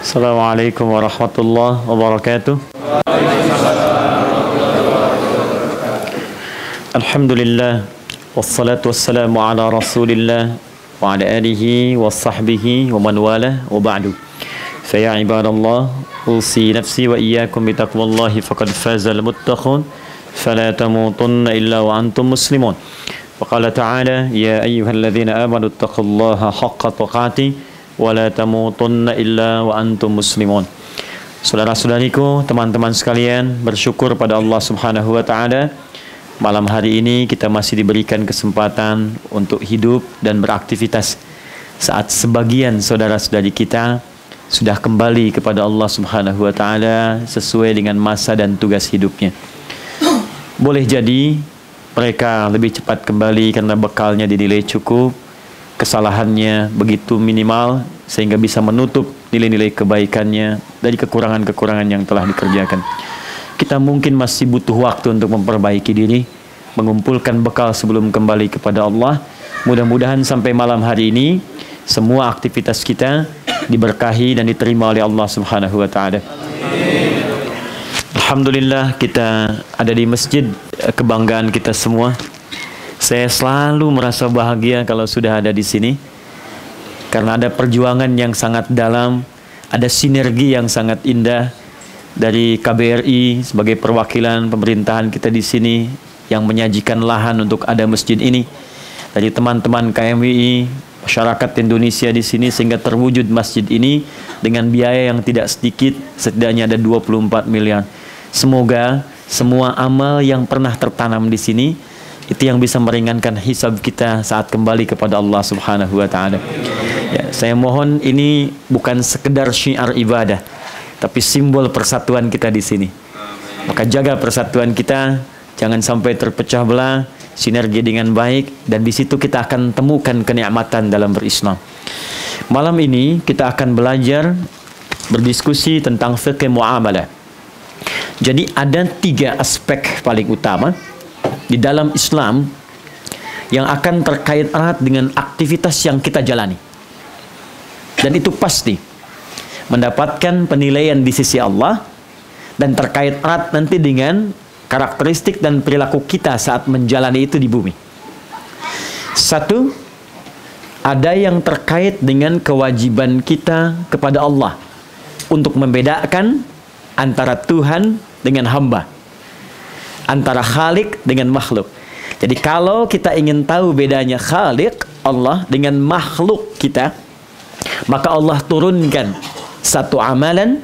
Assalamualaikum warahmatullahi wabarakatuh. Alhamdulillah wassalatu wassalamu ala Rasulillah wa ala alihi wa sahbihi wa man wala wa ba'du. Fa ya ibadallah, usi nafsi wa iyyakum bi taqwallahi faqad fazal muttaqun fala tamutunna illa wa antum muslimun. Wa qala ta'ala ya ayyuhalladzina amanu taqullaha haqqa tuqatih wala tamutunna illa wa antum muslimun. Saudara-saudariku, teman-teman sekalian, bersyukur pada Allah Subhanahu wa taala, malam hari ini kita masih diberikan kesempatan untuk hidup dan beraktivitas saat sebagian saudara-saudari kita sudah kembali kepada Allah Subhanahu wa taala sesuai dengan masa dan tugas hidupnya. Boleh jadi mereka lebih cepat kembali karena bekalnya dinilai cukup, kesalahannya begitu minimal sehingga bisa menutup nilai-nilai kebaikannya dari kekurangan-kekurangan yang telah dikerjakan. Kita mungkin masih butuh waktu untuk memperbaiki diri, mengumpulkan bekal sebelum kembali kepada Allah. Mudah-mudahan sampai malam hari ini semua aktivitas kita diberkahi dan diterima oleh Allah Subhanahu wa taala. Alhamdulillah, kita ada di masjid kebanggaan kita semua. Saya selalu merasa bahagia kalau sudah ada di sini, karena ada perjuangan yang sangat dalam, ada sinergi yang sangat indah dari KBRI sebagai perwakilan pemerintahan kita di sini yang menyajikan lahan untuk ada masjid ini, dari teman-teman KMWI, masyarakat Indonesia di sini sehingga terwujud masjid ini dengan biaya yang tidak sedikit, setidaknya ada 24 miliar. Semoga semua amal yang pernah tertanam di sini itu yang bisa meringankan hisab kita saat kembali kepada Allah Subhanahu wa taala. Ya, saya mohon ini bukan sekedar syiar ibadah, tapi simbol persatuan kita di sini. Maka jaga persatuan kita, jangan sampai terpecah belah, sinergi dengan baik, dan di situ kita akan temukan kenikmatan dalam berislam. Malam ini kita akan belajar berdiskusi tentang fikih muamalah. Jadi ada 3 aspek paling utama di dalam Islam yang akan terkait erat dengan aktivitas yang kita jalani, dan itu pasti mendapatkan penilaian di sisi Allah dan terkait erat nanti dengan karakteristik dan perilaku kita saat menjalani itu di bumi. Satu, ada yang terkait dengan kewajiban kita kepada Allah untuk membedakan antara Tuhan dengan hamba, antara Khalik dengan makhluk. Jadi kalau kita ingin tahu bedanya Khalik Allah dengan makhluk kita, maka Allah turunkan satu amalan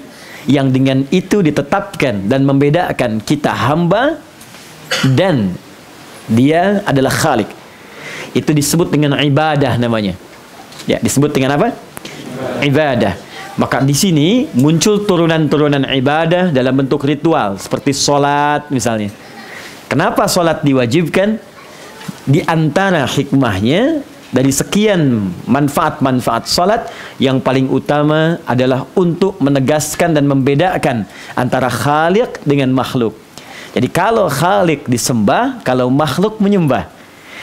yang dengan itu ditetapkan dan membedakan kita hamba dan dia adalah Khalik. Itu disebut dengan ibadah namanya. Ya, disebut dengan apa? Ibadah. Maka di sini muncul turunan-turunan ibadah dalam bentuk ritual seperti sholat misalnya. Kenapa sholat diwajibkan? Di antara hikmahnya, dari sekian manfaat-manfaat sholat, yang paling utama adalah untuk menegaskan dan membedakan antara Khalik dengan makhluk. Jadi kalau Khalik disembah, kalau makhluk menyembah.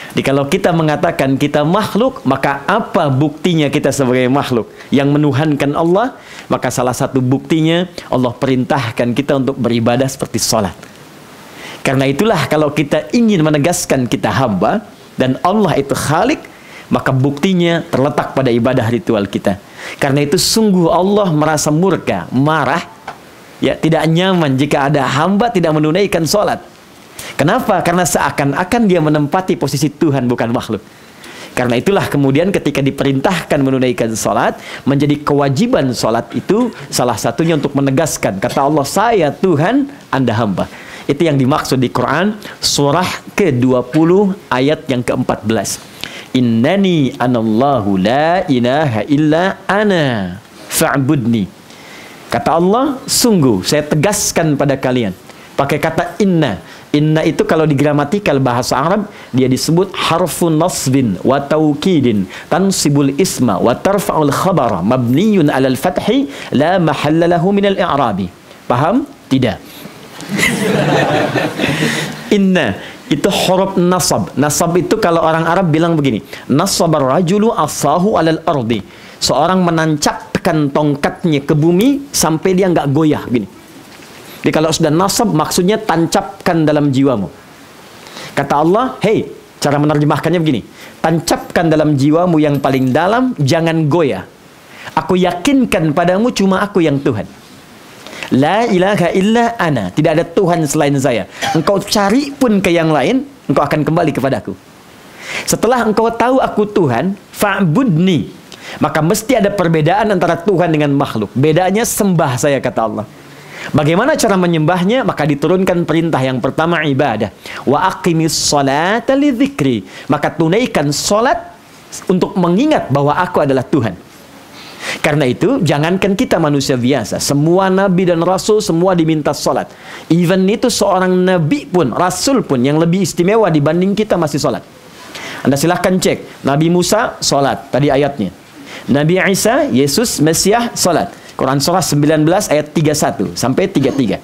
Jadi kalau kita mengatakan kita makhluk, maka apa buktinya kita sebagai makhluk yang menuhankan Allah? Maka salah satu buktinya Allah perintahkan kita untuk beribadah seperti sholat. Karena itulah kalau kita ingin menegaskan kita hamba dan Allah itu Khalik, maka buktinya terletak pada ibadah ritual kita. Karena itu sungguh Allah merasa murka, marah, ya, tidak nyaman jika ada hamba tidak menunaikan sholat. Kenapa? Karena seakan-akan dia menempati posisi Tuhan bukan makhluk. Karena itulah kemudian ketika diperintahkan menunaikan sholat, menjadi kewajiban sholat itu salah satunya untuk menegaskan, kata Allah, saya Tuhan, Anda hamba. Itu yang dimaksud di Quran surah ke-20 ayat yang ke-14. Innani anallahu la ilaha illa ana fa'budni. Kata Allah, sungguh saya tegaskan pada kalian. Pakai kata inna. Inna itu kalau di gramatikal bahasa Arab dia disebut harfun nasbin wa taukidin tansibul isma wa tarfa'ul khabara mabniyun 'alal fathi la mahalla lahu minal i'rabi. Paham? Tidak. Inna itu huruf nasab. Nasab itu kalau orang Arab bilang begini, nasabar rajulu asahu 'alal ardi. Seorang menancapkan tancapkan tongkatnya ke bumi sampai dia nggak goyah gini. Jadi kalau sudah nasab maksudnya tancapkan dalam jiwamu. Kata Allah, hey, cara menerjemahkannya begini, tancapkan dalam jiwamu yang paling dalam, jangan goyah. Aku yakinkan padamu cuma aku yang Tuhan. La ilaha illa ana, tidak ada Tuhan selain saya. Engkau cari pun ke yang lain, engkau akan kembali kepadaku. Setelah engkau tahu aku Tuhan, fa'budni, maka mesti ada perbedaan antara Tuhan dengan makhluk. Bedanya sembah saya, kata Allah. Bagaimana cara menyembahnya? Maka diturunkan perintah yang pertama, ibadah. Wa aqimis sholata lidzikri, maka tunaikan solat untuk mengingat bahwa aku adalah Tuhan. Karena itu, jangankan kita manusia biasa, semua nabi dan rasul semua diminta solat. Even itu seorang nabi pun, rasul pun yang lebih istimewa dibanding kita masih solat. Anda silahkan cek, Nabi Musa solat, tadi ayatnya. Nabi Isa, Yesus, Mesias, solat. Quran surah 19 ayat 31 sampai 33.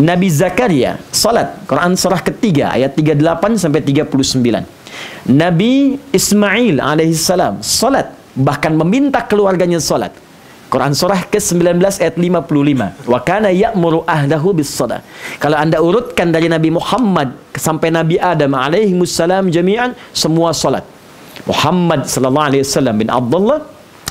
Nabi Zakaria, salat. Quran surah ketiga ayat 38 sampai 39. Nabi Ismail alaihissalam, salat. Bahkan meminta keluarganya salat. Quran surah ke-19 ayat 55. Wa kana ya'muru ahlahu bis-shalah. Kalau Anda urutkan dari Nabi Muhammad sampai Nabi Adam alaihimussalam jami'an, semua salat. Muhammad sallallahu alaihi wasallam bin Abdullah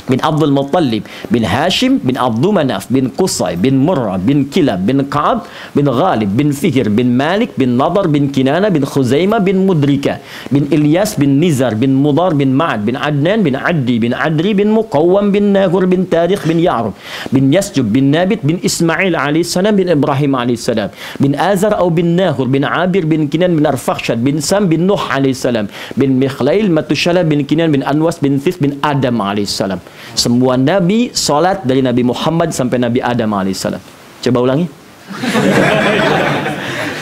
bin Abdul Muttalib bin Hashim bin Abdul Manaf bin Qusay bin Murrah bin Kilab bin Ka'ab bin Ghalib bin Fihr bin Malik bin Nadar bin Kinana bin Khuzaimah bin Mudrika bin Ilyas bin Nizar bin Mudar bin Ma'ad bin Adnan bin Addi bin Adri bin Muqawwam bin Nahur bin Tarikh bin Ya'rub bin Yasjub bin Nabit bin Ismail alaihissalam bin Ibrahim alaihissalam bin Azar atau bin Nahur bin Abir bin Kinan bin Arfakhshad bin Sam bin Nuh alaihissalam bin Mikhlail Matushala bin Kinan bin Anwas bin Thith bin Adam alaihissalam. Semua nabi salat dari Nabi Muhammad sampai Nabi Adam alaihissalam. Coba ulangi.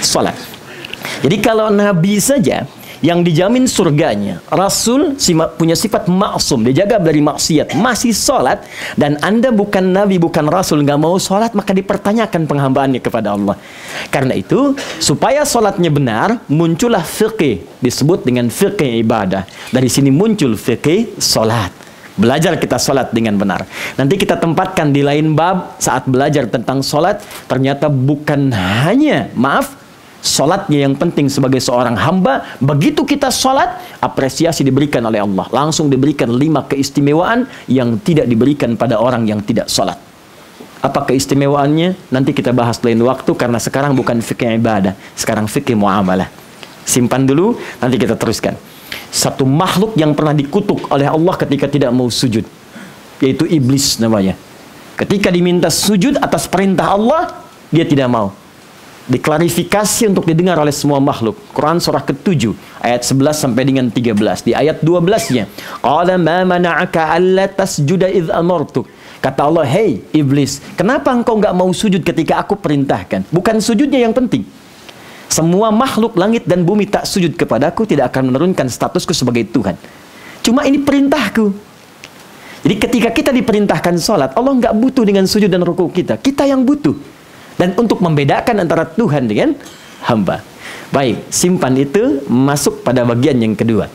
Salat. Jadi kalau nabi saja yang dijamin surganya, rasul punya sifat maksum, dijaga dari maksiat, masih salat, dan Anda bukan nabi, bukan rasul, nggak mau salat, maka dipertanyakan penghambaannya kepada Allah. Karena itu, supaya salatnya benar, muncullah fiqih, disebut dengan fiqih ibadah. Dari sini muncul fiqih salat. Belajar kita sholat dengan benar. Nanti kita tempatkan di lain bab saat belajar tentang sholat. Ternyata bukan hanya, sholatnya yang penting sebagai seorang hamba. Begitu kita sholat, apresiasi diberikan oleh Allah. Langsung diberikan 5 keistimewaan yang tidak diberikan pada orang yang tidak sholat. Apa keistimewaannya? Nanti kita bahas lain waktu, karena sekarang bukan fikih ibadah. Sekarang fikih muamalah. Simpan dulu, nanti kita teruskan. Satu makhluk yang pernah dikutuk oleh Allah ketika tidak mau sujud, yaitu iblis namanya. Ketika diminta sujud atas perintah Allah, dia tidak mau. Diklarifikasi untuk didengar oleh semua makhluk. Quran surah ke-7 ayat 11 sampai dengan 13. Di ayat 12-nya, qala ma mana'aka alla tasjuda idh amartuk. Kata Allah, hey iblis, kenapa engkau nggak mau sujud ketika aku perintahkan? Bukan sujudnya yang penting. Semua makhluk langit dan bumi tak sujud kepadaku, tidak akan menurunkan statusku sebagai Tuhan. Cuma ini perintahku. Jadi ketika kita diperintahkan sholat, Allah nggak butuh dengan sujud dan ruku kita. Kita yang butuh. Dan untuk membedakan antara Tuhan dengan hamba. Baik, simpan itu, masuk pada bagian yang kedua.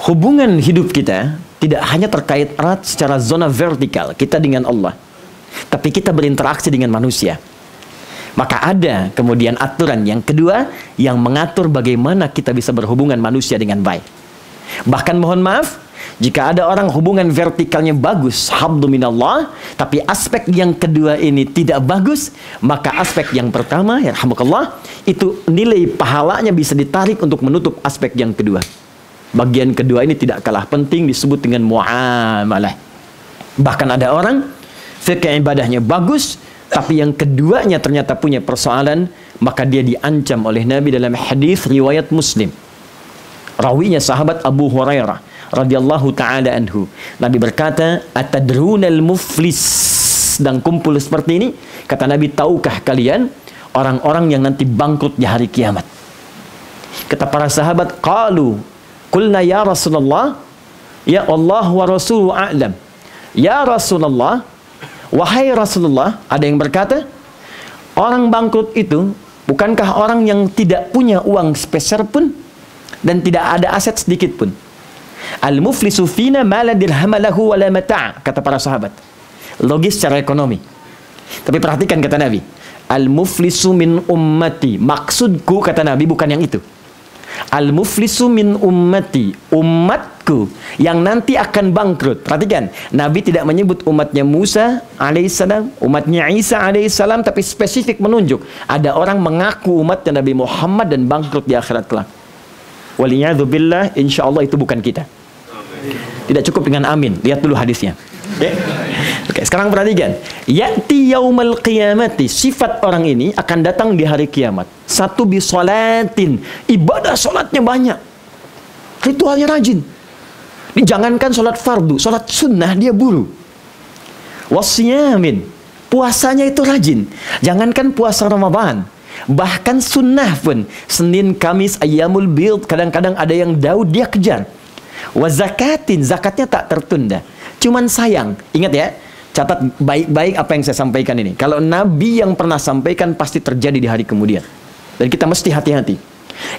Hubungan hidup kita tidak hanya terkait erat secara zona vertikal kita dengan Allah, tapi kita berinteraksi dengan manusia. Maka ada kemudian aturan yang kedua yang mengatur bagaimana kita bisa berhubungan manusia dengan baik. Bahkan mohon maaf, jika ada orang hubungan vertikalnya bagus, habdu minallah, tapi aspek yang kedua ini tidak bagus, maka aspek yang pertama, yarhamukallah, itu nilai pahalanya bisa ditarik untuk menutup aspek yang kedua. Bagian kedua ini tidak kalah penting, disebut dengan muamalah. Bahkan ada orang fikih ibadahnya bagus, tapi yang keduanya ternyata punya persoalan, maka dia diancam oleh Nabi dalam hadis riwayat Muslim. Rawinya sahabat Abu Hurairah radhiyallahu taala anhu. Nabi berkata, "Atadrunal muflis?" Sedang kumpul seperti ini, kata Nabi, tahukah kalian orang-orang yang nanti bangkrut di hari kiamat? Kata para sahabat, qalu, qulna ya Rasulullah, ya Allah wa rasuluhu a'lam. Ya Rasulullah, wahai Rasulullah, ada yang berkata, orang bangkrut itu bukankah orang yang tidak punya uang sepeser pun dan tidak ada aset sedikit pun? Al-muflisu fina ma la dirham lahu wa la mata', kata para sahabat. Logis secara ekonomi. Tapi perhatikan kata Nabi, al-muflisu min ummati. Maksudku kata Nabi bukan yang itu. Al-muflisu min ummati, umatku yang nanti akan bangkrut. Perhatikan, Nabi tidak menyebut umatnya Musa alaihissalam, umatnya Isa alaihissalam, tapi spesifik menunjuk ada orang mengaku umatnya Nabi Muhammad dan bangkrut di akhirat kelak. Waliyadzubillah, insyaallah itu bukan kita. Tidak cukup dengan amin. Lihat dulu hadisnya. Oke, sekarang perhatikan. Ya'ti yaumal qiyamati, sifat orang ini akan datang di hari kiamat. Satu bisolatin, ibadah solatnya banyak, ritualnya rajin. Jangankan solat fardu, solat sunnah dia buru. Wasyamin, puasanya itu rajin. Jangankan puasa Ramadan, bahkan sunnah pun, Senin, Kamis, ayyamul bid, kadang-kadang ada yang Daud dia kejar. Wazakatin, zakatnya tak tertunda. Cuman sayang, ingat ya, catat baik-baik apa yang saya sampaikan ini. Kalau Nabi yang pernah sampaikan pasti terjadi di hari kemudian. Dan kita mesti hati-hati.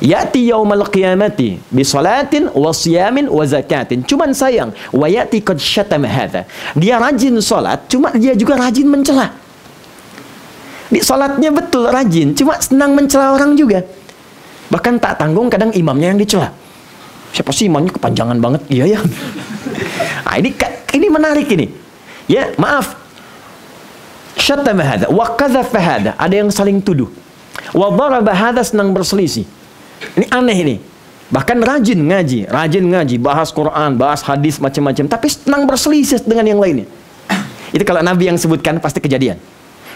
Ya'ti yaumal qiyamati bisolatin wa siyamin wa zakatin. Cuman sayang, wa ya'ti qad syatama hadza. Dia rajin salat, cuma dia juga rajin mencela. Di salatnya betul rajin, cuma senang mencela orang juga. Bahkan tak tanggung kadang imamnya yang dicela. Siapa sih imamnya kepanjangan banget? Iya ya. Nah, ini menarik ini. Ya, maaf. Syatama hadza wa qadhafa hadza. Ada yang saling tuduh. Wa daraba hadza, senang berselisih. Ini aneh ini. Bahkan rajin ngaji, bahas Quran, bahas hadis macam-macam, tapi senang berselisih dengan yang lainnya. Itu kalau Nabi yang sebutkan pasti kejadian.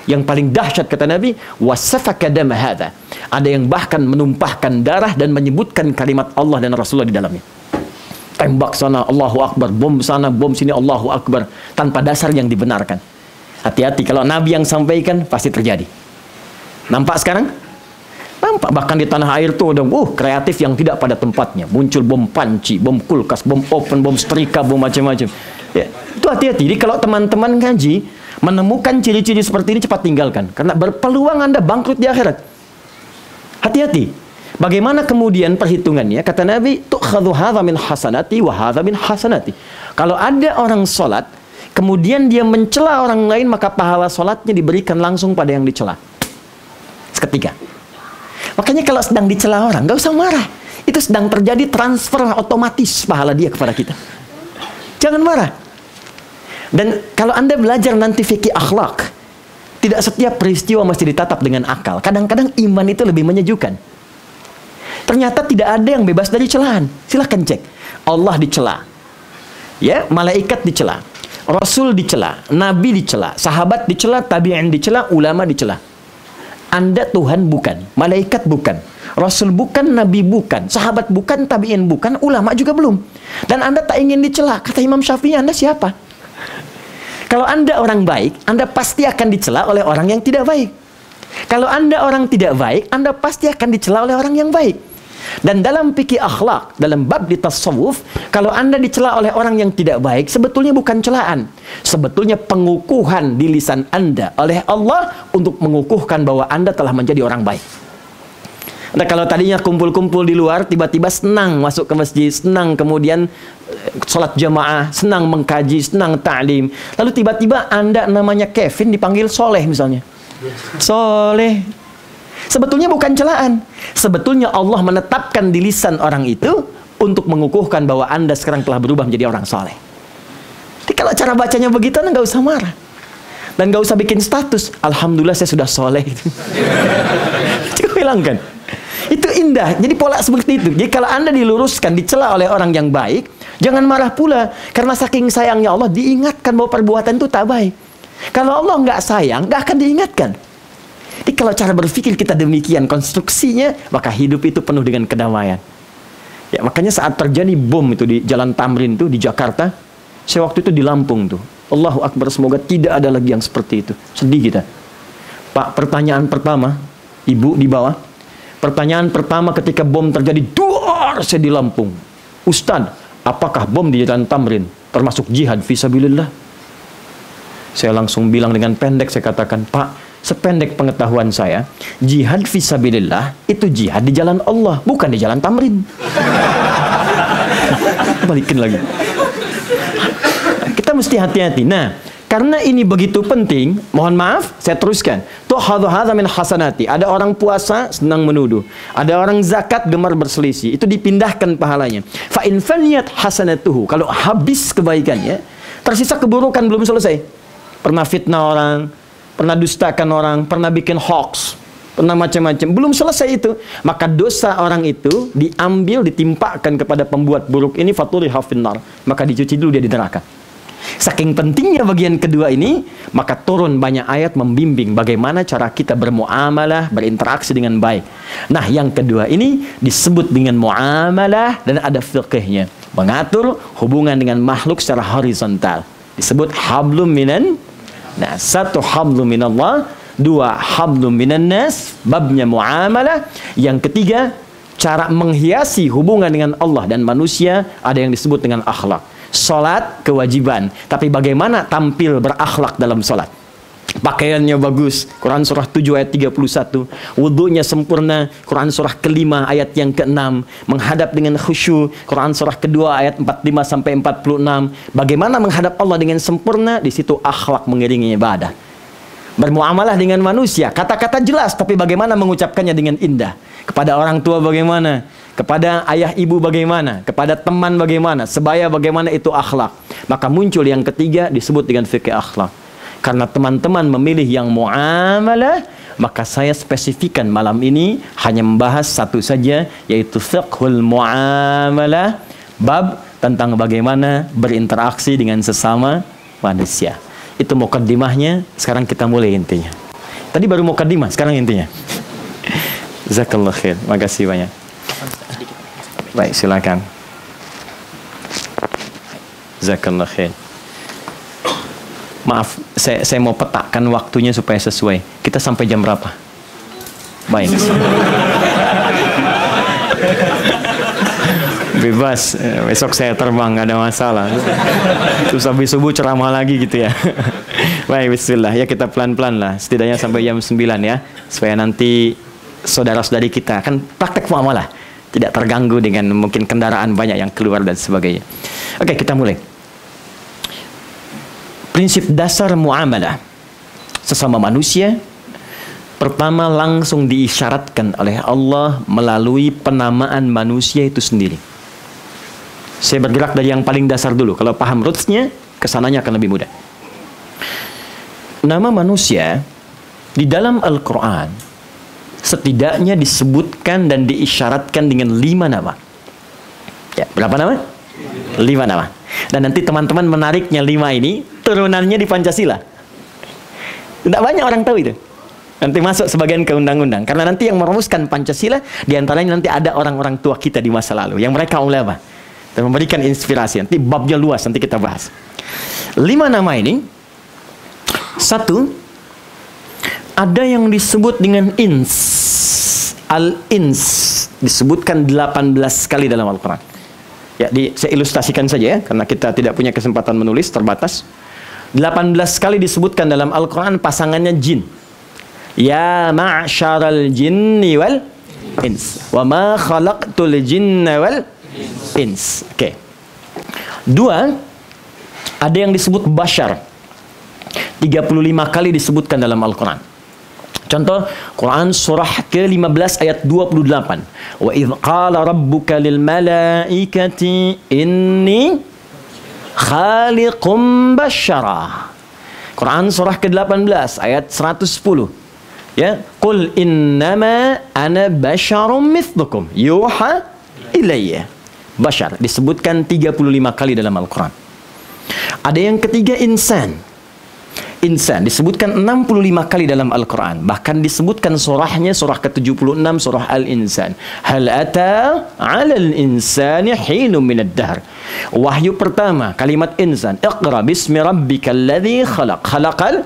Yang paling dahsyat kata Nabi, wasafaka dama hadza. Ada yang bahkan menumpahkan darah dan menyebutkan kalimat Allah dan Rasulullah di dalamnya. Tembak sana, Allahu Akbar, bom sana, bom sini, Allahu Akbar, tanpa dasar yang dibenarkan. Hati-hati, kalau Nabi yang sampaikan pasti terjadi. Nampak sekarang? Nampak, bahkan di tanah air tuh udah kreatif yang tidak pada tempatnya. Muncul bom panci, bom kulkas, bom oven, bom setrika, bom macam-macam. Ya, itu hati-hati. Jadi kalau teman-teman ngaji menemukan ciri-ciri seperti ini, cepat tinggalkan, karena berpeluang Anda bangkrut di akhirat. Hati-hati. Bagaimana kemudian perhitungannya? Kata Nabi, tu'khadhu hadza min hasanati wa hadza min hasanati. Kalau ada orang salat, kemudian dia mencela orang lain, maka pahala salatnya diberikan langsung pada yang dicela. Seketika. Makanya kalau sedang dicela orang, nggak usah marah. Itu sedang terjadi transfer otomatis pahala dia kepada kita. Jangan marah. Dan kalau Anda belajar nanti fikih akhlak, tidak setiap peristiwa mesti ditatap dengan akal. Kadang-kadang iman itu lebih menyejukkan. Ternyata tidak ada yang bebas dari celaan. Silahkan cek. Allah dicela, ya, malaikat dicela, Rasul dicela, Nabi dicela, sahabat dicela, tabi'in dicela, ulama dicela. Anda Tuhan bukan, malaikat bukan, Rasul bukan, Nabi bukan, sahabat bukan, tabi'in bukan, ulama juga belum. Dan Anda tak ingin dicela. Kata Imam Syafi'i, Anda siapa? Kalau Anda orang baik, Anda pasti akan dicela oleh orang yang tidak baik. Kalau Anda orang tidak baik, Anda pasti akan dicela oleh orang yang baik. Dan dalam fikih akhlak, dalam bab di tasawuf, kalau Anda dicela oleh orang yang tidak baik, sebetulnya bukan celaan. Sebetulnya pengukuhan di lisan Anda oleh Allah untuk mengukuhkan bahwa Anda telah menjadi orang baik. Anda kalau tadinya kumpul-kumpul di luar, tiba-tiba senang masuk ke masjid, senang kemudian sholat jamaah, senang mengkaji, senang ta'lim. Lalu tiba-tiba Anda namanya Kevin dipanggil Soleh misalnya. Soleh. Sebetulnya bukan celaan. Sebetulnya Allah menetapkan di lisan orang itu untuk mengukuhkan bahwa Anda sekarang telah berubah menjadi orang soleh. Jadi kalau cara bacanya begitu, Anda nggak usah marah. Dan nggak usah bikin status, Alhamdulillah saya sudah soleh. Cukup hilangkan. Itu indah. Jadi pola seperti itu. Jadi kalau Anda diluruskan, dicela oleh orang yang baik, jangan marah pula. Karena saking sayangnya Allah, diingatkan bahwa perbuatan itu tak baik. Kalau Allah nggak sayang, nggak akan diingatkan. Jadi kalau cara berpikir kita demikian konstruksinya, maka hidup itu penuh dengan kedamaian. Ya, makanya saat terjadi bom itu di Jalan Tamrin itu di Jakarta, saya waktu itu di Lampung tuh. Allahu Akbar, semoga tidak ada lagi yang seperti itu. Sedih kita. Pak, pertanyaan pertama, Ibu di bawah. Pertanyaan pertama ketika bom terjadi, duar, saya di Lampung. Ustadz, apakah bom di Jalan Tamrin termasuk jihad fisabilillah? Saya langsung bilang dengan pendek, saya katakan, Pak, sependek pengetahuan saya, jihad fisabilillah itu jihad di jalan Allah, bukan di Jalan Tamrin. Balikin lagi. Kita mesti hati-hati. Nah, karena ini begitu penting, mohon maaf, saya teruskan. Tuhadhu hadza min hasanati. Ada orang puasa senang menuduh. Ada orang zakat gemar berselisih. Itu dipindahkan pahalanya. Fa in faniyat hasanatuhu. Kalau habis kebaikannya, tersisa keburukan belum selesai. Pernah fitnah orang, pernah dustakan orang, pernah bikin hoax, pernah macam-macam. Belum selesai itu. Maka dosa orang itu diambil, ditimpakan kepada pembuat buruk ini, faturiha finnar. Maka dicuci dulu dia di neraka. Saking pentingnya bagian kedua ini, maka turun banyak ayat membimbing bagaimana cara kita bermuamalah, berinteraksi dengan baik. Nah, yang kedua ini disebut dengan muamalah dan ada fiqhnya. Mengatur hubungan dengan makhluk secara horizontal. Disebut hablum minan. Nah, satu hablum minallah, dua hablum minan nas, babnya muamalah. Yang ketiga, cara menghiasi hubungan dengan Allah dan manusia, ada yang disebut dengan akhlak. Salat kewajiban, tapi bagaimana tampil berakhlak dalam salat? Pakaiannya bagus, Quran surah 7 ayat 31. Wudunya sempurna, Quran surah kelima ayat yang ke-6. Menghadap dengan khusyuk, Quran surah kedua ayat 45 sampai 46. Bagaimana menghadap Allah dengan sempurna? Di situ akhlak mengiringi ibadah. Bermuamalah dengan manusia, kata-kata jelas, tapi bagaimana mengucapkannya dengan indah? Kepada orang tua bagaimana? Kepada ayah ibu bagaimana? Kepada teman bagaimana? Sebaya bagaimana? Itu akhlak. Maka muncul yang ketiga disebut dengan fikih akhlak. Karena teman-teman memilih yang muamalah, maka saya spesifikkan malam ini hanya membahas satu saja, yaitu fiqhul muamalah, bab tentang bagaimana berinteraksi dengan sesama manusia. Itu mukaddimahnya, sekarang kita mulai intinya. Tadi baru mukaddimah, sekarang intinya. Jazakallah khair, makasih banyak. Baik, silakan. Jazakallah khair. Maaf, saya mau petakan waktunya supaya sesuai. Kita sampai jam berapa? Baik. Bebas, besok saya terbang, gak ada masalah. Terus habis subuh ceramah lagi gitu ya. Baik, bismillah. Ya kita pelan-pelan lah, setidaknya sampai jam 9 ya. Supaya nanti saudara-saudari kita kan praktek muamalah, tidak terganggu dengan mungkin kendaraan banyak yang keluar dan sebagainya. Oke, kita mulai. Prinsip dasar muamalah sesama manusia, pertama langsung diisyaratkan oleh Allah melalui penamaan manusia itu sendiri. Saya bergerak dari yang paling dasar dulu. Kalau paham roots-nya, kesananya akan lebih mudah. Nama manusia di dalam Al-Quran setidaknya disebutkan dan diisyaratkan dengan 5 nama. Ya, berapa nama? 5 nama. Dan nanti teman-teman menariknya 5 ini, turunannya di Pancasila. Tidak banyak orang tahu itu. Nanti masuk sebagian ke undang-undang. Karena nanti yang merumuskan Pancasila, diantaranya nanti ada orang-orang tua kita di masa lalu. Yang mereka ulama. Dan memberikan inspirasi. Nanti babnya luas, nanti kita bahas. 5 nama ini. 1, ada yang disebut dengan ins. Al-ins. Disebutkan 18 kali dalam Al-Quran. Ya, saya ilustrasikan saja ya. Karena kita tidak punya kesempatan menulis, terbatas. 18 kali disebutkan dalam Al-Quran pasangannya jin. Ya ma'syaral jinni wal ins. Wa ma khalaqtul jinna wal ins. Oke. 2, ada yang disebut bashar. 35 kali disebutkan dalam Al-Quran. Contoh, Quran surah ke-15 ayat 28. Wa idh qala rabbuka lil malaikati inni khaliqum basyara. Quran surah ke-18 ayat 110. Ya, qul innama ana basyarum mithlukum yuha ilayya. Bashar disebutkan 35 kali dalam Al-Quran. Ada yang ketiga, insan. Insan disebutkan 65 kali dalam Al-Quran. Bahkan disebutkan surahnya surah ke-76 surah Al-Insan. Hal ata 'alal insani hinum minad dahr. Wahyu pertama kalimat insan. Iqra bismi rabbikal ladzi khalaq. Khalaqal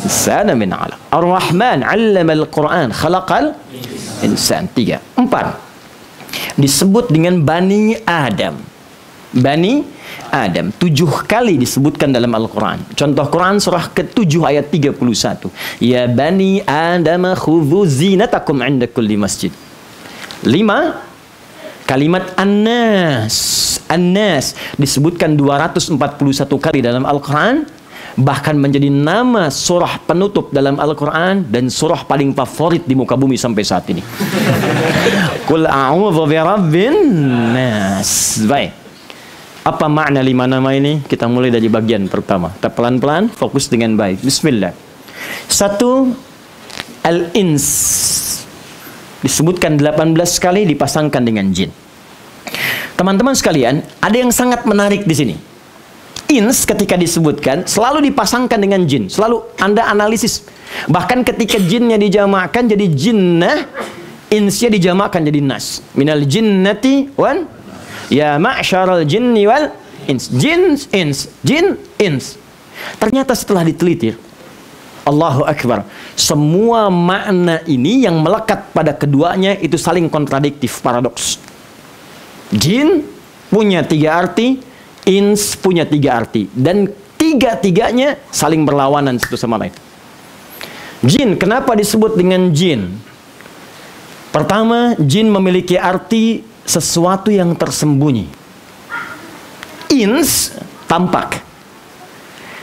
insana min 'alaq. Ar-Rahman 'allamal Qur'an. Khalaqal insan. 3. 4. Disebut dengan Bani Adam. Bani Adam 7 kali disebutkan dalam Al-Quran. Contoh Quran surah ke-7 ayat 31. Ya Bani Adam khudhu zinatakum 'inda kulli masjid. 5. Kalimat An-Nas, An-Nas disebutkan 241 kali dalam Al-Quran, bahkan menjadi nama surah penutup dalam Al-Quran dan surah paling favorit di muka bumi sampai saat ini. Qul a'udzu birabbin nas. Baik. Apa makna 5 nama ini? Kita mulai dari bagian pertama. Kita pelan-pelan fokus dengan baik. Bismillah. 1, Al-Ins. Disebutkan 18 kali dipasangkan dengan jin. Teman-teman sekalian, ada yang sangat menarik di sini. Ins ketika disebutkan selalu dipasangkan dengan jin. Selalu Anda analisis. Bahkan ketika jinnya dijamakkan jadi jinnah, insnya dijamakkan jadi nas. Minal jinnati wan ya ma'syaral jinni wal ins. Jin, ins, jin, ins. Ternyata setelah diteliti, Allahu Akbar, semua makna ini yang melekat pada keduanya itu saling kontradiktif, paradoks. Jin punya 3 arti, ins punya 3 arti, dan 3-tiganya saling berlawanan satu sama lain. Jin, kenapa disebut dengan jin? Pertama, jin memiliki arti sesuatu yang tersembunyi. Ins tampak.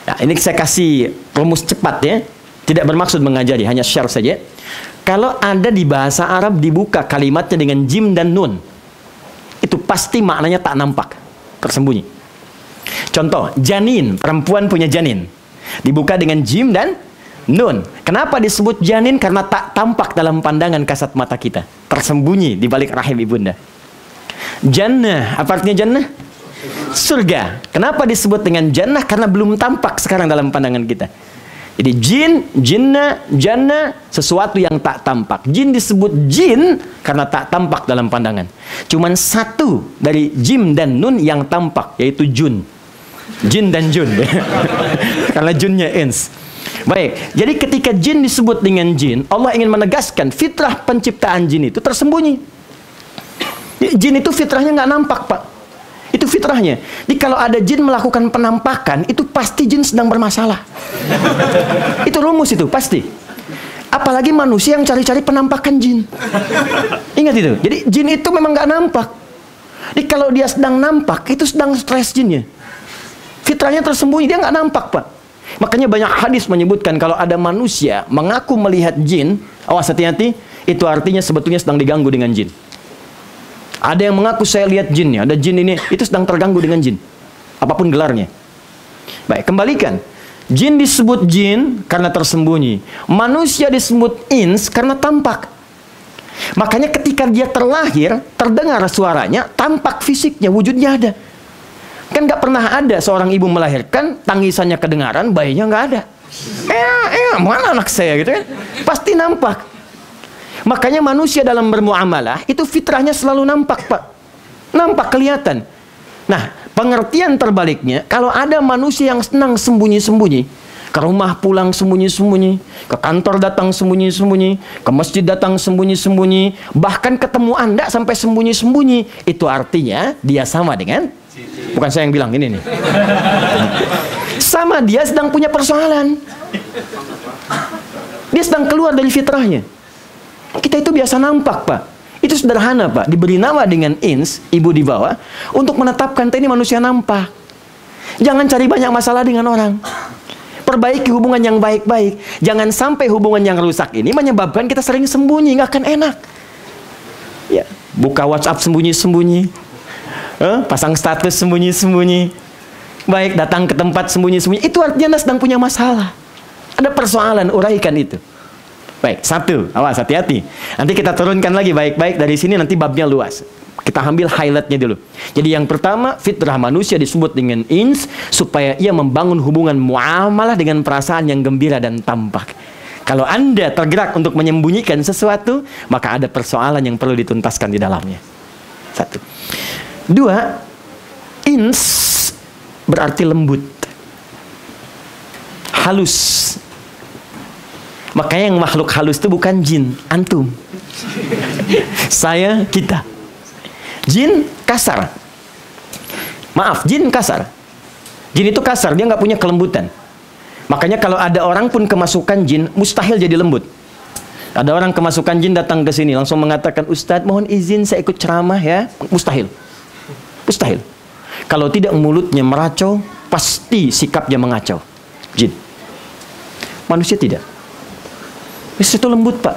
Nah, ini saya kasih rumus cepat ya. Tidak bermaksud mengajari, hanya share saja. Kalau ada di bahasa Arab dibuka kalimatnya dengan jim dan nun, itu pasti maknanya tak nampak, tersembunyi. Contoh, janin, perempuan punya janin, dibuka dengan jim dan nun. Kenapa disebut janin? Karena tak tampak dalam pandangan kasat mata kita, tersembunyi di balik rahim ibunda. Jannah, apa artinya jannah? Surga. Kenapa disebut dengan jannah? Karena belum tampak sekarang dalam pandangan kita. Jadi jin, jinnah, jannah, sesuatu yang tak tampak. Jin disebut jin karena tak tampak dalam pandangan. Cuman satu dari jim dan nun yang tampak, yaitu jun. Jin dan jun. Karena junnya ins. Baik, jadi ketika jin disebut dengan jin, Allah ingin menegaskan fitrah penciptaan jin itu tersembunyi. Jin itu fitrahnya nggak nampak, Pak. Itu fitrahnya. Jadi kalau ada jin melakukan penampakan, itu pasti jin sedang bermasalah. Itu rumus itu, pasti. Apalagi manusia yang cari-cari penampakan jin. Ingat itu. Jadi jin itu memang nggak nampak. Jadi kalau dia sedang nampak, itu sedang stres jinnya. Fitrahnya tersembunyi, dia nggak nampak, Pak. Makanya banyak hadis menyebutkan kalau ada manusia mengaku melihat jin, awas hati-hati, itu artinya sebetulnya sedang diganggu dengan jin. Ada yang mengaku saya lihat jinnya, ada jin ini, itu sedang terganggu dengan jin. Apapun gelarnya. Baik, kembalikan. Jin disebut jin karena tersembunyi. Manusia disebut ins karena tampak. Makanya ketika dia terlahir, terdengar suaranya, tampak fisiknya, wujudnya ada. Kan nggak pernah ada seorang ibu melahirkan, tangisannya kedengaran, bayinya nggak ada. Mana anak saya gitu kan? Pasti nampak. Makanya manusia dalam bermuamalah itu fitrahnya selalu nampak, Pak. Nampak, kelihatan. Nah, pengertian terbaliknya, kalau ada manusia yang senang sembunyi-sembunyi, ke rumah pulang sembunyi-sembunyi, ke kantor datang sembunyi-sembunyi, ke masjid datang sembunyi-sembunyi, bahkan ketemu Anda sampai sembunyi-sembunyi, itu artinya dia sama dengan, bukan saya yang bilang, ini nih. Sama, dia sedang punya persoalan. Dia sedang keluar dari fitrahnya. Kita itu biasa nampak, Pak. Itu sederhana, Pak. Diberi nama dengan ins, ibu di bawah, untuk menetapkan ini manusia nampak. Jangan cari banyak masalah dengan orang. Perbaiki hubungan yang baik-baik. Jangan sampai hubungan yang rusak ini menyebabkan kita sering sembunyi, nggak akan enak. Ya, buka WhatsApp sembunyi-sembunyi. Pasang status sembunyi-sembunyi. Baik, datang ke tempat sembunyi-sembunyi. Itu artinya Anda sedang punya masalah. Ada persoalan, uraikan itu. Baik, 1, awas hati-hati. Nanti kita turunkan lagi baik-baik dari sini, nanti babnya luas. Kita ambil highlightnya dulu. Jadi yang pertama, fitrah manusia disebut dengan ins, supaya ia membangun hubungan muamalah dengan perasaan yang gembira dan tampak. Kalau Anda tergerak untuk menyembunyikan sesuatu, maka ada persoalan yang perlu dituntaskan di dalamnya. 1. 2, ins berarti lembut, halus. Makanya yang makhluk halus itu bukan jin, antum. Saya, kita. Jin kasar. Maaf, jin kasar. Jin itu kasar, dia nggak punya kelembutan. Makanya kalau ada orang pun kemasukan jin, mustahil jadi lembut. Ada orang kemasukan jin datang ke sini langsung mengatakan, Ustadz mohon izin saya ikut ceramah ya. Mustahil. Mustahil. Kalau tidak mulutnya meracau, pasti sikapnya mengacau. Jin. Manusia tidak. Itu lembut Pak.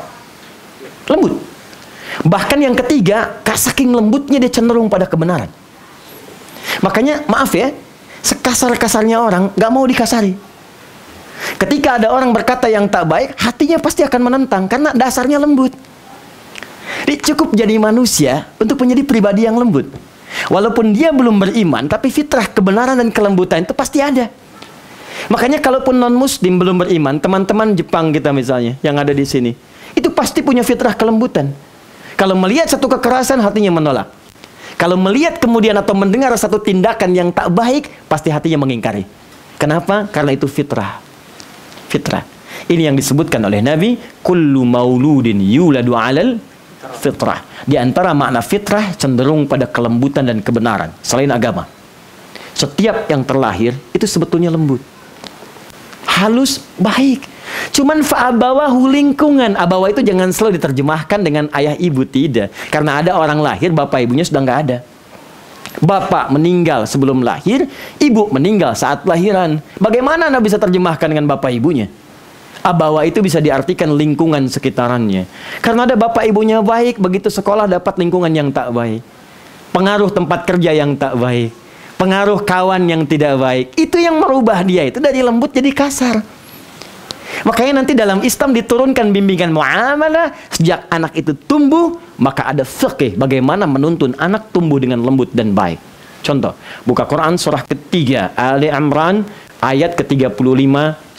Lembut. Bahkan yang ketiga, saking lembutnya dia cenderung pada kebenaran. Makanya maaf ya, sekasar-kasarnya orang gak mau dikasari. Ketika ada orang berkata yang tak baik, hatinya pasti akan menentang karena dasarnya lembut. Dia cukup jadi manusia untuk menjadi pribadi yang lembut. Walaupun dia belum beriman, tapi fitrah kebenaran dan kelembutan itu pasti ada. Makanya kalaupun non-muslim belum beriman, teman-teman Jepang kita misalnya yang ada di sini, itu pasti punya fitrah kelembutan. Kalau melihat satu kekerasan, hatinya menolak. Kalau melihat kemudian atau mendengar satu tindakan yang tak baik, pasti hatinya mengingkari. Kenapa? Karena itu fitrah. Fitrah. Ini yang disebutkan oleh Nabi, kullu mauludin yuladu 'alal fitrah. Di antara makna fitrah cenderung pada kelembutan dan kebenaran selain agama. Setiap yang terlahir itu sebetulnya lembut. Halus, baik. Cuman fa'abawahu lingkungan. Abawa itu jangan selalu diterjemahkan dengan ayah ibu, tidak. Karena ada orang lahir bapak ibunya sudah nggak ada. Bapak meninggal sebelum lahir, ibu meninggal saat lahiran. Bagaimana Anda bisa terjemahkan dengan bapak ibunya? Abawa itu bisa diartikan lingkungan sekitarannya. Karena ada bapak ibunya baik, begitu sekolah dapat lingkungan yang tak baik. Pengaruh tempat kerja yang tak baik. Pengaruh kawan yang tidak baik. Itu yang merubah dia itu dari lembut jadi kasar. Makanya nanti dalam Islam diturunkan bimbingan muamalah sejak anak itu tumbuh, maka ada fiqh bagaimana menuntun anak tumbuh dengan lembut dan baik. Contoh, buka Quran surah ketiga Ali Imran ayat ke-35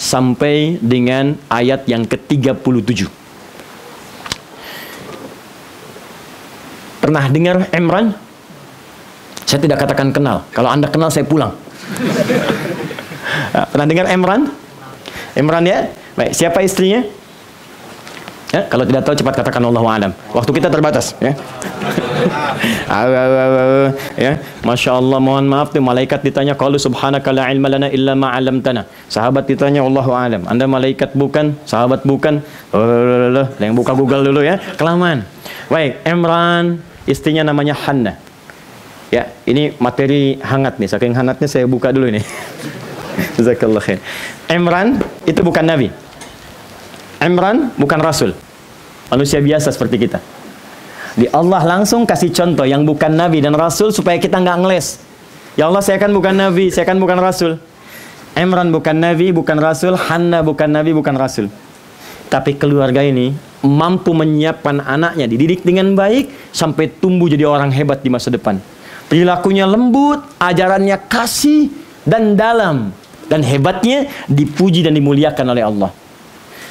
sampai dengan ayat yang ke-37. Pernah dengar Imran? Saya tidak katakan kenal. Kalau Anda kenal saya pulang. Pernah dengar Imran? Imran ya? Baik, siapa istrinya? Ya, kalau tidak tahu cepat katakan Allahu a'lam. Waktu kita terbatas, ya. Ya, Masya Allah, mohon maaf tuh malaikat ditanya, qalu subhanaka la ilma lana illa ma 'allamtana. Sahabat ditanya Allahu a'lam. Anda malaikat bukan, sahabat bukan. Yang buka Google dulu ya, kelamaan. Baik, Imran, istrinya namanya Hannah. Ya, ini materi hangat nih, saking hangatnya saya buka dulu nih. Jazakallah khair. Imran itu bukan nabi. Imran bukan rasul. Manusia biasa seperti kita. Di Allah langsung kasih contoh yang bukan nabi dan rasul supaya kita nggak ngeles. Ya Allah, saya kan bukan nabi, saya kan bukan rasul. Imran bukan nabi, bukan rasul. Hannah bukan nabi, bukan rasul. Tapi keluarga ini mampu menyiapkan anaknya, dididik dengan baik sampai tumbuh jadi orang hebat di masa depan. Perilakunya lembut, ajarannya kasih dan dalam. Dan hebatnya dipuji dan dimuliakan oleh Allah.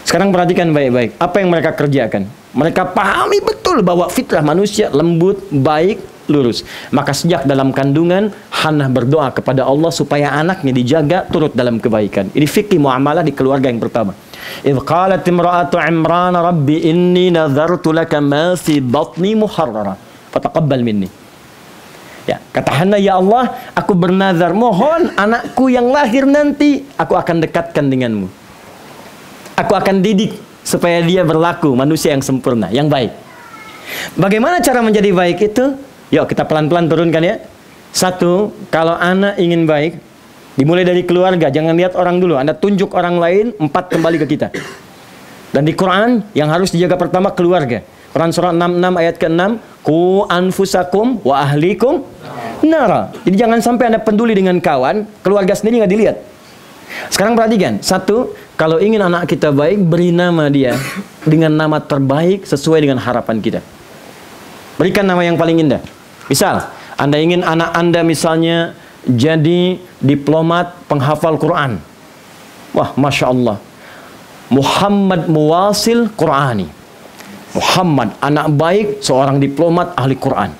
Sekarang perhatikan baik-baik. Apa yang mereka kerjakan? Mereka pahami betul bahwa fitrah manusia lembut, baik, lurus. Maka sejak dalam kandungan, Hannah berdoa kepada Allah supaya anaknya dijaga turut dalam kebaikan. Ini fikih muamalah di keluarga yang pertama. Idh qalat imra'atu Imran rabbi inni nadhartu laka ma fi batni muharrara fataqabbal minni. Ya, kata Hannah, ya Allah, aku bernazar, mohon anakku yang lahir nanti aku akan dekatkan denganmu. Aku akan didik supaya dia berlaku manusia yang sempurna, yang baik. Bagaimana cara menjadi baik itu? Yuk kita pelan-pelan turunkan ya. Satu, kalau anak ingin baik, dimulai dari keluarga, jangan lihat orang dulu. Anda tunjuk orang lain, 4 kembali ke kita. Dan di Quran yang harus dijaga pertama keluarga. Quran surah 66 ayat ke-6, Qu anfusakum wa ahlikum nara. Jadi jangan sampai Anda peduli dengan kawan, keluarga sendiri nggak dilihat. Sekarang perhatikan, satu, kalau ingin anak kita baik, beri nama dia dengan nama terbaik sesuai dengan harapan kita. Berikan nama yang paling indah. Misal, Anda ingin anak Anda misalnya jadi diplomat penghafal Quran. Wah, Masya Allah. Muhammad Muwasil Qurani. Muhammad, anak baik, seorang diplomat ahli Quran.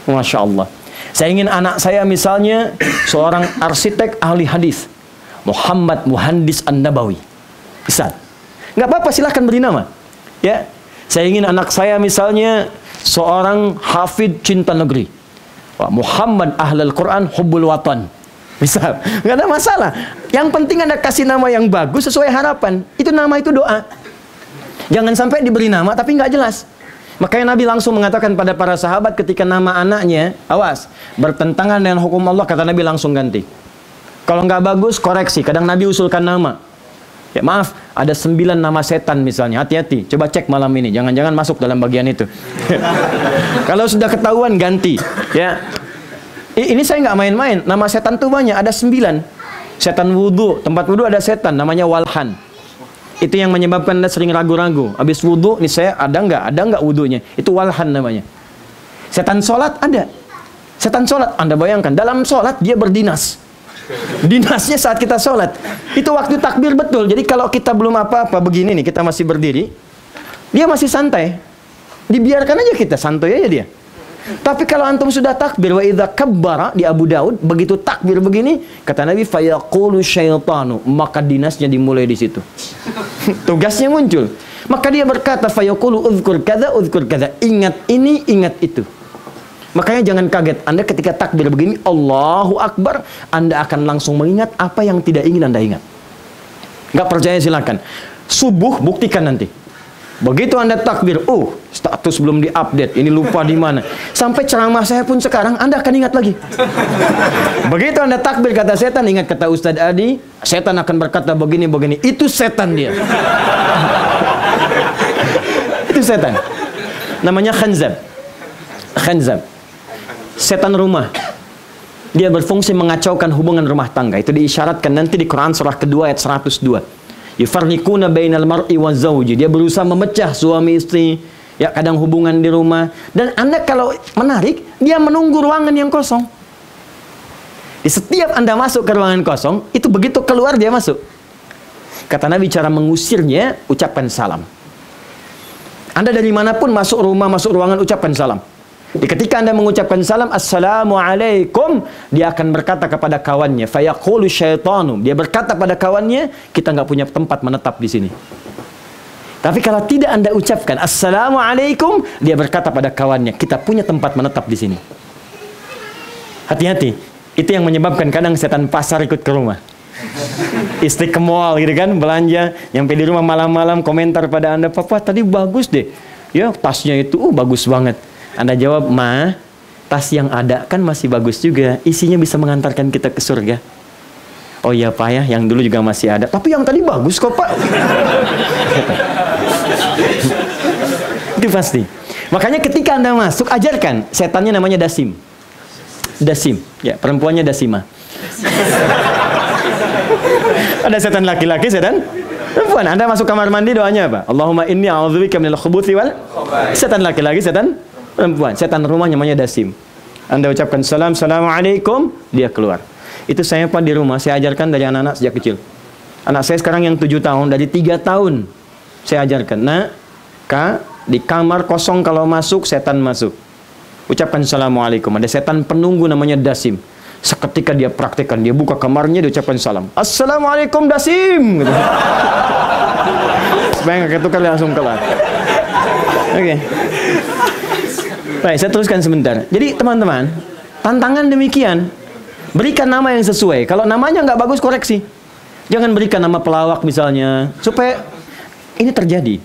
Masya Allah. Saya ingin anak saya misalnya seorang arsitek ahli hadis. Muhammad Muhandis An-Nabawi. Bisa. Nggak apa-apa, silahkan beri nama. Ya. Saya ingin anak saya misalnya seorang hafid cinta negeri. Wah, Muhammad Ahlul Quran Hubbul Watan. Bisa. Nggak ada masalah. Yang penting Anda kasih nama yang bagus sesuai harapan. Itu nama itu doa. Jangan sampai diberi nama tapi nggak jelas. Makanya Nabi langsung mengatakan pada para sahabat ketika nama anaknya, awas, bertentangan dengan hukum Allah, kata Nabi langsung ganti. Kalau nggak bagus, koreksi. Kadang Nabi usulkan nama. Ya maaf, ada 9 nama setan misalnya, hati-hati. Coba cek malam ini, jangan-jangan masuk dalam bagian itu. Kalau sudah ketahuan, ganti. Ya, ini saya nggak main-main. Nama setan tuh banyak, ada 9. Setan wudhu, tempat wudhu ada setan, namanya Walhan. Itu yang menyebabkan Anda sering ragu-ragu. Habis wudhu, nih saya ada nggak wudhunya? Itu Walhan namanya. Setan sholat ada. Setan sholat, Anda bayangkan, dalam sholat dia berdinas. Dinasnya saat kita sholat. Itu waktu takbir betul. Jadi kalau kita belum apa-apa begini nih, kita masih berdiri, dia masih santai. Dibiarkan aja kita, santai aja dia. Tapi kalau antum sudah takbir, wa idza kabbara di Abu Daud, begitu takbir begini, kata Nabi, fayaqulu syaitanu, maka dinasnya dimulai di situ. Tugasnya muncul. Maka dia berkata, fayaqulu uzkur kadza, ingat ini, ingat itu. Makanya jangan kaget, Anda ketika takbir begini, Allahu Akbar, Anda akan langsung mengingat apa yang tidak ingin Anda ingat. Nggak percaya silakan. Subuh buktikan nanti. Begitu Anda takbir, status belum diupdate, ini lupa di mana. Sampai ceramah saya pun sekarang Anda akan ingat lagi. Begitu Anda takbir, kata setan, ingat kata Ustadz Adi, setan akan berkata begini-begini. Itu setan dia. Itu setan. Namanya khanzab. Khanzab. Setan rumah. Dia berfungsi mengacaukan hubungan rumah tangga. Itu diisyaratkan nanti di Quran surah kedua ayat 102. Yufarriquna bainal mar'i wa zawji. Dia berusaha memecah suami istri, ya kadang hubungan di rumah. Dan Anda kalau menarik, dia menunggu ruangan yang kosong. Di setiap Anda masuk ke ruangan kosong, itu begitu keluar dia masuk. Kata Nabi cara mengusirnya, ucapkan salam. Anda dari manapun masuk rumah, masuk ruangan, ucapkan salam. Ketika Anda mengucapkan salam, Assalamualaikum, dia akan berkata kepada kawannya, fayaqulu syaitanu, dia berkata pada kawannya, kita nggak punya tempat menetap di sini. Tapi kalau tidak Anda ucapkan Assalamualaikum, dia berkata pada kawannya, kita punya tempat menetap di sini. Hati-hati, itu yang menyebabkan kadang setan pasar ikut ke rumah. Istri ke mall gitu kan, belanja, nyampe di rumah malam-malam komentar pada Anda, papa tadi bagus deh, ya tasnya itu bagus banget. Anda jawab, ma, tas yang ada kan masih bagus juga, isinya bisa mengantarkan kita ke surga. Oh iya pak ya, yang dulu juga masih ada, tapi yang tadi bagus kok pak. Itu pasti. Makanya ketika Anda masuk, ajarkan, setannya namanya Dasim. Dasim, ya perempuannya Dasima. Ada setan laki-laki, setan perempuan. Anda masuk kamar mandi, doanya apa? Allahumma inni a'udzubika minal khubuthi wal. Setan laki-laki, setan perempuan. Setan rumah namanya Dasim. Anda ucapkan salam, assalamualaikum, dia keluar. Itu saya pak di rumah, saya ajarkan dari anak-anak sejak kecil. Anak saya sekarang yang 7 tahun, dari 3 tahun saya ajarkan, nak, kak, di kamar kosong kalau masuk, setan masuk. Ucapkan assalamualaikum. Ada setan penunggu namanya Dasim. Seketika dia praktekkan, dia buka kamarnya, dia ucapkan salam, assalamualaikum Dasim, gitu. Supaya nggak ketukar, langsung kelar. Oke. Baik, saya teruskan sebentar. Jadi teman-teman, tantangan demikian. Berikan nama yang sesuai. Kalau namanya nggak bagus, koreksi. Jangan berikan nama pelawak misalnya, supaya ini terjadi.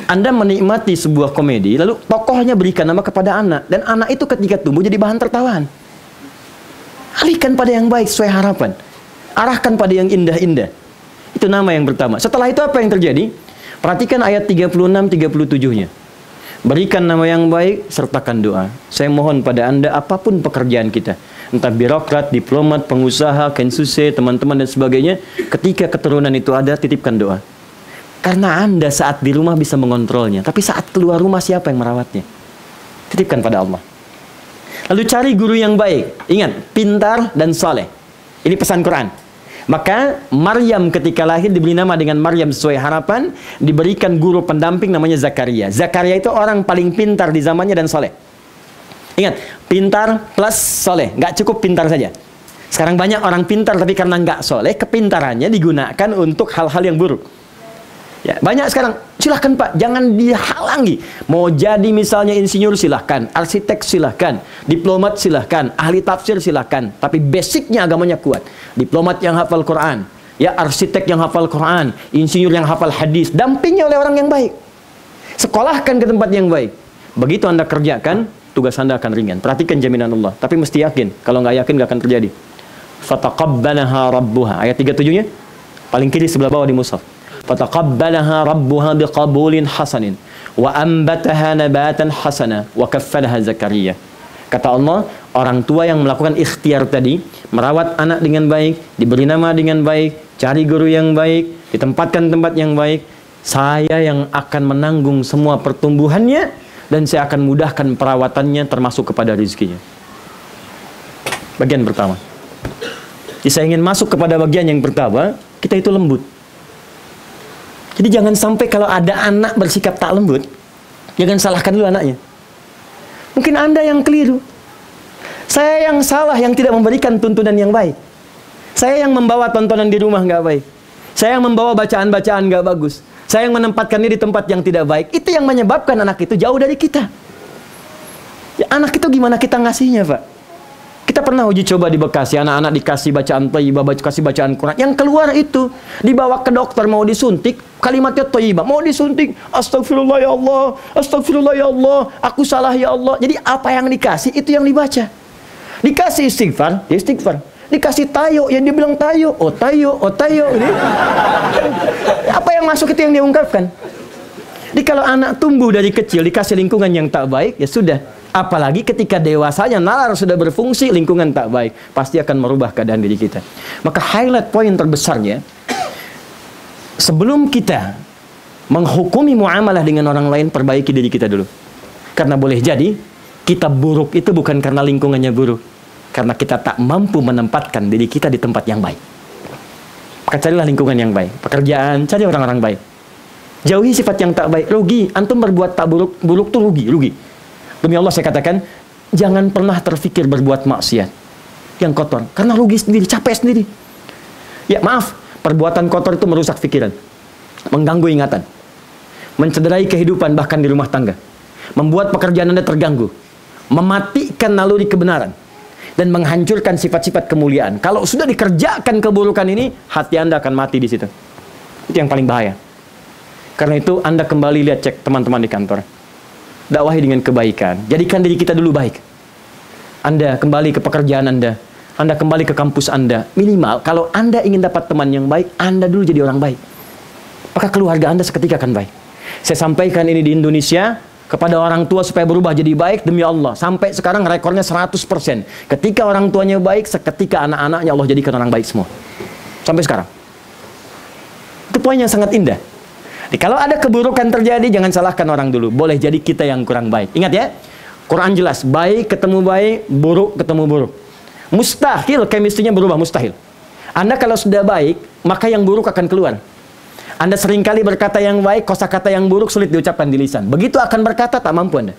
Anda menikmati sebuah komedi, lalu tokohnya berikan nama kepada anak, dan anak itu ketika tumbuh jadi bahan tertawaan. Alihkan pada yang baik sesuai harapan. Arahkan pada yang indah-indah. Itu nama yang pertama. Setelah itu apa yang terjadi? Perhatikan ayat 36-37-nya. Berikan nama yang baik, sertakan doa. Saya mohon pada Anda, apapun pekerjaan kita, entah birokrat, diplomat, pengusaha, kensuse, teman-teman dan sebagainya, ketika keturunan itu ada, titipkan doa. Karena Anda saat di rumah bisa mengontrolnya, tapi saat keluar rumah siapa yang merawatnya? Titipkan pada Allah. Lalu cari guru yang baik. Ingat, pintar dan soleh. Ini pesan Quran. Maka Maryam ketika lahir diberi nama dengan Maryam sesuai harapan, diberikan guru pendamping namanya Zakaria. Zakaria itu orang paling pintar di zamannya dan soleh. Ingat, pintar plus soleh, nggak cukup pintar saja. Sekarang banyak orang pintar tapi karena nggak soleh, kepintarannya digunakan untuk hal-hal yang buruk. Ya, banyak sekarang, silahkan Pak, jangan dihalangi. Mau jadi misalnya insinyur silahkan, arsitek silahkan, diplomat silahkan, ahli tafsir silahkan. Tapi basicnya agamanya kuat. Diplomat yang hafal Quran, ya arsitek yang hafal Quran, insinyur yang hafal hadis, dampingi oleh orang yang baik. Sekolahkan ke tempat yang baik. Begitu Anda kerjakan, tugas Anda akan ringan. Perhatikan jaminan Allah. Tapi mesti yakin. Kalau nggak yakin, nggak akan terjadi. Fataqabbalaha rabbuha. Ayat 37-nya. Paling kiri sebelah bawah di mushaf. Fataqabbalaha rabbuha biqabulin hasanin. Wa ambataha nabatan hasana. Wa kaffalaha Zakaria. Kata Allah, orang tua yang melakukan ikhtiar tadi, merawat anak dengan baik, diberi nama dengan baik, cari guru yang baik, ditempatkan tempat yang baik, saya yang akan menanggung semua pertumbuhannya, dan saya akan mudahkan perawatannya termasuk kepada rezekinya. Bagian pertama. Jadi saya ingin masuk kepada bagian yang pertama, kita itu lembut. Jadi jangan sampai kalau ada anak bersikap tak lembut, jangan salahkan dulu anaknya. Mungkin Anda yang keliru. Saya yang salah yang tidak memberikan tuntunan yang baik. Saya yang membawa tontonan di rumah nggak baik. Saya yang membawa bacaan-bacaan nggak bagus. Saya yang menempatkannya di tempat yang tidak baik. Itu yang menyebabkan anak itu jauh dari kita. Ya, anak itu gimana kita ngasihnya, Pak? Kita pernah uji coba di Bekasi, anak-anak dikasih bacaan thayyibah, kasih bacaan Quran. Yang keluar itu dibawa ke dokter mau disuntik, kalimatnya thayyibah, mau disuntik, astagfirullah ya Allah, astagfirullah ya Allah, aku salah ya Allah. Jadi apa yang dikasih itu yang dibaca. Dikasih istighfar, dia istighfar. Dikasih tayo, yang dia bilang tayo, oh tayo, oh tayo. Ini. Apa yang masuk itu yang dia ungkapkan. Jadi kalau anak tumbuh dari kecil dikasih lingkungan yang tak baik, ya sudah. Apalagi ketika dewasanya nalar sudah berfungsi, lingkungan tak baik, pasti akan merubah keadaan diri kita. Maka highlight poin terbesarnya, sebelum kita menghukumi muamalah dengan orang lain, perbaiki diri kita dulu. Karena boleh jadi kita buruk itu bukan karena lingkungannya buruk, karena kita tak mampu menempatkan diri kita di tempat yang baik. Maka carilah lingkungan yang baik. Pekerjaan, cari orang-orang baik. Jauhi sifat yang tak baik. Rugi, antum berbuat tak buruk, buruk tuh rugi. Demi Allah saya katakan, jangan pernah terfikir berbuat maksiat yang kotor, karena rugi sendiri, capek sendiri. Ya maaf, perbuatan kotor itu merusak pikiran, mengganggu ingatan, mencederai kehidupan bahkan di rumah tangga, membuat pekerjaan Anda terganggu, mematikan naluri kebenaran, dan menghancurkan sifat-sifat kemuliaan. Kalau sudah dikerjakan keburukan ini, hati Anda akan mati di situ. Itu yang paling bahaya. Karena itu Anda kembali lihat, cek teman-teman di kantor. Dakwahi dengan kebaikan. Jadikan diri kita dulu baik. Anda kembali ke pekerjaan Anda. Anda kembali ke kampus Anda. Minimal, kalau Anda ingin dapat teman yang baik, Anda dulu jadi orang baik. Maka keluarga Anda seketika akan baik. Saya sampaikan ini di Indonesia, kepada orang tua supaya berubah jadi baik, demi Allah. Sampai sekarang rekornya 100%. Ketika orang tuanya baik, seketika anak-anaknya Allah jadikan orang baik semua. Sampai sekarang. Itu poin yang sangat indah. Jadi, kalau ada keburukan terjadi, jangan salahkan orang dulu. Boleh jadi kita yang kurang baik. Ingat ya, Quran jelas, baik ketemu baik, buruk ketemu buruk. Mustahil chemistry-nya berubah, mustahil. Anda kalau sudah baik, maka yang buruk akan keluar. Anda seringkali berkata yang baik, kosakata yang buruk sulit diucapkan di lisan. Begitu akan berkata, tak mampu Anda.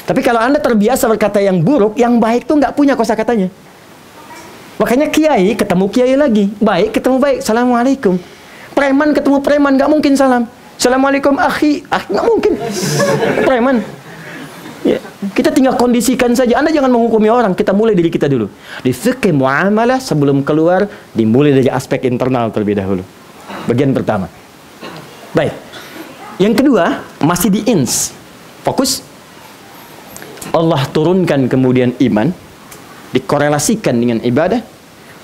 Tapi kalau Anda terbiasa berkata yang buruk, yang baik tuh nggak punya kosakatanya. Makanya kiai ketemu kiai lagi, baik ketemu baik, assalamualaikum. Preman ketemu preman, nggak mungkin salam. Assalamualaikum akhi, nggak mungkin. Preman. Ya, kita tinggal kondisikan saja. Anda jangan menghukumi orang, kita mulai dari kita dulu. Di fikih muamalah sebelum keluar, dimulai dari aspek internal terlebih dahulu. Bagian pertama. Baik. Yang kedua, masih di ins. Fokus. Allah turunkan kemudian iman, dikorelasikan dengan ibadah,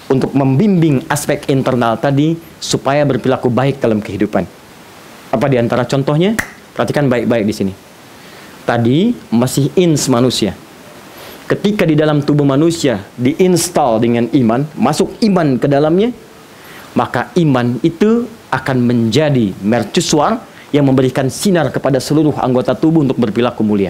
untuk membimbing aspek internal tadi supaya berperilaku baik dalam kehidupan. Apa di antara contohnya? Perhatikan baik-baik di sini. Tadi masih ins manusia. Ketika di dalam tubuh manusia diinstal dengan iman, masuk iman ke dalamnya, maka iman itu akan menjadi mercusuar yang memberikan sinar kepada seluruh anggota tubuh untuk berperilaku mulia.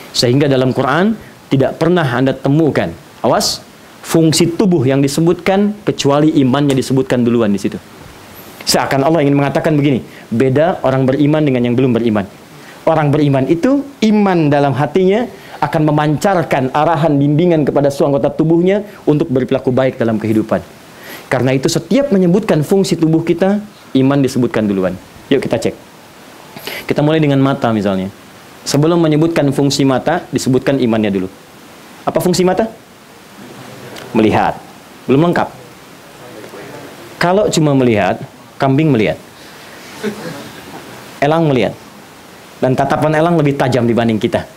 Sehingga dalam Quran tidak pernah Anda temukan, awas, fungsi tubuh yang disebutkan kecuali imannya disebutkan duluan di situ. Seakan Allah ingin mengatakan begini, beda orang beriman dengan yang belum beriman. Orang beriman itu iman dalam hatinya akan memancarkan arahan bimbingan kepada seluruh anggota tubuhnya untuk berperilaku baik dalam kehidupan. Karena itu setiap menyebutkan fungsi tubuh kita, iman disebutkan duluan. Yuk kita cek. Kita mulai dengan mata misalnya. Sebelum menyebutkan fungsi mata, disebutkan imannya dulu. Apa fungsi mata? Melihat. Belum lengkap. Kalau cuma melihat, kambing melihat, elang melihat, Dan tatapan elang lebih tajam dibanding kita.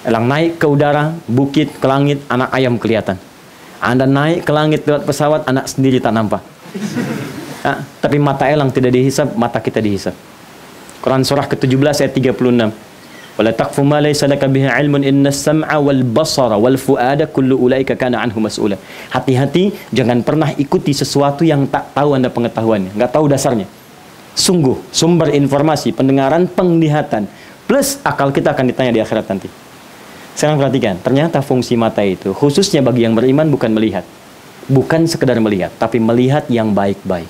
Elang naik ke udara, bukit, ke langit, anak ayam kelihatan. Anda naik ke langit lewat pesawat, anak sendiri tak nampak. Tapi mata elang tidak dihisap, mata kita dihisap. Quran surah ke-17 ayat 36. Wala taqfu ma laysa laka bihi ilmun innas sam'a wal basara wal fuada kullu ulaika kana anhu mas'ula. Hati-hati, jangan pernah ikuti sesuatu yang tak tahu Anda pengetahuannya, enggak tahu dasarnya. Sungguh, sumber informasi, pendengaran, penglihatan, plus akal kita akan ditanya di akhirat nanti. Sekarang perhatikan, ternyata fungsi mata itu, khususnya bagi yang beriman, bukan melihat. Bukan sekedar melihat, tapi melihat yang baik-baik.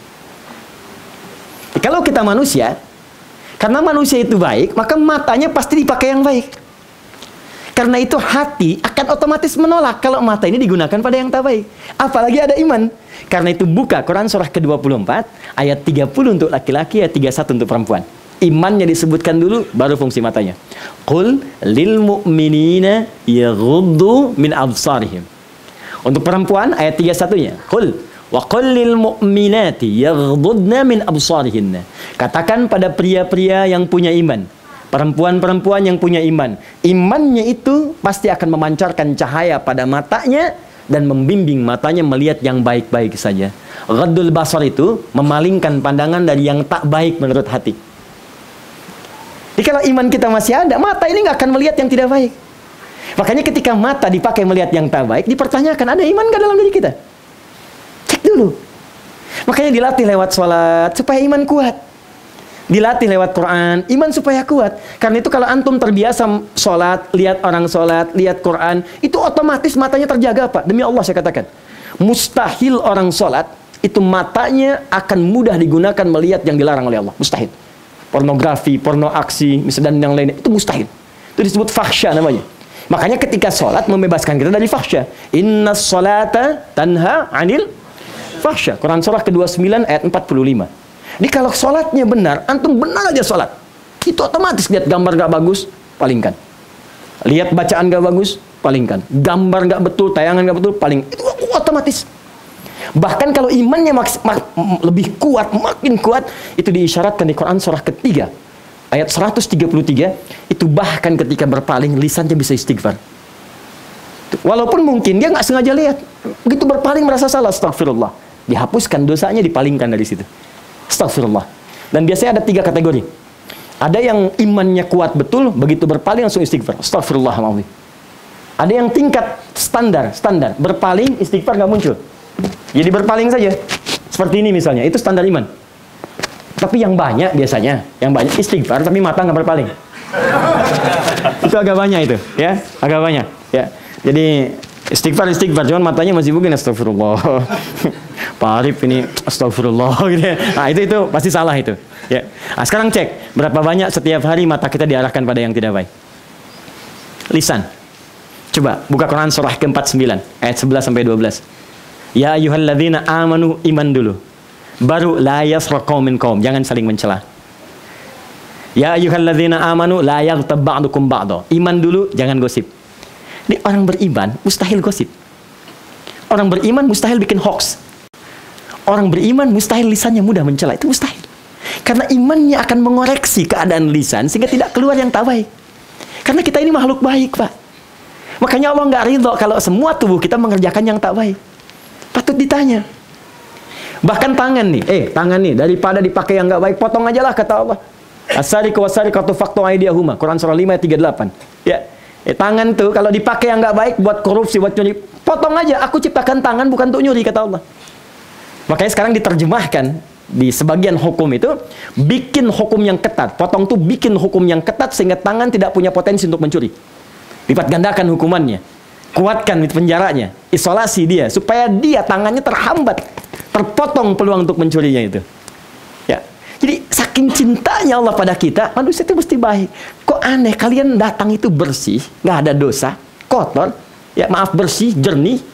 Kalau kita manusia, karena manusia itu baik, maka matanya pasti dipakai yang baik. Karena itu hati akan otomatis menolak kalau mata ini digunakan pada yang tak baik. Apalagi ada iman. Karena itu buka Quran surah ke-24 ayat 30 untuk laki-laki, ayat 31 untuk perempuan. Imannya disebutkan dulu, baru fungsi matanya. Qul lil mu'minina yaghuddu min absarihim. Untuk perempuan ayat 31-nya. Qul wa qul lil mu'minati yaghuddna min absarihinna. Katakan pada pria-pria yang punya iman, perempuan-perempuan yang punya iman, imannya itu pasti akan memancarkan cahaya pada matanya dan membimbing matanya melihat yang baik-baik saja. Ghaddul basar itu memalingkan pandangan dari yang tak baik menurut hati. Jadi kalau iman kita masih ada, mata ini nggak akan melihat yang tidak baik. Makanya ketika mata dipakai melihat yang tak baik, dipertanyakan, ada iman nggak dalam diri kita? Cek dulu. Makanya dilatih lewat sholat supaya iman kuat. Dilatih lewat Quran, iman supaya kuat. Karena itu kalau antum terbiasa sholat, lihat orang sholat, lihat Quran, itu otomatis matanya terjaga, Pak. Demi Allah saya katakan, mustahil orang sholat itu matanya akan mudah digunakan melihat yang dilarang oleh Allah. Mustahil. Pornografi, porno aksi, misalnya dan yang lainnya, itu mustahil. Itu disebut fahsya namanya. Makanya ketika sholat membebaskan kita dari fahsya. Inna sholata tanha anil fahsya. Quran surah ke-29 ayat 45. Jadi kalau sholatnya benar, antum benar aja sholat, itu otomatis lihat gambar gak bagus, palingkan. Lihat bacaan gak bagus, palingkan. Gambar gak betul, tayangan gak betul, paling. Itu otomatis. Bahkan kalau imannya lebih kuat, makin kuat, itu diisyaratkan di Quran surah ketiga ayat 133, itu bahkan ketika berpaling lisannya bisa istighfar. Walaupun mungkin dia nggak sengaja lihat, begitu berpaling merasa salah, astagfirullah, dihapuskan dosanya, dipalingkan dari situ. Astagfirullah. Dan biasanya ada 3 kategori. Ada yang imannya kuat betul, begitu berpaling langsung istighfar. Astagfirullahaladzim. Ada yang tingkat standar, berpaling istighfar nggak muncul. Jadi berpaling saja. Seperti ini misalnya, itu standar iman. Tapi yang banyak biasanya, yang banyak istighfar tapi mata nggak berpaling. Itu agak banyak itu, ya, agak banyak, ya. Jadi istighfar, cuman matanya masih mungkin astagfirullah. Pak Arif ini astagfirullah gitu ya. Nah, itu pasti salah itu, ya. Nah, sekarang cek berapa banyak setiap hari mata kita diarahkan pada yang tidak baik. Lisan. Coba buka Quran surah ke-49 ayat 11 sampai 12. Ya ayyuhalladzina amanu, iman dulu. Baru la yasra qaumin qaum, jangan saling mencela. Ya ayyuhalladzina amanu la yaghtab ba'dukum ba'da. Iman dulu, jangan gosip. Ini orang beriman mustahil gosip. Orang beriman mustahil bikin hoax. Orang beriman mustahil lisannya mudah mencela, itu mustahil. Karena imannya akan mengoreksi keadaan lisan sehingga tidak keluar yang tak baik. Karena kita ini makhluk baik, Pak. Makanya Allah nggak ridho kalau semua tubuh kita mengerjakan yang tak baik. Patut ditanya. Bahkan tangan nih, daripada dipakai yang nggak baik, potong aja lah, kata Allah. As-sariqu was-sariqatu faqtu aydiyahuma. Quran surah 5 ayat 38. Ya. Tangan tuh kalau dipakai yang nggak baik buat korupsi, buat nyuri, potong aja. Aku ciptakan tangan bukan untuk nyuri, kata Allah. Makanya sekarang diterjemahkan di sebagian hukum itu, bikin hukum yang ketat. Potong tuh bikin hukum yang ketat sehingga tangan tidak punya potensi untuk mencuri. Lipat gandakan hukumannya. Kuatkan penjaranya, isolasi dia supaya dia tangannya terhambat, terpotong peluang untuk mencurinya itu. Ya. Jadi saking cintanya Allah pada kita, manusia itu mesti baik. Kok aneh kalian datang itu bersih, nggak ada dosa, kotor, ya maaf bersih, jernih,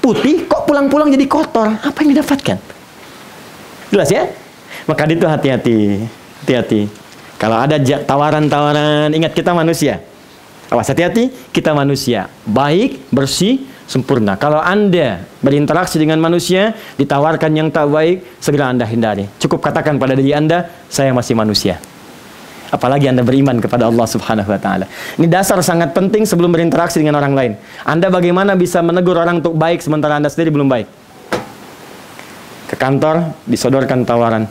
putih, kok pulang-pulang jadi kotor? Apa yang didapatkan? Jelas ya? Maka itu hati-hati. Kalau ada tawaran-tawaran, ingat kita manusia. Awas, hati-hati, kita manusia. Baik, bersih, sempurna. Kalau Anda berinteraksi dengan manusia, ditawarkan yang tak baik, segera Anda hindari. Cukup katakan pada diri Anda, saya masih manusia. Apalagi Anda beriman kepada Allah Subhanahu wa taala. Ini dasar sangat penting sebelum berinteraksi dengan orang lain. Anda bagaimana bisa menegur orang untuk baik sementara Anda sendiri belum baik? Ke kantor disodorkan tawaran.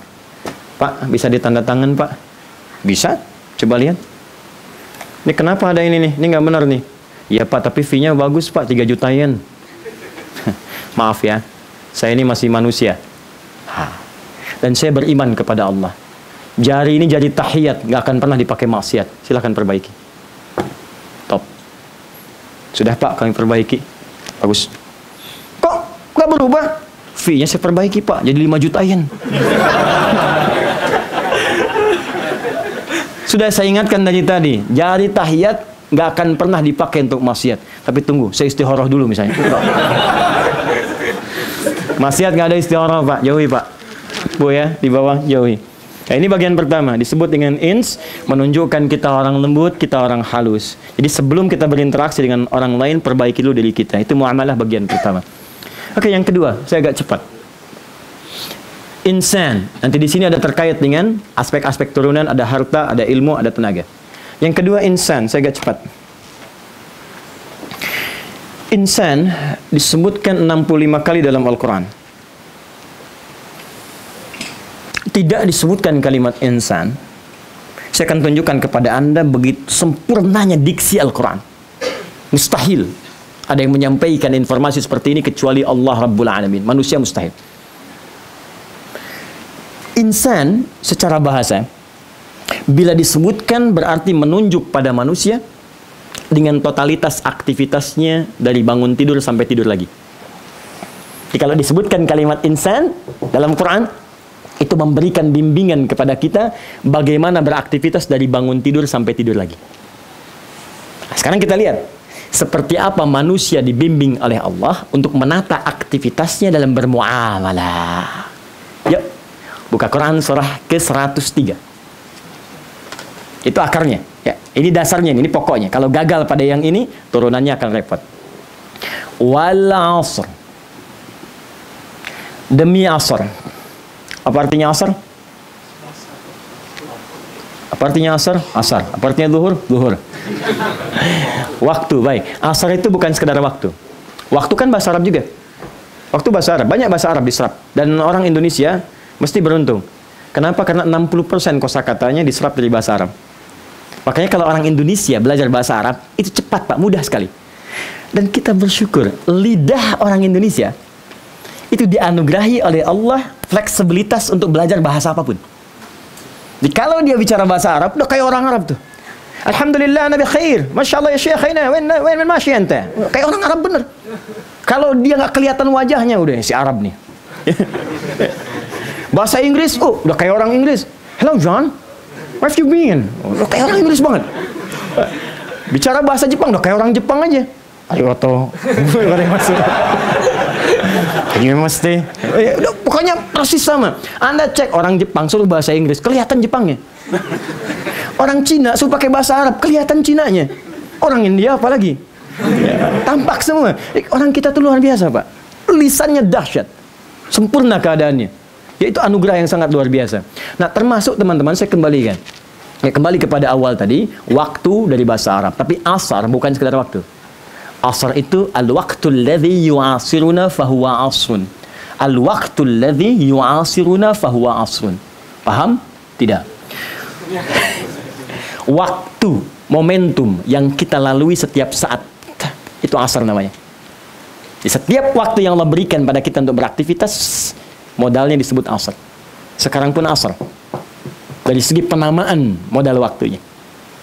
Pak, bisa ditanda tangan, Pak? Bisa? Coba lihat. Ini kenapa ada ini nih? Ini nggak benar nih. Ya Pak, tapi fee-nya bagus Pak, 3 juta yen. Maaf ya, saya ini masih manusia. Dan saya beriman kepada Allah. Jari ini jadi tahiyat, nggak akan pernah dipakai maksiat. Silahkan perbaiki. Top. Sudah Pak, kami perbaiki. Bagus. Kok nggak berubah? Fee-nya saya perbaiki Pak, jadi 5 juta yen. Sudah saya ingatkan dari tadi, jari tahiyat nggak akan pernah dipakai untuk maksiat. Tapi tunggu, saya istikharah dulu misalnya. Maksiat nggak ada istikharah Pak, jauhi Pak. Bu ya, di bawah jauhi. Nah, ini bagian pertama, disebut dengan ins, menunjukkan kita orang lembut, kita orang halus. Jadi sebelum kita berinteraksi dengan orang lain, perbaiki dulu diri kita. Itu muamalah bagian pertama. Oke, yang kedua, saya agak cepat. Insan, nanti di sini ada terkait dengan aspek-aspek turunan, ada harta, ada ilmu, ada tenaga. Yang kedua, insan, saya agak cepat. Insan disebutkan 65 kali dalam Al-Quran. Tidak disebutkan kalimat insan. Saya akan tunjukkan kepada Anda begitu sempurnanya diksi Al-Quran. Mustahil ada yang menyampaikan informasi seperti ini kecuali Allah Rabbul Alamin. Manusia mustahil. Insan secara bahasa, bila disebutkan berarti menunjuk pada manusia dengan totalitas aktivitasnya dari bangun tidur sampai tidur lagi. Jadi kalau disebutkan kalimat insan dalam Quran, itu memberikan bimbingan kepada kita bagaimana beraktivitas dari bangun tidur sampai tidur lagi. Nah, sekarang kita lihat seperti apa manusia dibimbing oleh Allah untuk menata aktivitasnya dalam bermuamalah. Yuk, buka Quran surah ke-103. Itu akarnya. Ya, ini dasarnya, ini pokoknya. Kalau gagal pada yang ini, turunannya akan repot. Wal 'asr. Demi asar. Apa artinya asar? Apa artinya asar? Asar. Apa artinya zuhur? Zuhur. Waktu, baik. Asar itu bukan sekedar waktu. Waktu kan bahasa Arab juga. Waktu bahasa Arab. Banyak bahasa Arab diserap. Dan orang Indonesia mesti beruntung. Kenapa? Karena 60% kosakatanya diserap dari bahasa Arab. Makanya kalau orang Indonesia belajar bahasa Arab, itu cepat Pak, mudah sekali. Dan kita bersyukur, lidah orang Indonesia itu dianugerahi oleh Allah fleksibilitas untuk belajar bahasa apapun. Jadi kalau dia bicara bahasa Arab, udah kayak orang Arab tuh. Alhamdulillah Nabi khair, Masya Allah ya Syekhina, wen masya ente. Kayak orang Arab bener. Kalau dia nggak kelihatan wajahnya, udah si Arab nih. Bahasa Inggris, oh udah kayak orang Inggris. Hello John, where have you been? Udah kayak orang Inggris banget. Bicara bahasa Jepang, udah kayak orang Jepang aja. Arigato. Pokoknya persis sama. Anda cek orang Jepang suruh bahasa Inggris, kelihatan Jepangnya. Orang Cina suruh pakai bahasa Arab, kelihatan Cinanya. Orang India apalagi, tampak semua. Orang kita tuh luar biasa Pak. Lisannya dahsyat, sempurna keadaannya. Yaitu anugerah yang sangat luar biasa. Nah termasuk teman-teman saya kembalikan. Kembali kepada awal tadi, waktu dari bahasa Arab. Tapi asar bukan sekedar waktu. Asar itu al-waqtul ladzi yu'asiruna fahuwa asrun. Al-waqtul ladzi yu'asiruna fahuwa asrun. Paham? Tidak. Waktu, momentum yang kita lalui setiap saat, itu asar namanya. Di setiap waktu yang Allah berikan pada kita untuk beraktivitas, modalnya disebut asar. Sekarang pun asar. Dari segi penamaan modal waktunya.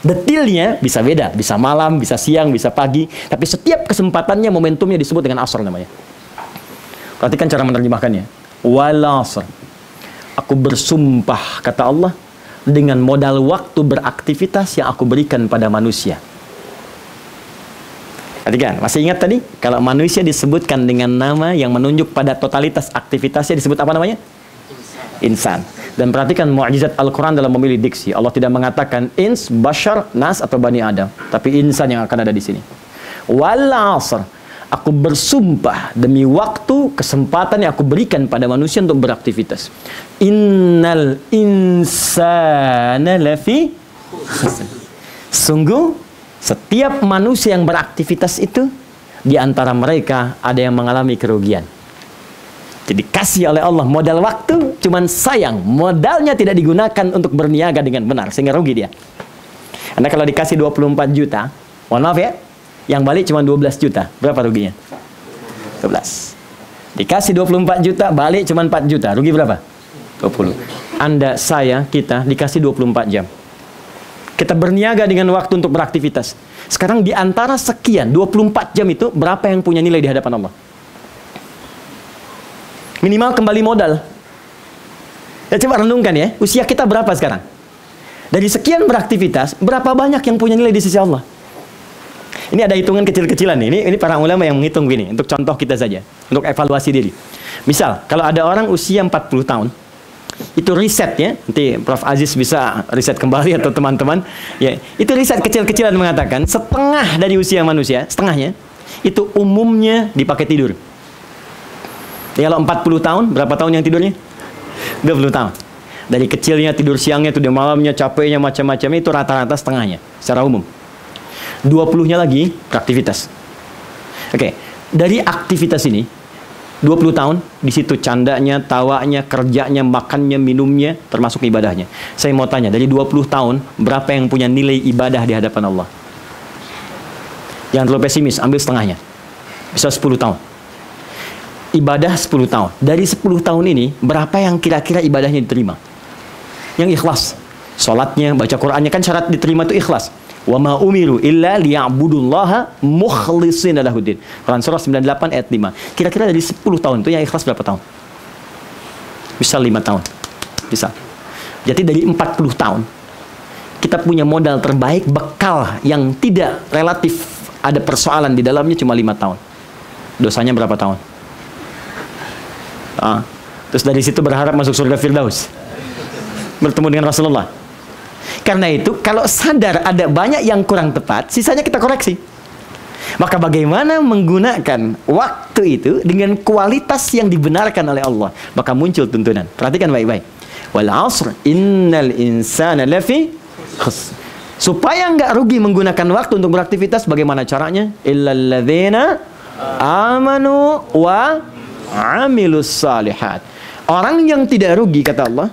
Detilnya bisa beda, bisa malam, bisa siang, bisa pagi. Tapi setiap kesempatannya, momentumnya disebut dengan asr namanya. Perhatikan cara menerjemahkannya. Wal asr. Aku bersumpah, kata Allah, dengan modal waktu beraktivitas yang aku berikan pada manusia. Perhatikan, masih ingat tadi? Kalau manusia disebutkan dengan nama yang menunjuk pada totalitas aktivitasnya, disebut apa namanya? Insan. Dan perhatikan mukjizat Al-Quran dalam memilih diksi. Allah tidak mengatakan ins, bashar, nas atau bani Adam, tapi insan yang akan ada di sini. Wal asr. Aku bersumpah demi waktu, kesempatan yang aku berikan pada manusia untuk beraktivitas. Innal insana lafi Sungguh setiap manusia yang beraktivitas itu, di antara mereka ada yang mengalami kerugian. Jadi kasih oleh Allah modal waktu, cuman sayang modalnya tidak digunakan untuk berniaga dengan benar, sehingga rugi dia. Anda kalau dikasih 24 juta, mohon maaf ya, yang balik cuma 12 juta, berapa ruginya? 12. Dikasih 24 juta, balik cuma 4 juta, rugi berapa? 20. Anda, saya, kita dikasih 24 jam. Kita berniaga dengan waktu untuk beraktivitas. Sekarang di antara sekian 24 jam itu berapa yang punya nilai di hadapan Allah? Minimal kembali modal. Ya coba renungkan ya, usia kita berapa sekarang? Dari sekian beraktivitas, berapa banyak yang punya nilai di sisi Allah? Ini ada hitungan kecil-kecilan nih. Ini para ulama yang menghitung gini, untuk contoh kita saja, untuk evaluasi diri. Misal, kalau ada orang usia 40 tahun, itu riset ya, nanti Prof. Aziz bisa riset kembali atau teman-teman ya, itu riset kecil-kecilan mengatakan setengah dari usia manusia, setengahnya itu umumnya dipakai tidur. Ya, kalau 40 tahun, berapa tahun yang tidurnya? 20 tahun. Dari kecilnya tidur siangnya, tidur malamnya, capeknya macam-macamnya, itu rata-rata setengahnya secara umum. 20-nya lagi beraktivitas. Oke, dari aktivitas ini 20 tahun, di situ candanya, tawanya, kerjanya, makannya, minumnya, termasuk ibadahnya. Saya mau tanya, dari 20 tahun, berapa yang punya nilai ibadah di hadapan Allah? Jangan terlalu pesimis, ambil setengahnya. Bisa 10 tahun. Ibadah 10 tahun. Dari 10 tahun ini, berapa yang kira-kira ibadahnya diterima? Yang ikhlas. Salatnya, baca Qur'annya, kan syarat diterima itu ikhlas. Wa ma umiru illa liya'budullaha mukhlishina lahuddin. Quran surah 98 ayat 5. Kira-kira dari 10 tahun itu yang ikhlas berapa tahun? Bisa 5 tahun. Bisa. Jadi dari 40 tahun kita punya modal terbaik, bekal yang tidak relatif ada persoalan di dalamnya cuma 5 tahun. Dosanya berapa tahun? Terus dari situ berharap masuk surga Firdaus, bertemu dengan Rasulullah. Karena itu kalau sadar ada banyak yang kurang tepat, sisanya kita koreksi. Maka bagaimana menggunakan waktu itu dengan kualitas yang dibenarkan oleh Allah, maka muncul tuntunan. Perhatikan baik-baik. Wal 'asr innal insana lafi khusr. Supaya nggak rugi menggunakan waktu untuk beraktivitas, bagaimana caranya? Illal ladzina amanu wa amilus salihat. Orang yang tidak rugi, kata Allah,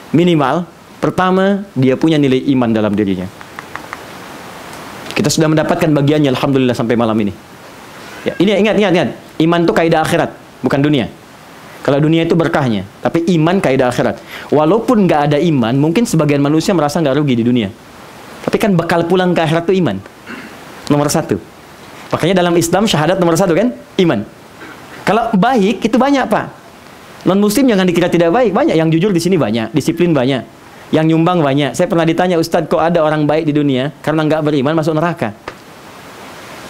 minimal pertama dia punya nilai iman dalam dirinya. Kita sudah mendapatkan bagiannya, alhamdulillah, sampai malam ini ya. Ini ingat, iman itu kaidah akhirat, bukan dunia. Kalau dunia itu berkahnya, tapi iman kaidah akhirat. Walaupun nggak ada iman, mungkin sebagian manusia merasa nggak rugi di dunia, tapi kan bekal pulang ke akhirat itu iman nomor 1. Makanya dalam Islam syahadat nomor 1 kan, iman. Kalau baik itu banyak, Pak. Non muslim jangan dikira tidak baik, banyak yang jujur di sini, banyak disiplin, banyak yang nyumbang, banyak. Saya pernah ditanya, Ustadz, kok ada orang baik di dunia karena nggak beriman masuk neraka?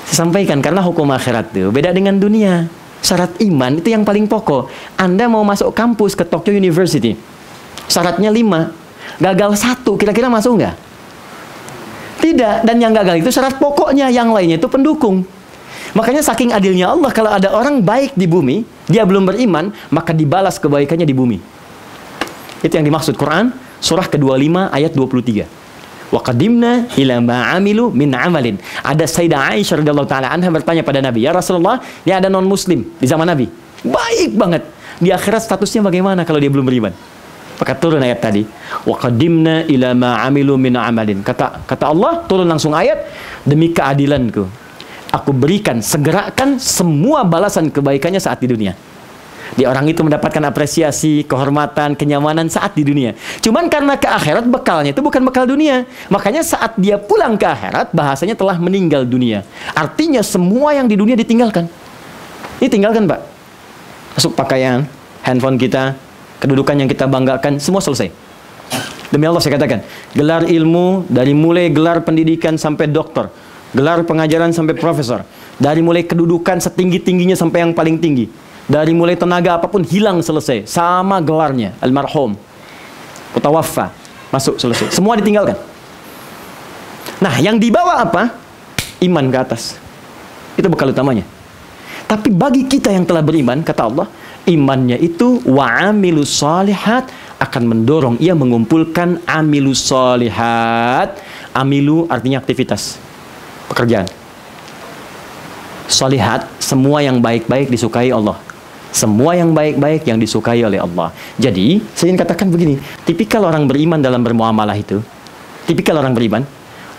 Saya sampaikan, karena hukum akhirat itu beda dengan dunia. Syarat iman itu yang paling pokok. Anda mau masuk kampus ke Tokyo University, syaratnya 5, gagal 1, kira-kira masuk nggak? Tidak. Dan yang gagal itu syarat pokoknya, yang lainnya itu pendukung. Makanya saking adilnya Allah, kalau ada orang baik di bumi, dia belum beriman, maka dibalas kebaikannya di bumi. Itu yang dimaksud Quran surah ke-25 ayat 23. Wa qadimna ila ma 'amilu min 'amalin. Ada Sayyidah Aisyah radhiyallahu taala anha bertanya pada Nabi, "Ya Rasulullah, dia ada non muslim di zaman Nabi. Baik banget. Di akhirat statusnya bagaimana kalau dia belum beriman?" Maka turun ayat tadi, "Wa qadimna ila ma 'amilu min 'amalin." Kata Allah, turun langsung ayat, "Demi keadilanku, aku berikan, segerakan semua balasan kebaikannya saat di dunia." Dia orang itu mendapatkan apresiasi, kehormatan, kenyamanan saat di dunia. Cuman karena ke akhirat bekalnya itu bukan bekal dunia. Makanya saat dia pulang ke akhirat, bahasanya telah meninggal dunia. Artinya semua yang di dunia ditinggalkan. Ini tinggalkan, Pak. Masuk pakaian, handphone kita, kedudukan yang kita banggakan, semua selesai. Demi Allah saya katakan, gelar ilmu, dari mulai gelar pendidikan sampai doktor, gelar pengajaran sampai profesor, dari mulai kedudukan setinggi-tingginya sampai yang paling tinggi, dari mulai tenaga apapun hilang, selesai. Sama gelarnya, almarhum, mutawaffa, masuk, selesai. Semua ditinggalkan. Nah, yang dibawa apa? Iman ke atas. Itu bekal utamanya. Tapi bagi kita yang telah beriman, kata Allah, imannya itu wa'amilus shalihat, akan mendorong ia mengumpulkan amilus shalihat, Amilu artinya aktivitas, pekerjaan. Solihat, semua yang baik-baik disukai Allah. Semua yang baik-baik yang disukai oleh Allah. Jadi, saya ingin katakan begini, tipikal orang beriman dalam bermuamalah itu, tipikal orang beriman,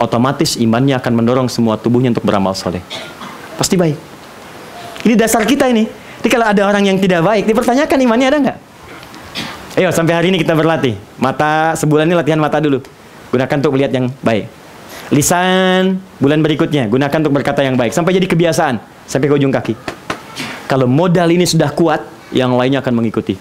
otomatis imannya akan mendorong semua tubuhnya untuk beramal soleh. Pasti baik. Ini dasar kita ini. Jadi kalau ada orang yang tidak baik, dipertanyakan imannya ada nggak? Ayo, sampai hari ini kita berlatih. Mata, sebulan ini latihan mata dulu. Gunakan untuk melihat yang baik. Lisan, bulan berikutnya, gunakan untuk berkata yang baik. Sampai jadi kebiasaan, sampai ke ujung kaki. Kalau modal ini sudah kuat, yang lainnya akan mengikuti.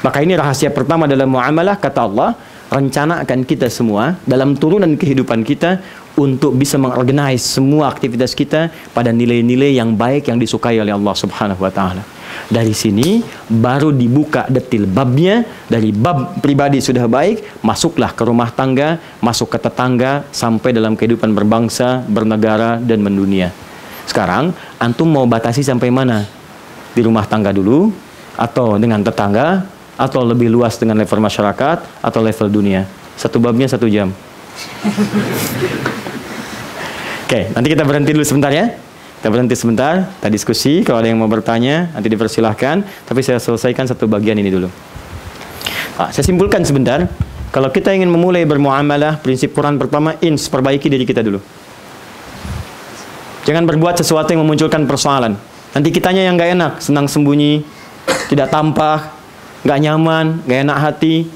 Maka ini rahasia pertama dalam muamalah, kata Allah, rencanakan kita semua dalam turunan kehidupan kita untuk bisa mengorganize semua aktivitas kita pada nilai-nilai yang baik yang disukai oleh Allah Subhanahu wa taala. Dari sini baru dibuka detil babnya. Dari bab pribadi sudah baik, masuklah ke rumah tangga, masuk ke tetangga, sampai dalam kehidupan berbangsa, bernegara, dan mendunia. Sekarang antum mau batasi sampai mana? Di rumah tangga dulu, atau dengan tetangga, atau lebih luas dengan level masyarakat, atau level dunia? Satu babnya 1 jam. Oke, nanti kita berhenti dulu sebentar ya. Kita berhenti sebentar, kita diskusi. Kalau ada yang mau bertanya, nanti dipersilahkan. Tapi saya selesaikan satu bagian ini dulu. Saya simpulkan sebentar. Kalau kita ingin memulai bermuamalah, prinsip Quran pertama, perbaiki diri kita dulu. Jangan berbuat sesuatu yang memunculkan persoalan. Nanti kitanya yang gak enak, senang sembunyi, tidak tampak, gak nyaman, gak enak hati.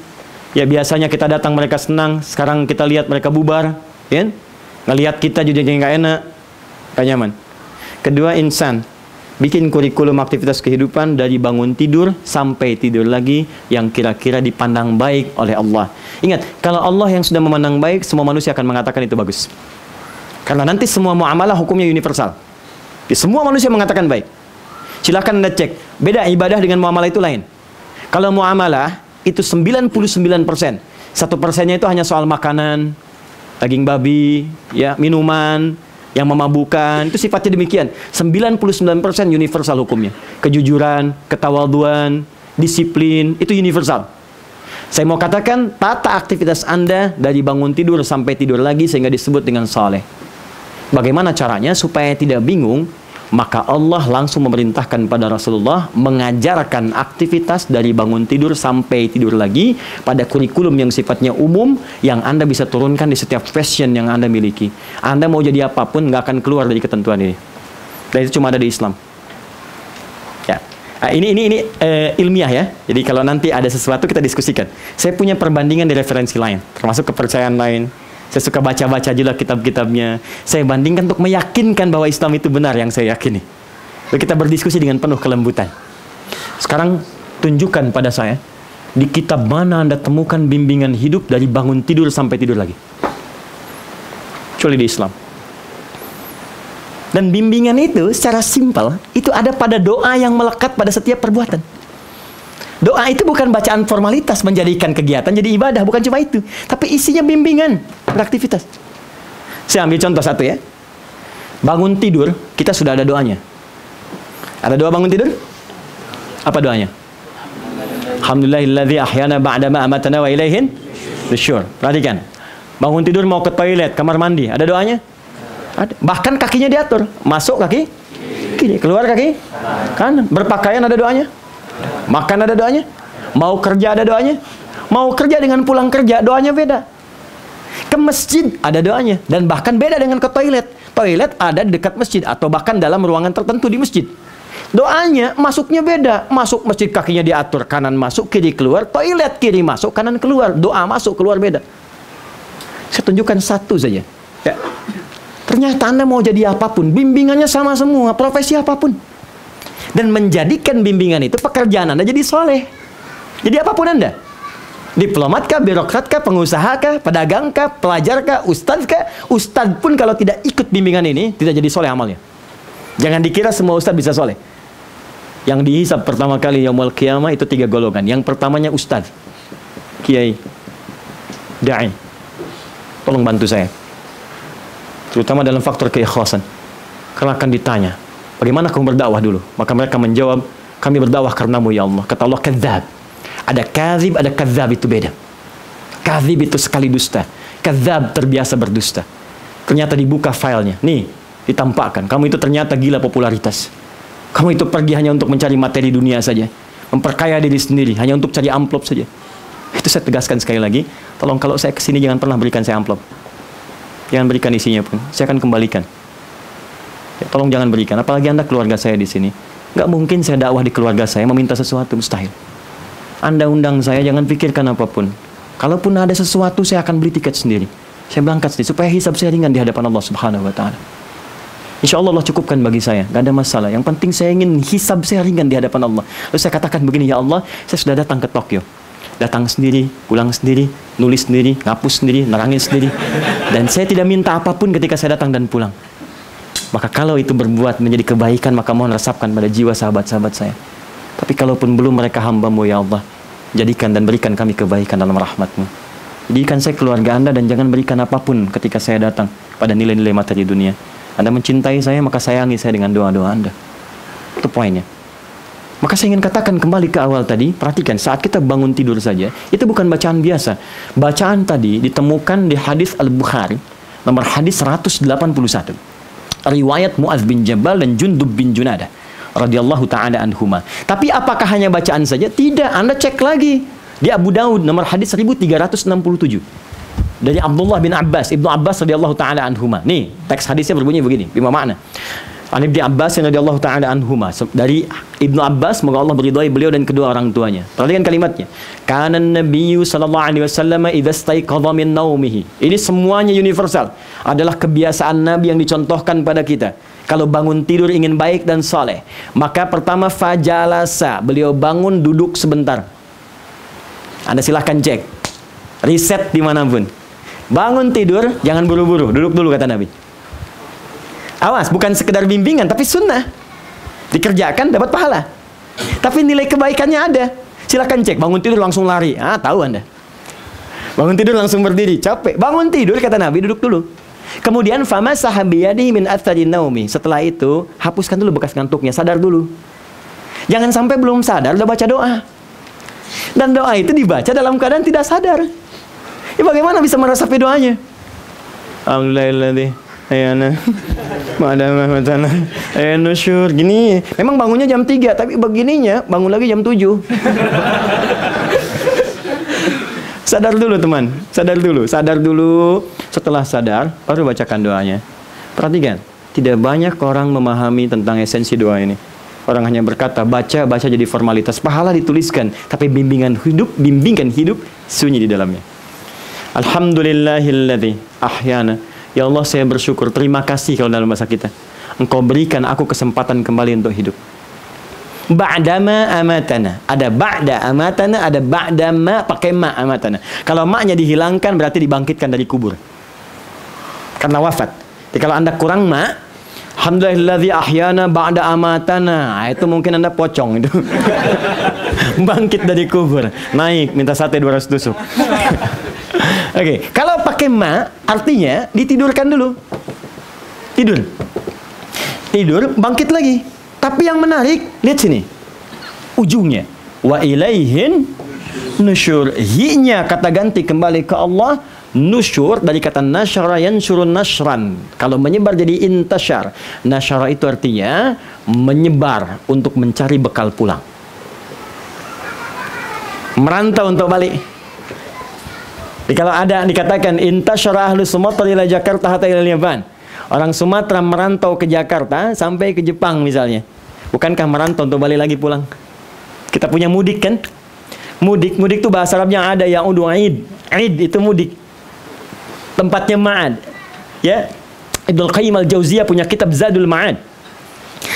Ya biasanya kita datang mereka senang, sekarang kita lihat mereka bubar, ya? Ngelihat kita juga gak enak, gak nyaman. Kedua, insan, bikin kurikulum aktivitas kehidupan dari bangun tidur sampai tidur lagi yang kira-kira dipandang baik oleh Allah. Ingat, kalau Allah yang sudah memandang baik, semua manusia akan mengatakan itu bagus. Karena nanti semua muamalah hukumnya universal. Semua manusia mengatakan baik. Silakan Anda cek. Beda ibadah dengan muamalah itu lain. Kalau muamalah itu 99%. 1%-nya itu hanya soal makanan, daging babi, ya, minuman, yang memabukkan. Itu sifatnya demikian. 99% universal hukumnya. Kejujuran, ketawaduan, disiplin, itu universal. Saya mau katakan tata aktivitas Anda dari bangun tidur sampai tidur lagi sehingga disebut dengan saleh. Bagaimana caranya supaya tidak bingung? Maka Allah langsung memerintahkan pada Rasulullah mengajarkan aktivitas dari bangun tidur sampai tidur lagi pada kurikulum yang sifatnya umum yang Anda bisa turunkan di setiap fashion yang Anda miliki. Anda mau jadi apapun nggak akan keluar dari ketentuan ini. Dan itu cuma ada di Islam. Ya. Nah, ini ilmiah ya. Jadi kalau nanti ada sesuatu kita diskusikan. Saya punya perbandingan di referensi lain, termasuk kepercayaan lain. Saya suka baca-baca juga kitab-kitabnya. Saya bandingkan untuk meyakinkan bahwa Islam itu benar yang saya yakini. Lalu kita berdiskusi dengan penuh kelembutan. Sekarang tunjukkan pada saya, di kitab mana Anda temukan bimbingan hidup dari bangun tidur sampai tidur lagi? Kecuali di Islam. Dan bimbingan itu secara simpel, itu ada pada doa yang melekat pada setiap perbuatan. Doa itu bukan bacaan formalitas menjadikan kegiatan jadi ibadah, bukan cuma itu. Tapi isinya bimbingan, beraktivitas. Saya ambil contoh satu ya. Bangun tidur, kita sudah ada doanya. Ada doa bangun tidur? Apa doanya? Alhamdulillahilladzi ahyana ba'dama amatana wa ilaihin nusyur. Perhatikan. Bangun tidur mau ke toilet, kamar mandi, ada doanya? Ada. Bahkan kakinya diatur. Masuk kaki kiri, keluar kaki kanan. Berpakaian ada doanya. Makan ada doanya. Mau kerja ada doanya. Mau kerja dengan pulang kerja doanya beda. Ke masjid ada doanya. Dan bahkan beda dengan ke toilet. Toilet ada di dekat masjid atau bahkan dalam ruangan tertentu di masjid. Doanya masuknya beda. Masuk masjid kakinya diatur, kanan masuk, kiri keluar. Toilet kiri masuk, kanan keluar. Doa masuk, keluar beda. Saya tunjukkan satu saja ya. Ternyata Anda mau jadi apapun, bimbingannya sama semua, profesi apapun. Dan menjadikan bimbingan itu pekerjaan Anda jadi soleh. Jadi apapun Anda. Diplomat kah, birokrat kah, pengusaha kah, pedagang kah, pelajar kah, ustadz kah. Ustadz pun kalau tidak ikut bimbingan ini, tidak jadi soleh amalnya. Jangan dikira semua ustadz bisa soleh. Yang dihisab pertama kali yaumul qiyamah itu 3 golongan. Yang pertamanya ustadz, kiai, da'i. Tolong bantu saya. Terutama dalam faktor keikhlasan. Karena akan ditanya, bagaimana kamu berdakwah dulu? Maka mereka menjawab, kami berdakwah karenamu ya Allah. Kata Allah, kadzab. Ada kadzib, ada kadzab, itu beda. Kadzib itu sekali dusta. Kadzab terbiasa berdusta. Ternyata dibuka filenya. Nih, ditampakkan. Kamu itu ternyata gila popularitas. Kamu itu pergi hanya untuk mencari materi dunia saja. Memperkaya diri sendiri hanya untuk cari amplop saja. Itu saya tegaskan sekali lagi. Tolong kalau saya kesini jangan pernah berikan saya amplop. Jangan berikan isinya pun. Saya akan kembalikan. Ya, tolong jangan berikan. Apalagi Anda keluarga saya di sini. Nggak mungkin saya dakwah di keluarga saya meminta sesuatu, mustahil. Anda undang saya, jangan pikirkan apapun. Kalaupun ada sesuatu, saya akan beli tiket sendiri. Saya berangkat sendiri supaya hisab saya ringan di hadapan Allah Subhanahu wa Ta'ala. Insya Allah Allah cukupkan bagi saya, nggak ada masalah. Yang penting saya ingin hisab saya ringan di hadapan Allah. Lalu saya katakan begini, ya Allah, saya sudah datang ke Tokyo. Datang sendiri, pulang sendiri, nulis sendiri, ngapus sendiri, nerangin sendiri. Dan saya tidak minta apapun ketika saya datang dan pulang. Maka kalau itu berbuat menjadi kebaikan, maka mohon resapkan pada jiwa sahabat-sahabat saya. Tapi kalaupun belum, mereka hamba-Mu ya Allah, jadikan dan berikan kami kebaikan dalam rahmat-Mu. Jadikan saya keluarga Anda dan jangan berikan apapun ketika saya datang pada nilai-nilai materi dunia. Anda mencintai saya, maka sayangi saya dengan doa-doa Anda. Itu poinnya. Maka saya ingin katakan kembali ke awal tadi, perhatikan saat kita bangun tidur saja, itu bukan bacaan biasa. Bacaan tadi ditemukan di hadis Al-Bukhari, nomor hadis 181. Riwayat Mu'adz bin Jabal dan Jundub bin Junadah radhiyallahu ta'ala anhuma. Tapi apakah hanya bacaan saja? Tidak, Anda cek lagi di Abu Daud nomor hadis 1367 dari Abdullah bin Abbas, Ibnu Abbas radhiyallahu ta'ala anhuma. Nih, teks hadisnya berbunyi begini, bima makna. An Ibnu Abbas radhiyallahu ta'ala anhuma, dari Ibnu Abbas, semoga Allah meridhai beliau dan kedua orang tuanya. Perhatikan kalimatnya. Kana an-nabiyyu sallallahu alaihi wasallam idza istaiqadha min naumihi. Ini semuanya universal. Adalah kebiasaan Nabi yang dicontohkan pada kita. Kalau bangun tidur ingin baik dan saleh, maka pertama fajalasa, beliau bangun duduk sebentar. Anda silahkan cek, riset dimanapun. Bangun tidur jangan buru-buru, duduk dulu kata Nabi. Awas, bukan sekedar bimbingan, tapi sunnah. Dikerjakan dapat pahala. Tapi nilai kebaikannya ada. Silahkan cek, bangun tidur langsung lari. Ah, tahu Anda. Bangun tidur langsung berdiri, capek. Bangun tidur kata Nabi, duduk dulu. Kemudian famasaha biyadihi min athari naumi. Setelah itu, hapuskan dulu bekas ngantuknya, sadar dulu. Jangan sampai belum sadar udah baca doa. Dan doa itu dibaca dalam keadaan tidak sadar. Ya, bagaimana bisa meresapi doanya? Alhamdulillah, ayana, madama matana, ayana syur. Gini, memang bangunnya jam 3, tapi begininya bangun lagi jam 7. Sadar dulu teman, sadar dulu. Setelah sadar, baru bacakan doanya. Perhatikan, tidak banyak orang memahami tentang esensi doa ini. Orang hanya berkata, baca jadi formalitas. Pahala dituliskan, tapi bimbingan hidup sunyi di dalamnya. Alhamdulillahilladzi ahyana. Ya Allah, saya bersyukur, terima kasih kalau dalam bahasa kita. Engkau berikan aku kesempatan kembali untuk hidup. Ba'dama amatana. Ada ba'da amatana, ada ba'dama pakai ma amatana. Kalau ma-nya dihilangkan berarti dibangkitkan dari kubur. Karena wafat. Jadi kalau Anda kurang ma, alhamdulillahilladzi ahyana ba'da amatana. Itu mungkin Anda pocong itu. Bangkit dari kubur, naik minta sate 200 tusuk. Oke, kalau pakai ma artinya ditidurkan dulu. Tidur, bangkit lagi. Tapi yang menarik, lihat sini. Ujungnya. Wa ilaihin nusyur. Hi-nya kata ganti kembali ke Allah. Nusyur dari kata nasyara yansyurun nashran. Kalau menyebar jadi intasyar. Nasyara itu artinya menyebar untuk mencari bekal pulang. Merantau untuk balik. Jadi kalau ada dikatakan intasyara ahlu Sumatera ila Jakarta hatta ila Yaman. Orang Sumatera merantau ke Jakarta sampai ke Jepang misalnya. Bukankah merantau untuk balik lagi pulang? Kita punya mudik kan? Mudik itu bahasa Arabnya ada yang udu'id. Id itu mudik. Tempatnya ma'ad. Ya. Ibnu Qayyim al-Jauziyah punya kitab Zadul Ma'ad.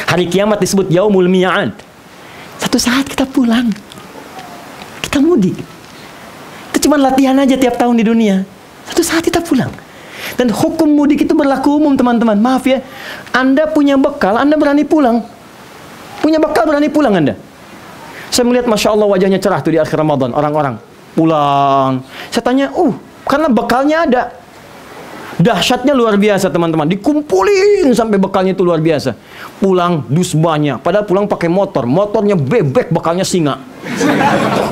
Hari kiamat disebut Yaumul Mi'ad. Satu saat kita pulang. Kita mudik. Itu cuma latihan aja tiap tahun di dunia. Satu saat kita pulang. Dan hukum mudik itu berlaku umum teman-teman. Maaf ya, Anda punya bekal, Anda berani pulang. Punya bekal berani pulang Anda. Saya melihat Masya Allah wajahnya cerah tuh di akhir Ramadan. Orang-orang pulang. Saya tanya, karena bekalnya ada. Dahsyatnya luar biasa teman-teman. Dikumpulin sampai bekalnya itu luar biasa. Pulang dus banyak. Padahal pulang pakai motor. Motornya bebek, bekalnya singa.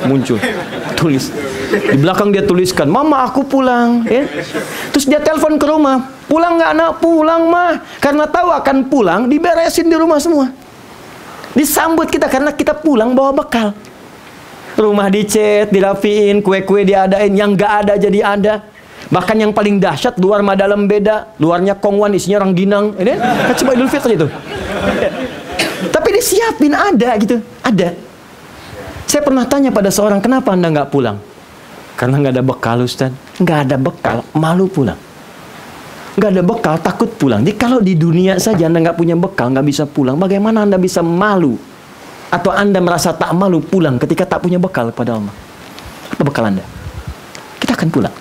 Muncul. Tulis. Di belakang dia tuliskan, "Mama, aku pulang." Ya. Terus dia telepon ke rumah, "Pulang nggak nak?" "Pulang mah." Karena tahu akan pulang, diberesin di rumah semua. Disambut kita karena kita pulang bawa bekal. Rumah dicat, dirapiin, kue-kue diadain, yang nggak ada jadi ada. Bahkan yang paling dahsyat, luar sama dalam beda. Luarnya kongwan, isinya rangginang. Ini kan cuma Idul Fitri itu. Tapi disiapin, ada gitu, ada. Saya pernah tanya pada seorang, "Kenapa Anda nggak pulang?" "Karena nggak ada bekal, Ustaz." "Nggak ada bekal, malu pulang." Nggak ada bekal, takut pulang. Jadi kalau di dunia saja Anda nggak punya bekal, nggak bisa pulang, bagaimana Anda bisa malu? Atau Anda merasa tak malu pulang ketika tak punya bekal kepada Allah? Apa bekal Anda? Kita akan pulang.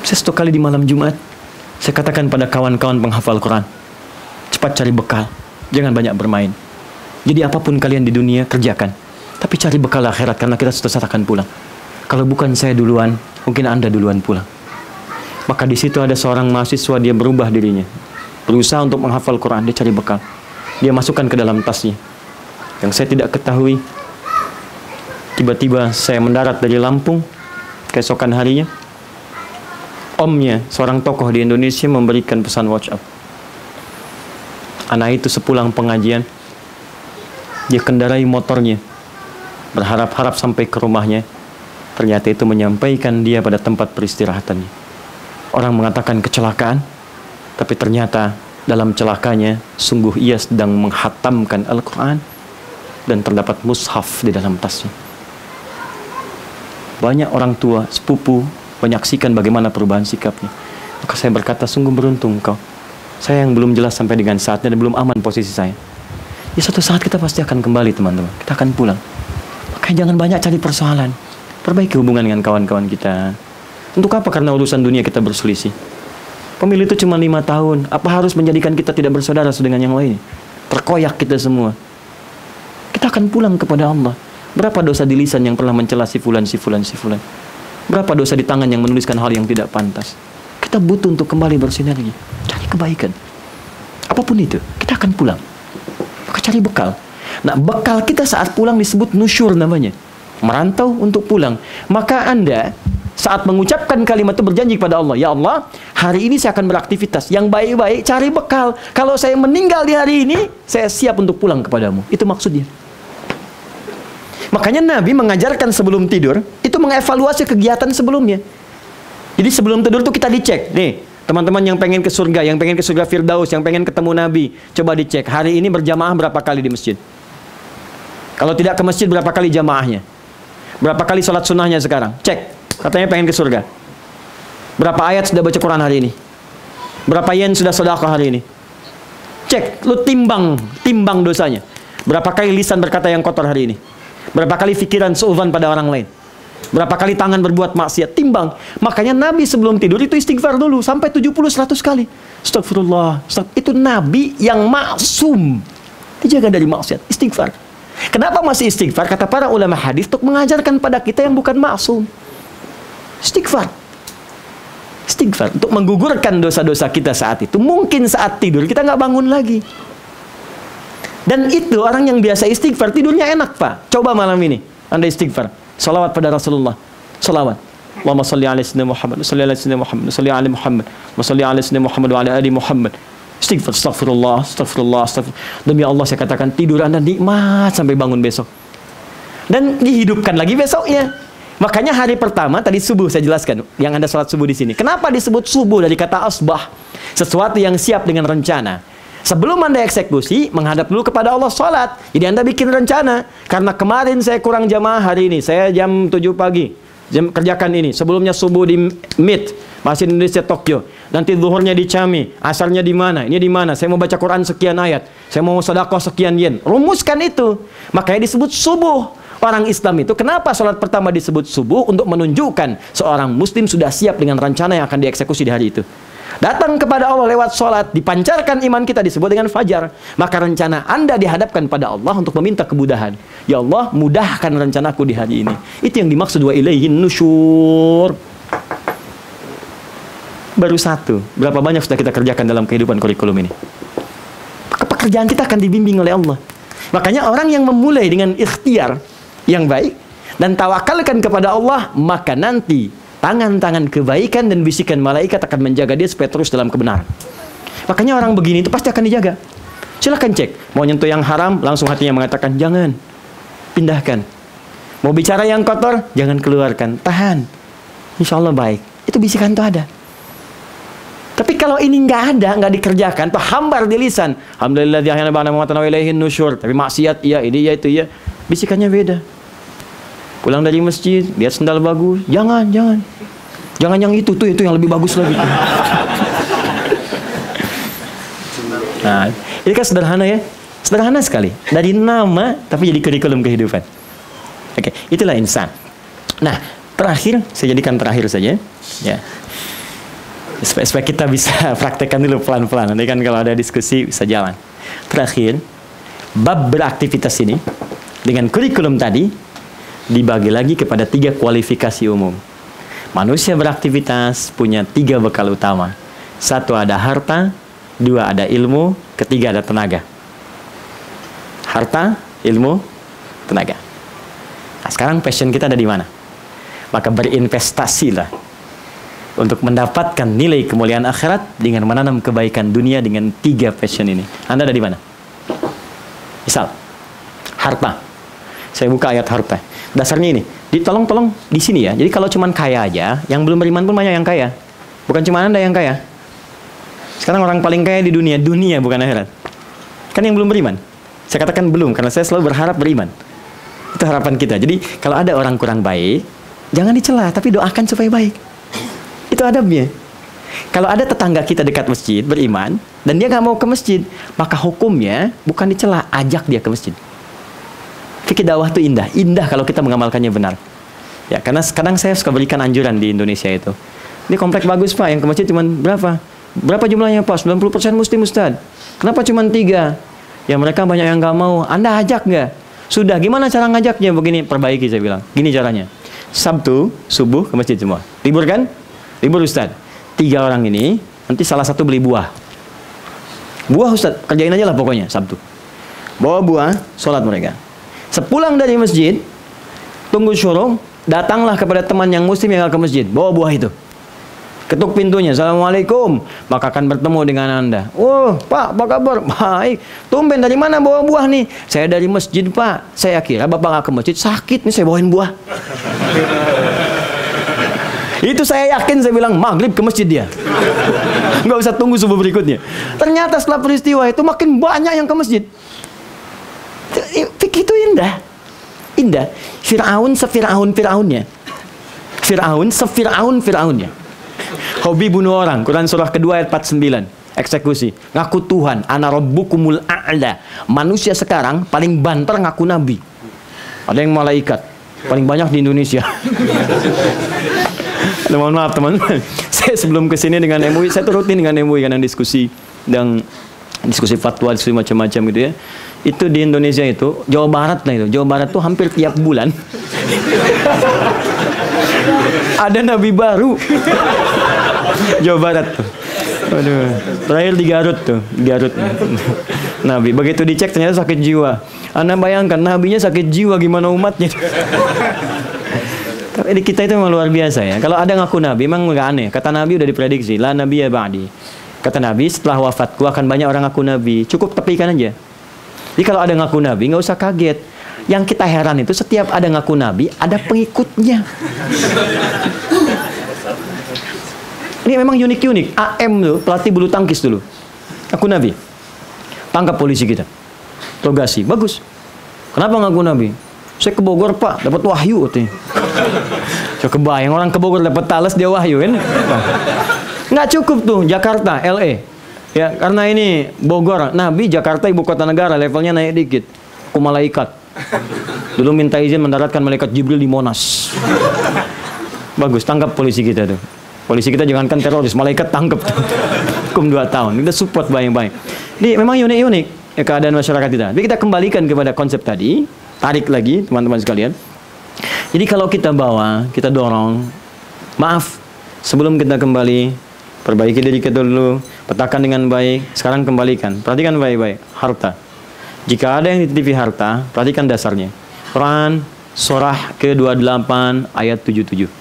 Saya satu kali di malam Jumat, saya katakan pada kawan-kawan penghafal Quran, cepat cari bekal, jangan banyak bermain. Jadi apapun kalian di dunia, kerjakan. Tapi cari bekal akhirat, karena kita suatu saat akan pulang. Kalau bukan saya duluan, mungkin Anda duluan pulang. Maka di situ ada seorang mahasiswa, dia berubah dirinya. Berusaha untuk menghafal Quran, dia cari bekal. Dia masukkan ke dalam tasnya. Yang saya tidak ketahui, tiba-tiba saya mendarat dari Lampung, keesokan harinya, omnya, seorang tokoh di Indonesia, memberikan pesan WhatsApp. Anak itu sepulang pengajian, dia kendarai motornya, berharap-harap sampai ke rumahnya. Ternyata itu menyampaikan dia pada tempat peristirahatannya. Orang mengatakan kecelakaan, tapi ternyata dalam celakanya sungguh ia sedang menghatamkan Al-Quran dan terdapat mushaf di dalam tasnya. Banyak orang tua, sepupu menyaksikan bagaimana perubahan sikapnya. Maka saya berkata, sungguh beruntung kau. Saya yang belum jelas sampai dengan saatnya dan belum aman posisi saya. Ya suatu saat kita pasti akan kembali teman-teman. Kita akan pulang. Makanya jangan banyak cari persoalan. Perbaiki hubungan dengan kawan-kawan kita. Untuk apa? Karena urusan dunia kita berselisih. Pemilu itu cuma 5 tahun. Apa harus menjadikan kita tidak bersaudara dengan yang lain? Terkoyak kita semua. Kita akan pulang kepada Allah. Berapa dosa di lisan yang pernah mencela si fulan. Berapa dosa di tangan yang menuliskan hal yang tidak pantas. Kita butuh untuk kembali bersinergi. Cari kebaikan. Apapun itu, kita akan pulang. Maka cari bekal. Nah, bekal kita saat pulang disebut nusyur namanya. Merantau untuk pulang. Maka Anda saat mengucapkan kalimat itu berjanji kepada Allah, "Ya Allah, hari ini saya akan beraktivitas yang baik-baik, cari bekal. Kalau saya meninggal di hari ini, saya siap untuk pulang kepadamu." Itu maksudnya. Makanya Nabi mengajarkan sebelum tidur, itu mengevaluasi kegiatan sebelumnya. Jadi sebelum tidur itu kita dicek. Nih, teman-teman yang pengen ke surga, yang pengen ke surga Firdaus, yang pengen ketemu Nabi, coba dicek. Hari ini berjamaah berapa kali di masjid? Kalau tidak ke masjid, berapa kali jamaahnya? Berapa kali sholat sunnahnya sekarang? Cek. Katanya pengen ke surga. Berapa ayat sudah baca Quran hari ini? Berapa yen sudah sedekah hari ini? Cek, lu timbang dosanya. Berapa kali lisan berkata yang kotor hari ini? Berapa kali pikiran suudzon pada orang lain? Berapa kali tangan berbuat maksiat? Timbang. Makanya Nabi sebelum tidur itu istighfar dulu sampai 70-100 kali. Astagfirullah. Itu Nabi yang maksum. Dijaga dari maksiat, istighfar. Kenapa masih istighfar? Kata para ulama hadis, untuk mengajarkan pada kita yang bukan maksum. Istighfar untuk menggugurkan dosa-dosa kita saat itu. Mungkin saat tidur kita nggak bangun lagi. Dan itu orang yang biasa istighfar tidurnya enak, Pak. Coba malam ini Anda istighfar, salawat pada Rasulullah, salawat. Allahumma salli ala sayyidina Muhammad, salli ala sayyidina Muhammad, salli ala Muhammad, salli ala sayyidina Muhammad wa ala ali Muhammad. Istighfar, astagfirullah. Demi Allah saya katakan, tidur Anda nikmat sampai bangun besok. Dan dihidupkan lagi besoknya. Makanya hari pertama tadi subuh saya jelaskan, yang Anda sholat subuh di sini. Kenapa disebut subuh dari kata asbah? Sesuatu yang siap dengan rencana. Sebelum Anda eksekusi, menghadap dulu kepada Allah sholat. Jadi Anda bikin rencana. Karena kemarin saya kurang jamaah hari ini, saya jam 7 pagi kerjakan ini. Sebelumnya subuh di MIT, Masjid Indonesia Tokyo. Nanti zuhurnya di Cami, asarnya di mana? Ini di mana? Saya mau baca Quran sekian ayat. Saya mau sedekah sekian yen. Rumuskan itu. Makanya disebut subuh. Orang Islam itu kenapa sholat pertama disebut subuh? Untuk menunjukkan seorang muslim sudah siap dengan rencana yang akan dieksekusi di hari itu. Datang kepada Allah lewat sholat, dipancarkan iman kita disebut dengan fajar. Maka rencana Anda dihadapkan pada Allah untuk meminta kemudahan. Ya Allah, mudahkan rencanaku di hari ini. Itu yang dimaksud wa ilaihin nusyur. Baru satu. Berapa banyak sudah kita kerjakan dalam kehidupan kurikulum ini? Pekerjaan kita akan dibimbing oleh Allah. Makanya orang yang memulai dengan ikhtiar yang baik, dan tawakalkan kepada Allah, maka nanti tangan-tangan kebaikan dan bisikan malaikat akan menjaga dia supaya terus dalam kebenaran. Makanya orang begini itu pasti akan dijaga. Silahkan cek, mau nyentuh yang haram, langsung hatinya mengatakan jangan, pindahkan. Mau bicara yang kotor, jangan keluarkan, tahan. Insya Allah baik. Itu bisikan itu ada. Tapi kalau ini nggak ada, nggak dikerjakan, tuh hambar di lisan. Alhamdulillah dia hanya ba'da mautan wa ilaihin nusyur. Tapi maksiat, iya, ini, iya, itu, iya. Bisikannya beda. Pulang dari masjid, lihat sendal bagus, jangan, jangan. Jangan yang itu yang lebih bagus lagi. Nah, ini kan sederhana ya. Sederhana sekali. Dari nama, tapi jadi kurikulum kehidupan. Oke, itulah insan. Nah, terakhir, saya jadikan terakhir saja. Ya. Supaya kita bisa praktekkan dulu pelan-pelan. Nanti kan kalau ada diskusi bisa jalan. Terakhir, bab beraktivitas ini dengan kurikulum tadi dibagi lagi kepada 3 kualifikasi umum. Manusia beraktivitas punya 3 bekal utama. 1 ada harta, 2 ada ilmu, 3 ada tenaga. Harta, ilmu, tenaga. Nah, sekarang passion kita ada di mana? Maka berinvestasilah untuk mendapatkan nilai kemuliaan akhirat dengan menanam kebaikan dunia dengan 3 passion ini. Anda ada di mana? Misal, harta. Saya buka ayat harta. Dasarnya ini, tolong di sini ya. Jadi kalau cuman kaya aja, yang belum beriman pun banyak yang kaya. Bukan cuma Anda yang kaya. Sekarang orang paling kaya di dunia bukan akhirat. Kan yang belum beriman. Saya katakan belum, karena saya selalu berharap beriman. Itu harapan kita. Jadi kalau ada orang kurang baik, jangan dicela, tapi doakan supaya baik. Itu adabnya. Kalau ada tetangga kita dekat masjid beriman dan dia nggak mau ke masjid, maka hukumnya bukan dicela, ajak dia ke masjid. Fikih dakwah itu indah, indah kalau kita mengamalkannya benar. Ya, karena kadang saya suka berikan anjuran di Indonesia itu. Ini komplek bagus Pak, yang ke masjid cuma berapa? Berapa jumlahnya Pak? 90% muslim Ustaz. Kenapa cuma 3? Ya mereka banyak yang nggak mau. Anda ajak nggak? Sudah, gimana cara ngajaknya? Begini, perbaiki saya bilang. Gini caranya. Sabtu, subuh ke masjid semua. Libur kan? Libur Ustaz. 3 orang ini, nanti salah satu beli buah. Buah Ustaz, kerjain aja lah pokoknya Sabtu. Bawa buah, sholat mereka. Sepulang dari masjid, tunggu syuruk, datanglah kepada teman yang muslim yang ke masjid. Bawa buah itu. Ketuk pintunya, Assalamualaikum, maka akan bertemu dengan Anda. Oh, Pak, apa kabar? Baik. Tumben dari mana bawa buah nih? Saya dari masjid, Pak. Saya kira Bapak nggak ke masjid, sakit nih saya bawain buah. Itu saya yakin, saya bilang maghrib ke masjid dia. Nggak usah tunggu subuh berikutnya. Ternyata setelah peristiwa itu makin banyak yang ke masjid. Fikih itu indah. Indah. Fir'aun se-Fir'aun-Fir'aunnya. Fir'aun se-Fir'aun-Fir'aunnya. Hobi bunuh orang. Quran surah kedua ayat 49. Eksekusi. Ngaku Tuhan. Ana rabbukumul a'la. Manusia sekarang paling banter ngaku nabi. Ada yang malaikat. Paling banyak di Indonesia. Mohon maaf teman-teman. Saya sebelum kesini dengan MUI, saya tuh rutin dengan MUI karena diskusi dan diskusi fatwa, diskusi macam-macam gitu ya. Itu di Indonesia itu, Jawa Barat lah itu. Jawa Barat tuh hampir tiap bulan ada nabi baru. Jawa Barat tuh. Aduh, terakhir di Garut tuh, Garut. Nabi begitu dicek ternyata sakit jiwa. Anda bayangkan nabinya sakit jiwa, gimana umatnya? Tapi di kita itu memang luar biasa ya. Kalau ada ngaku nabi memang nggak aneh. Kata Nabi udah diprediksi, la nabiyya ba'di. Kata Nabi, setelah wafatku akan banyak orang ngaku nabi. Cukup tepikan aja. Jadi kalau ada ngaku nabi nggak usah kaget. Yang kita heran itu setiap ada ngaku nabi ada pengikutnya. Ini memang unik-unik. AM tuh, pelatih bulu tangkis dulu. Ngaku nabi. Tangkap polisi kita. Togasi, bagus. Kenapa ngaku nabi? Saya ke Bogor Pak, dapat wahyu katanya. Saya kebayang orang ke Bogor dapat talas dia wahyu kan? Nggak cukup tuh Jakarta, LA. Ya, karena ini Bogor, Nabi Jakarta ibu kota negara, levelnya naik dikit. Aku malaikat. Dulu minta izin mendaratkan malaikat Jibril di Monas. Bagus, tangkap polisi kita tuh. Polisi kita jangankan teroris, malaikat tangkap tuh. Hukum 2 tahun. Kita support baik-baik. Jadi memang unik-unik ya, keadaan masyarakat kita. Jadi kita kembalikan kepada konsep tadi. Tarik lagi teman-teman sekalian. Jadi kalau kita bawa, kita dorong, maaf, sebelum kita kembali, perbaiki diri kita dulu, petakan dengan baik, sekarang kembalikan. Perhatikan baik-baik, harta. Jika ada yang dititipi harta, perhatikan dasarnya. Quran, surah ke-28 ayat 77.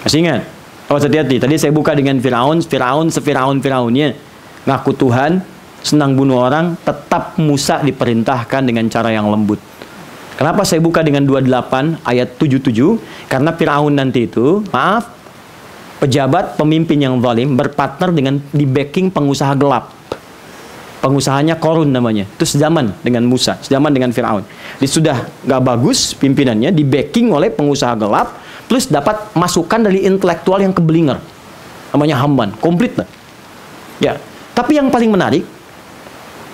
Masih ingat? Awas hati-hati. Tadi saya buka dengan Firaun sefiraun-firaunnya. Ngaku Tuhan, senang bunuh orang, tetap Musa diperintahkan dengan cara yang lembut. Kenapa saya buka dengan 28 ayat 77? Karena Firaun nanti itu, maaf, pejabat pemimpin yang zalim berpartner dengan di backing pengusaha gelap. Pengusahanya Korun namanya. Itu sejaman dengan Musa, sejaman dengan Firaun. Dia sudah gak bagus pimpinannya, di backing oleh pengusaha gelap, plus dapat masukan dari intelektual yang keblinger. Namanya Haman, komplit lah. Ya, tapi yang paling menarik,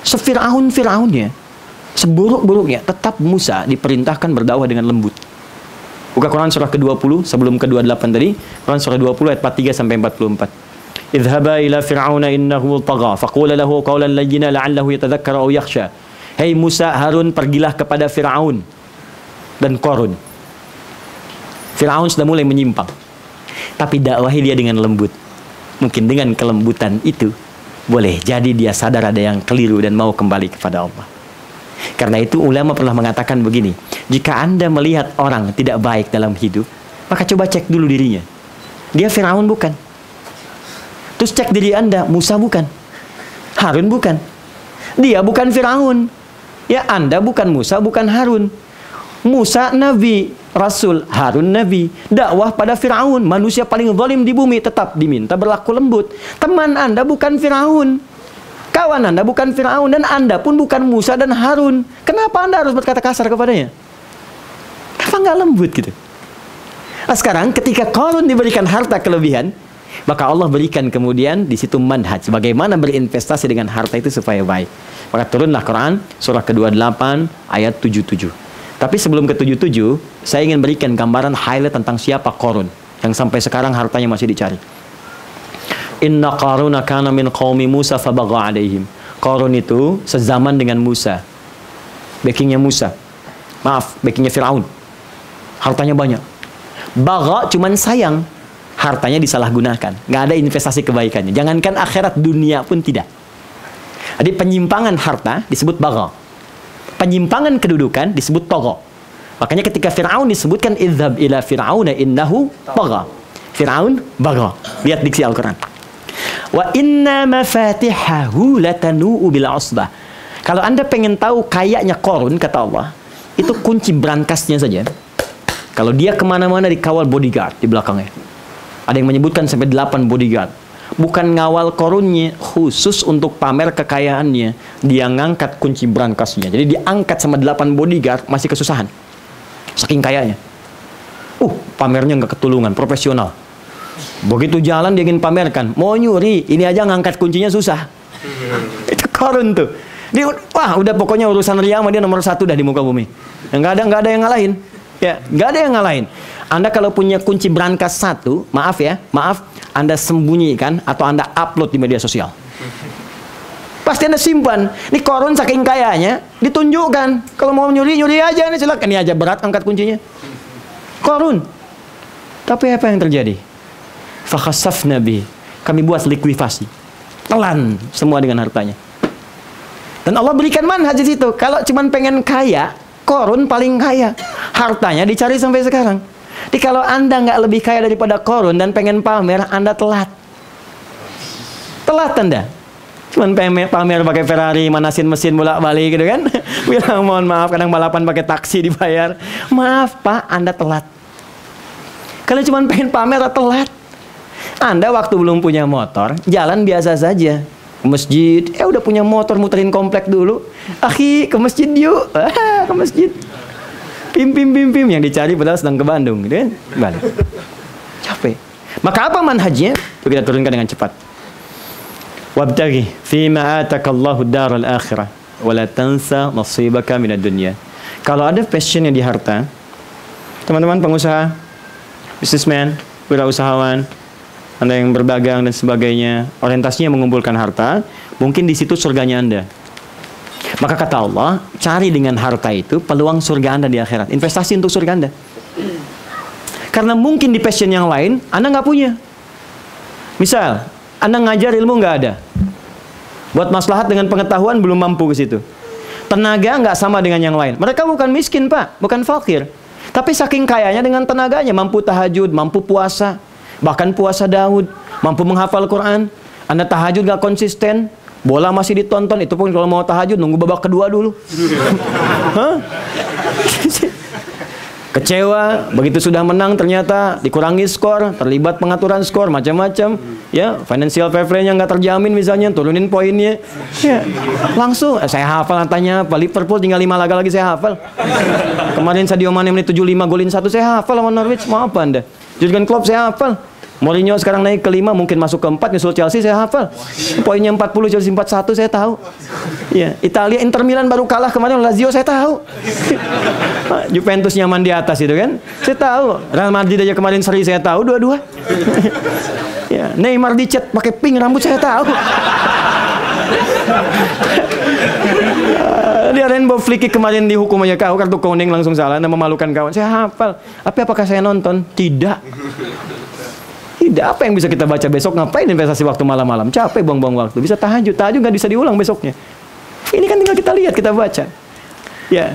sefiraun-firaunnya, seburuk-buruknya, tetap Musa diperintahkan berdakwah dengan lembut. Buka Quran surah ke-20 sebelum ke-28 tadi, Quran surah 20 ayat 43 sampai 44. Idhaba ila fir'auna innahu tagha faqula lahu qawlan layyina la'allahu yatadhakkaru aw yakhsha. Hei Musa, Harun, pergilah kepada Firaun dan Qarun. Firaun sudah mulai menyimpang. Tapi dakwahi dia dengan lembut. Mungkin dengan kelembutan itu boleh jadi dia sadar ada yang keliru dan mau kembali kepada Allah. Karena itu ulama pernah mengatakan begini, jika Anda melihat orang tidak baik dalam hidup, maka coba cek dulu dirinya. Dia Firaun bukan? Terus cek diri Anda, Musa bukan? Harun bukan? Dia bukan Firaun. Ya, Anda bukan Musa, bukan Harun. Musa Nabi, Rasul, Harun Nabi. Dakwah pada Firaun, manusia paling zalim di bumi, tetap diminta berlaku lembut. Teman Anda bukan Firaun. Kawan Anda bukan Firaun, dan Anda pun bukan Musa dan Harun. Kenapa Anda harus berkata kasar kepadanya? Kenapa nggak lembut gitu? Nah, sekarang ketika Qarun diberikan harta kelebihan, maka Allah berikan kemudian di situ manhaj bagaimana berinvestasi dengan harta itu supaya baik. Maka turunlah Quran surah ke-28 ayat 77. Tapi sebelum ke-77, saya ingin berikan gambaran highlight tentang siapa Qarun yang sampai sekarang hartanya masih dicari. Inna Qaruna kana min qaumi Musa fabagha alaihim. Qarun itu sezaman dengan Musa. Backingnya Musa. Maaf, backingnya Firaun. Hartanya banyak. Bagha cuman sayang. Hartanya disalahgunakan. Nggak ada investasi kebaikannya. Jangankan akhirat, dunia pun tidak. Jadi penyimpangan harta disebut bagha. Penyimpangan kedudukan disebut tagha. Makanya ketika Firaun disebutkan idhab ila fir'auna innahu tagha. Firaun bagha. Lihat diksi Al-Quran. Wa inna mafatihahu latanu'u bil usbah. Kalau Anda pengen tahu kayaknya Qarun, kata Allah, itu kunci brankasnya saja. Kalau dia kemana-mana dikawal bodyguard di belakangnya. Ada yang menyebutkan sampai 8 bodyguard. Bukan ngawal Qarunnya, khusus untuk pamer kekayaannya. Dia ngangkat kunci brankasnya. Jadi diangkat sama 8 bodyguard, masih kesusahan. Saking kayanya. Pamernya nggak ketulungan, profesional. Begitu jalan dia ingin pamerkan, mau nyuri, ini aja ngangkat kuncinya susah. Itu Qarun tuh. Dia, wah udah pokoknya urusan ria sama dia nomor 1 dah di muka bumi. Nggak ada yang ngalahin. Ya, nggak ada yang ngalahin. Anda kalau punya kunci brankas 1, maaf ya, maaf, Anda sembunyikan atau Anda upload di media sosial. Pasti Anda simpan. Ini Qarun saking kayanya, ditunjukkan. Kalau mau nyuri aja, nih silakan. Ini aja berat angkat kuncinya. Qarun. Tapi apa yang terjadi? Fakhasafna bi. Kami buat likuidasi. Telan semua dengan hartanya. Dan Allah berikan manhaj di situ. Kalau cuman pengen kaya, Qarun paling kaya. Hartanya dicari sampai sekarang. Jadi kalau Anda nggak lebih kaya daripada Qarun dan pengen pamer, Anda telat. Telat Anda. Cuman pamer pakai Ferrari, manasin mesin bolak-balik gitu kan. Bilang mohon maaf, kadang balapan pakai taksi dibayar. Maaf Pak, Anda telat. Kalau cuman pengen pamer, telat. Anda waktu belum punya motor, jalan biasa saja. Ke masjid, udah punya motor, muterin komplek dulu. Akhi, ke masjid yuk. Ke masjid. Pim yang dicari padahal sedang ke Bandung, gitu kan? Balik. Capek. Maka apa manhajnya? Itu kita turunkan dengan cepat. Wabtaghi fima atakallahu daral akhirah wa la tansa nasibaka minad dunya. Kalau ada passionnya di harta, teman-teman pengusaha, businessman, wirausahawan, Anda yang berdagang dan sebagainya, orientasinya mengumpulkan harta, mungkin di situ surganya Anda. Maka kata Allah, cari dengan harta itu peluang surga Anda di akhirat. Investasi untuk surga Anda. Karena mungkin di passion yang lain, Anda nggak punya. Misal, Anda ngajar ilmu nggak ada. Buat maslahat dengan pengetahuan belum mampu ke situ. Tenaga nggak sama dengan yang lain. Mereka bukan miskin, Pak, bukan fakir. Tapi saking kayanya dengan tenaganya, mampu tahajud, mampu puasa, bahkan puasa Daud, mampu menghafal Quran. Anda tahajud nggak konsisten, bola masih ditonton, itu pun kalau mau tahajud nunggu babak kedua dulu. Hah? Kecewa, begitu sudah menang ternyata dikurangi skor, terlibat pengaturan skor, macam-macam, ya, financial fair play-nya nggak terjamin misalnya, turunin poinnya, ya, langsung, saya hafal tanya apa, Liverpool tinggal 5 laga lagi saya hafal. Kemarin Sadio Mane menit 75 golin 1 saya hafal lawan Norwich, mau apa Anda? Jurgen Klopp saya hafal. Mourinho sekarang naik ke 5, mungkin masuk ke 4, nyusul Chelsea saya hafal. Poinnya 40, Chelsea 41 saya tahu. Ya, Italia Inter Milan baru kalah kemarin Lazio saya tahu. Juventus nyaman di atas itu kan. Saya tahu. Real Madrid aja kemarin seri saya tahu dua-dua. Ya, Neymar dicat pakai pink rambut saya tahu. Dia rainbow flick kemarin dihukum aja kau kartu kuning langsung salah, Anda memalukan kawan. Saya hafal. Tapi apakah saya nonton? Tidak. Tidak, apa yang bisa kita baca besok? Ngapain investasi waktu malam-malam? Capek buang-buang waktu. Bisa tahajud nggak bisa diulang besoknya. Ini kan tinggal kita lihat, kita baca. Ya,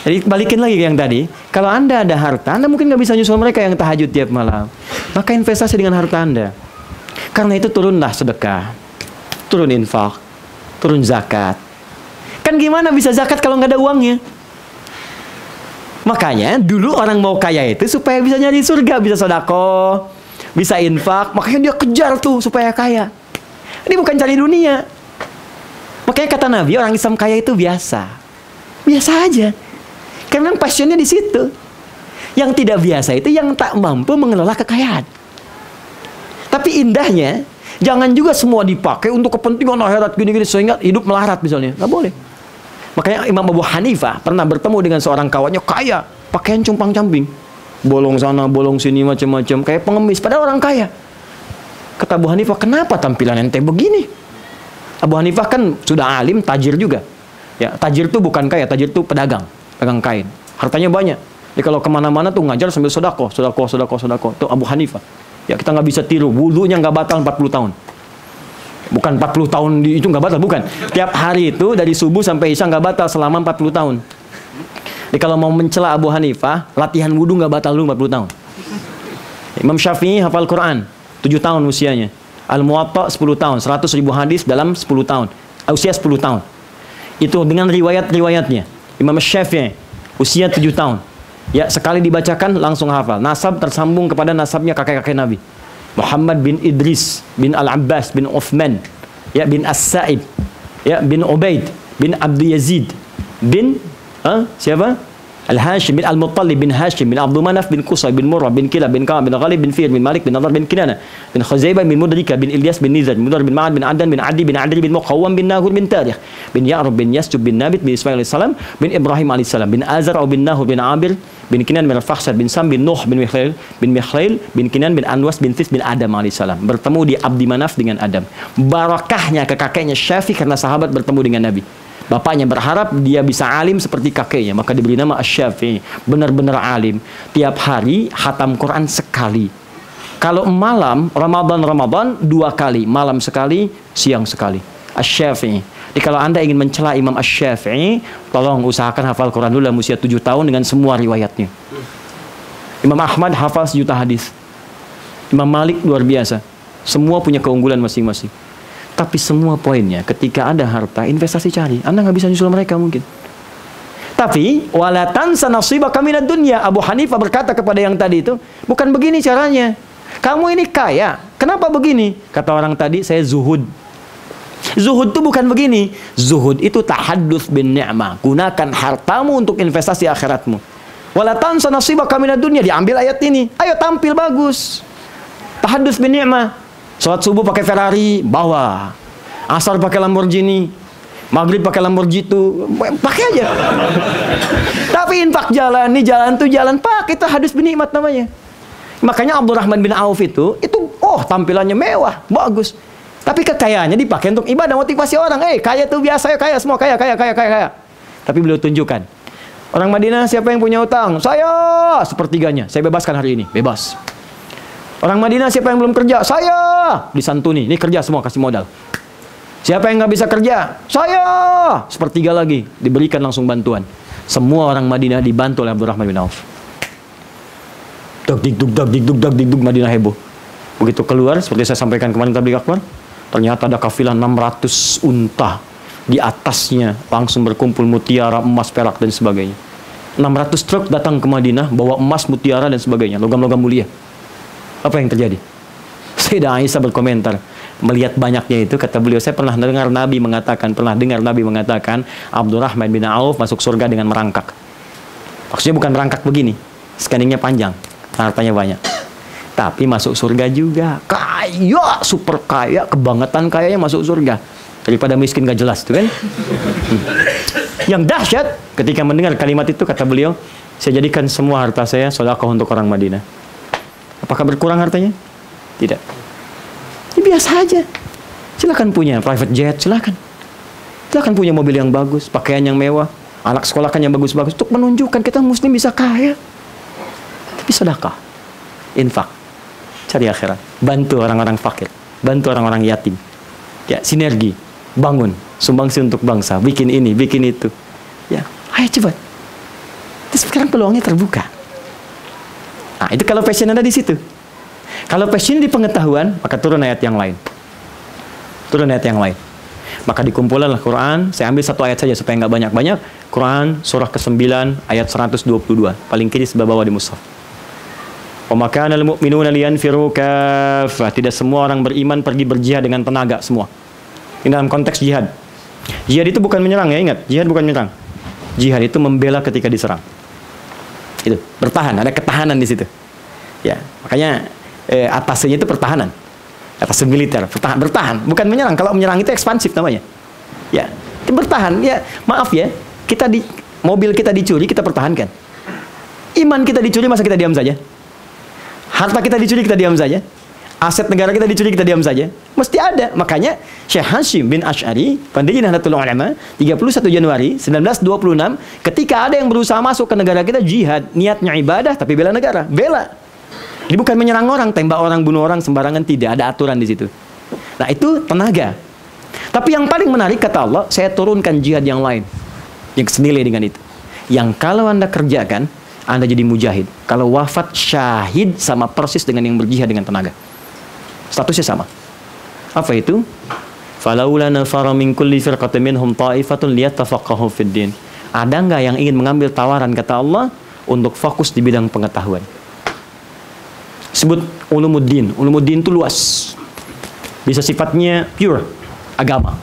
jadi balikin lagi ke yang tadi. Kalau Anda ada harta, Anda mungkin nggak bisa nyusul mereka yang tahajud tiap malam. Maka investasi dengan harta Anda. Karena itu turunlah sedekah, turun infak, turun zakat. Kan gimana bisa zakat kalau nggak ada uangnya? Makanya dulu orang mau kaya itu supaya bisa nyari surga, bisa sedekah, bisa infak, makanya dia kejar tuh supaya kaya. Ini bukan cari dunia. Makanya kata Nabi, orang Islam kaya itu biasa. Biasa aja. Karena passionnya di situ. Yang tidak biasa itu yang tak mampu mengelola kekayaan. Tapi indahnya, jangan juga semua dipakai untuk kepentingan akhirat gini-gini sehingga hidup melarat misalnya. Nggak boleh. Makanya Imam Abu Hanifah pernah bertemu dengan seorang kawannya kaya, pakaian compang-camping. Bolong sana, bolong sini, macam-macam. Kayak pengemis, padahal orang kaya. Kata Abu Hanifah, kenapa tampilan ente begini? Abu Hanifah kan sudah alim, tajir juga. Ya, tajir itu bukan kaya, tajir itu pedagang kain. Hartanya banyak. Jadi kalau kemana-mana tuh ngajar sambil sodako. Itu Abu Hanifah. Ya, kita nggak bisa tiru. Wudunya nggak batal 40 tahun. Bukan 40 tahun itu nggak batal, bukan. Tiap hari itu dari subuh sampai isya nggak batal selama 40 tahun. Jadi kalau mau mencela Abu Hanifah, latihan wudu nggak batal dulu 40 tahun. Imam Syafi'i hafal Quran 7 tahun usianya. Al-Muwatta 10 tahun, 100.000 hadis dalam 10 tahun. Usia 10 tahun. Itu dengan riwayat-riwayatnya. Imam Syafi'i usia 7 tahun. Ya, sekali dibacakan langsung hafal. Nasab tersambung kepada nasabnya kakek-kakek Nabi. Muhammad bin Idris bin Al-Abbas bin Uthman, ya, bin As-Sa'ib, ya, bin Ubaid bin Abdul Yazid bin siapa? Al-Hashim bin Al-Muttalib bin Hashim bin Abdul Manaf bin Qusay bin Murrah bin Kilab bin Ka'ab bin Ghalib bin Fir bin Malik bin Nadar bin Kinana bin Khuzaibah bin Mudrika bin Ilyas bin Nizar bin Mudar bin Ma'ad bin Adan bin Adi bin Adri bin Muqawwam bin Nahur bin Tarikh bin Ya'rub bin Yasjub bin Nabit bin Ismail AS bin Ibrahim AS bin Azar bin Nahur bin Abir bin Kinan bin Al-Fakhsar bin Sam bin Nuh bin Mikhail bin Kinan bin Anwas bin Tis bin Adam AS. Bertemu di Abdi Manaf dengan Adam. Barakahnya ke kakeknya Syafi'i karena sahabat bertemu dengan Nabi. Bapaknya berharap dia bisa alim seperti kakeknya, maka diberi nama Asy-Syafi'i. Benar-benar alim. Tiap hari khatam Quran sekali. Kalau malam, Ramadan 2 kali. Malam sekali, siang sekali. Asy-Syafi'i. Jadi kalau Anda ingin mencela Imam Asy-Syafi'i, tolong usahakan hafal Quran dulu dalam usia 7 tahun dengan semua riwayatnya. Imam Ahmad hafal 1 juta hadis. Imam Malik luar biasa. Semua punya keunggulan masing-masing. Tapi semua poinnya, ketika ada harta, investasi cari. Anda nggak bisa nyusul mereka mungkin. Tapi, wala tansa nasibaka minad dunya. Abu Hanifah berkata kepada yang tadi itu, bukan begini caranya. Kamu ini kaya, kenapa begini? Kata orang tadi, saya zuhud. Zuhud itu bukan begini. Zuhud itu tahadduts bin ni'mah. Gunakan hartamu untuk investasi akhiratmu. Wala tansa nasibaka minad dunya. Diambil ayat ini. Ayo tampil bagus. Tahadduts bin ni'mah. Salat subuh pakai Ferrari, bawa. Asar pakai Lamborghini. Maghrib pakai Lamborghini itu, pakai aja. Tapi infak jalan, nih jalan tuh jalan, pakai itu hadis bin nikmat namanya. Makanya Abdurrahman bin Auf itu tampilannya mewah, bagus. Tapi kekayaannya dipakai untuk ibadah, motivasi orang. Kaya tuh biasa ya, kaya semua kaya. Tapi beliau tunjukkan. Orang Madinah siapa yang punya utang? Saya, sepertiganya. Saya bebaskan hari ini, bebas. Orang Madinah siapa yang belum kerja? Saya. Disantuni. Ini kerja semua, kasih modal. Siapa yang nggak bisa kerja? Saya. Sepertiga lagi diberikan langsung bantuan. Semua orang Madinah dibantu oleh Abdurrahman bin Auf. Dag digdug Madinah heboh. Begitu keluar, seperti saya sampaikan kemarin tabligh akbar, ternyata ada kafilah 600 unta. Di atasnya langsung berkumpul mutiara, emas, perak dan sebagainya. 600 truk datang ke Madinah bawa emas, mutiara dan sebagainya, logam-logam mulia. Apa yang terjadi? Sayyidah Aisyah berkomentar, melihat banyaknya itu, kata beliau, saya pernah dengar Nabi mengatakan Abdurrahman bin Auf masuk surga dengan merangkak. Maksudnya bukan merangkak begini, scanningnya panjang, hartanya banyak, tapi masuk surga juga. Kaya, super kaya, kebangetan kayanya masuk surga daripada miskin gak jelas tuh kan. Yang dahsyat ketika mendengar kalimat itu, kata beliau, saya jadikan semua harta saya sedekah untuk orang Madinah. Apakah berkurang hartanya? Tidak. Ini biasa aja. Silakan punya private jet, silakan punya mobil yang bagus, pakaian yang mewah, anak sekolah kan yang bagus-bagus, untuk menunjukkan kita muslim bisa kaya. Tapi sedekah, infak, cari akhirat, bantu orang-orang fakir, bantu orang-orang yatim. Ya, sinergi, bangun, sumbangsi untuk bangsa, bikin ini, bikin itu. Ya, ayo cepat. Terus sekarang peluangnya terbuka. Nah, itu kalau passion ada di situ. Kalau passion di pengetahuan, maka turun ayat yang lain. Maka dikumpulanlah Quran. Saya ambil satu ayat saja supaya nggak banyak-banyak. Quran surah ke-9 ayat 122. Paling kiri sebelah bawah di mushaf. Wa ma kana al-mu'minuna liyanfiru kaffah. Tidak semua orang beriman pergi berjihad dengan tenaga semua. Ini dalam konteks jihad. Jihad itu bukan menyerang, ya, ingat. Jihad bukan menyerang. Jihad itu membela ketika diserang. Itu, bertahan, ada ketahanan di situ. Ya, makanya atasnya itu pertahanan. Atas militer, bertahan, bukan menyerang. Kalau menyerang itu ekspansif namanya. Ya, itu bertahan. Ya, maaf ya, mobil kita dicuri, kita pertahankan. Iman kita dicuri, masa kita diam saja? Harta kita dicuri, kita diam saja? Aset negara kita dicuri, kita diam saja? Mesti ada. Makanya Syekh Hashim bin Asy'ari, pendiri Nahdlatul Ulama, 31 Januari 1926, ketika ada yang berusaha masuk ke negara kita, jihad, niatnya ibadah tapi bela negara, bela. Ini bukan menyerang orang, tembak orang, bunuh orang sembarangan, tidak ada aturan di situ. Nah, itu tenaga. Tapi yang paling menarik, kata Allah, saya turunkan jihad yang lain yang senilai dengan itu. Yang kalau Anda kerjakan, Anda jadi mujahid. Kalau wafat syahid, sama persis dengan yang berjihad dengan tenaga. Statusnya sama. Apa itu? Falaula nafara min kulli firqatin minhum ta'ifatun liyatafaqahu fid din. Ada nggak yang ingin mengambil tawaran, kata Allah, untuk fokus di bidang pengetahuan? Sebut ulumuddin. Ulumuddin itu luas. Bisa sifatnya pure, agama.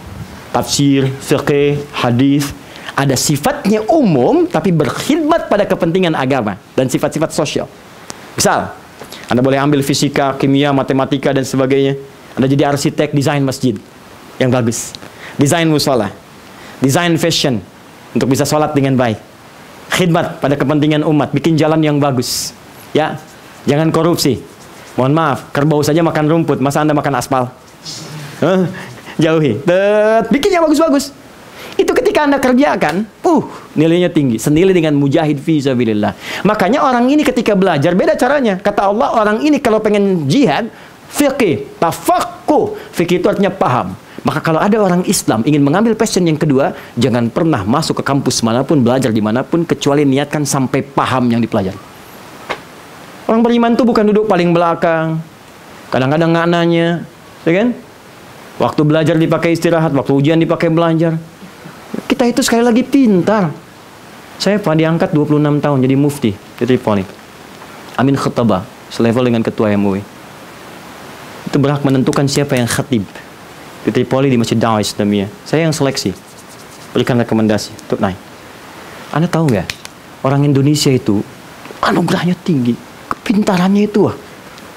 Tafsir, fiqh, hadis. Ada sifatnya umum, tapi berkhidmat pada kepentingan agama dan sifat-sifat sosial. Misal, Anda boleh ambil fisika, kimia, matematika, dan sebagainya. Anda jadi arsitek, desain masjid yang bagus. Desain musola. Desain fashion, untuk bisa sholat dengan baik. Khidmat pada kepentingan umat, bikin jalan yang bagus. Ya, jangan korupsi. Mohon maaf, kerbau saja makan rumput, masa Anda makan aspal? Jauhi. Bikin yang bagus-bagus. Itu ketika Anda kerjakan, nilainya tinggi, senilai dengan mujahid fi sabilillah. Makanya orang ini ketika belajar beda caranya. Kata Allah, orang ini kalau pengen jihad, fiqih, tafaqquh. Fiqih itu artinya paham. Maka kalau ada orang Islam ingin mengambil passion yang kedua, jangan pernah masuk ke kampus manapun, belajar dimanapun, kecuali niatkan sampai paham yang dipelajari. Orang beriman itu bukan duduk paling belakang, kadang-kadang nggak nanya, ya kan? Waktu belajar dipakai istirahat, waktu ujian dipakai belajar. Kita itu sekali lagi pintar. Saya pernah diangkat 26 tahun jadi mufti di Tripoli. Amin khutbah, selevel dengan ketua MUI. Itu berhak menentukan siapa yang khatib di Tripoli di Masjid Da'wah Islamiyah. Saya yang seleksi, berikan rekomendasi untuk naik. Anda tahu nggak? Orang Indonesia itu anugerahnya tinggi, kepintarannya itu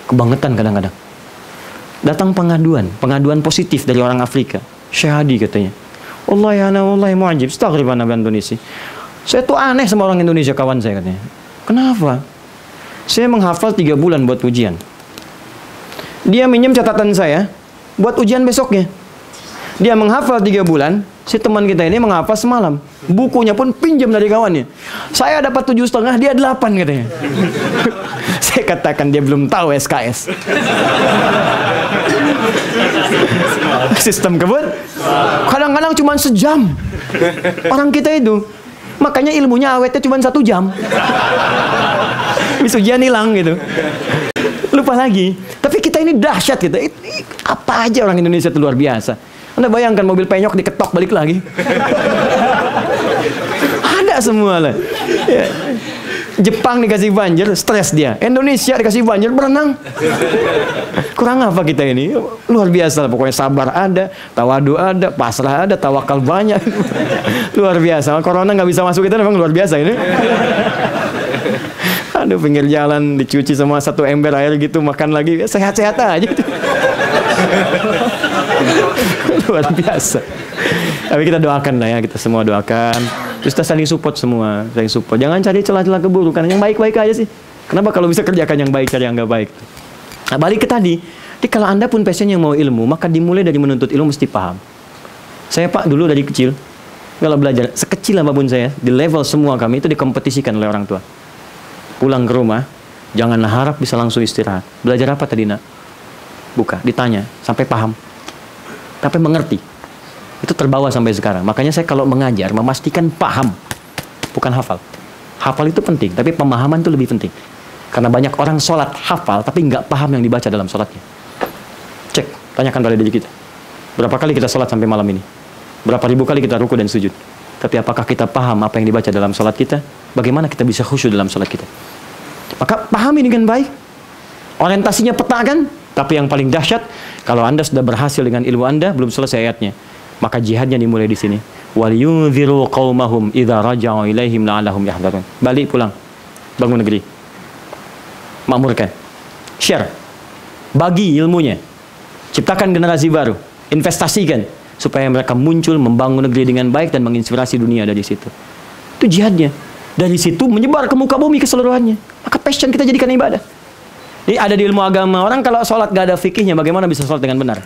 kebangetan kadang-kadang. Datang pengaduan positif dari orang Afrika. Syahadi katanya. Wallahi mu'ajib, astaghfirullah Nabi Indonesia. Saya tuh aneh sama orang Indonesia, kawan saya katanya. Kenapa? Saya menghafal 3 bulan buat ujian. Dia minjem catatan saya buat ujian besoknya. Dia menghafal 3 bulan, si teman kita ini menghafal semalam. Bukunya pun pinjam dari kawannya. Saya dapat 7,5, dia 8 katanya. Saya katakan dia belum tahu SKS. Sistem kebut. Kadang-kadang cuma sejam. Orang kita itu. Makanya ilmunya awetnya cuma 1 jam. Habis ujian hilang gitu. Lupa lagi. Tapi kita ini dahsyat gitu. Apa aja orang Indonesia itu luar biasa. Anda bayangkan mobil penyok diketok balik lagi. Ada semua lah. Ya. Jepang dikasih banjir, stres dia. Indonesia dikasih banjir, berenang. Kurang apa kita ini? Luar biasa lah. Pokoknya sabar ada, tawadu ada, pasrah ada, tawakal banyak. Luar biasa. Corona nggak bisa masuk kita, memang luar biasa ini. Aduh, pinggir jalan dicuci sama 1 ember air gitu, makan lagi, sehat-sehat aja. Luar biasa. Tapi kita doakan lah ya, kita semua doakan. Terus kita saling support semua, saling support. Jangan cari celah-celah keburukan, yang baik-baik aja sih. Kenapa kalau bisa kerjakan yang baik, cari yang nggak baik? Nah, balik ke tadi. Jadi kalau Anda pun passion yang mau ilmu, maka dimulai dari menuntut ilmu mesti paham. Saya Pak dulu dari kecil, kalau belajar, sekecil apapun saya, di level semua kami itu dikompetisikan oleh orang tua. Pulang ke rumah, janganlah harap bisa langsung istirahat. Belajar apa tadi nak? Buka, ditanya, sampai paham. Sampai mengerti. Itu terbawa sampai sekarang. Makanya saya kalau mengajar, memastikan paham. Bukan hafal. Hafal itu penting, tapi pemahaman itu lebih penting. Karena banyak orang sholat hafal, tapi nggak paham yang dibaca dalam sholatnya. Cek, tanyakan pada diri kita. Berapa kali kita sholat sampai malam ini? Berapa ribu kali kita ruku dan sujud? Tapi apakah kita paham apa yang dibaca dalam sholat kita? Bagaimana kita bisa khusyuk dalam sholat kita? Maka pahami dengan baik. Orientasinya peta kan? Tapi yang paling dahsyat, kalau Anda sudah berhasil dengan ilmu Anda, belum selesai ayatnya. Maka jihadnya dimulai di sini. وَلِيُنذِرُوا قَوْمَهُمْ إِذَا رَجَعُوا إِلَيْهِمْ لَعَلَّهُمْ يَحْذَرُونَ. Balik pulang. Bangun negeri. Makmurkan. Share. Bagi ilmunya. Ciptakan generasi baru. Investasikan. Supaya mereka muncul, membangun negeri dengan baik dan menginspirasi dunia dari situ. Itu jihadnya. Dari situ menyebar ke muka bumi keseluruhannya. Maka passion kita jadikan ibadah. Ini ada di ilmu agama. Orang kalau sholat gak ada fikihnya, bagaimana bisa sholat dengan benar?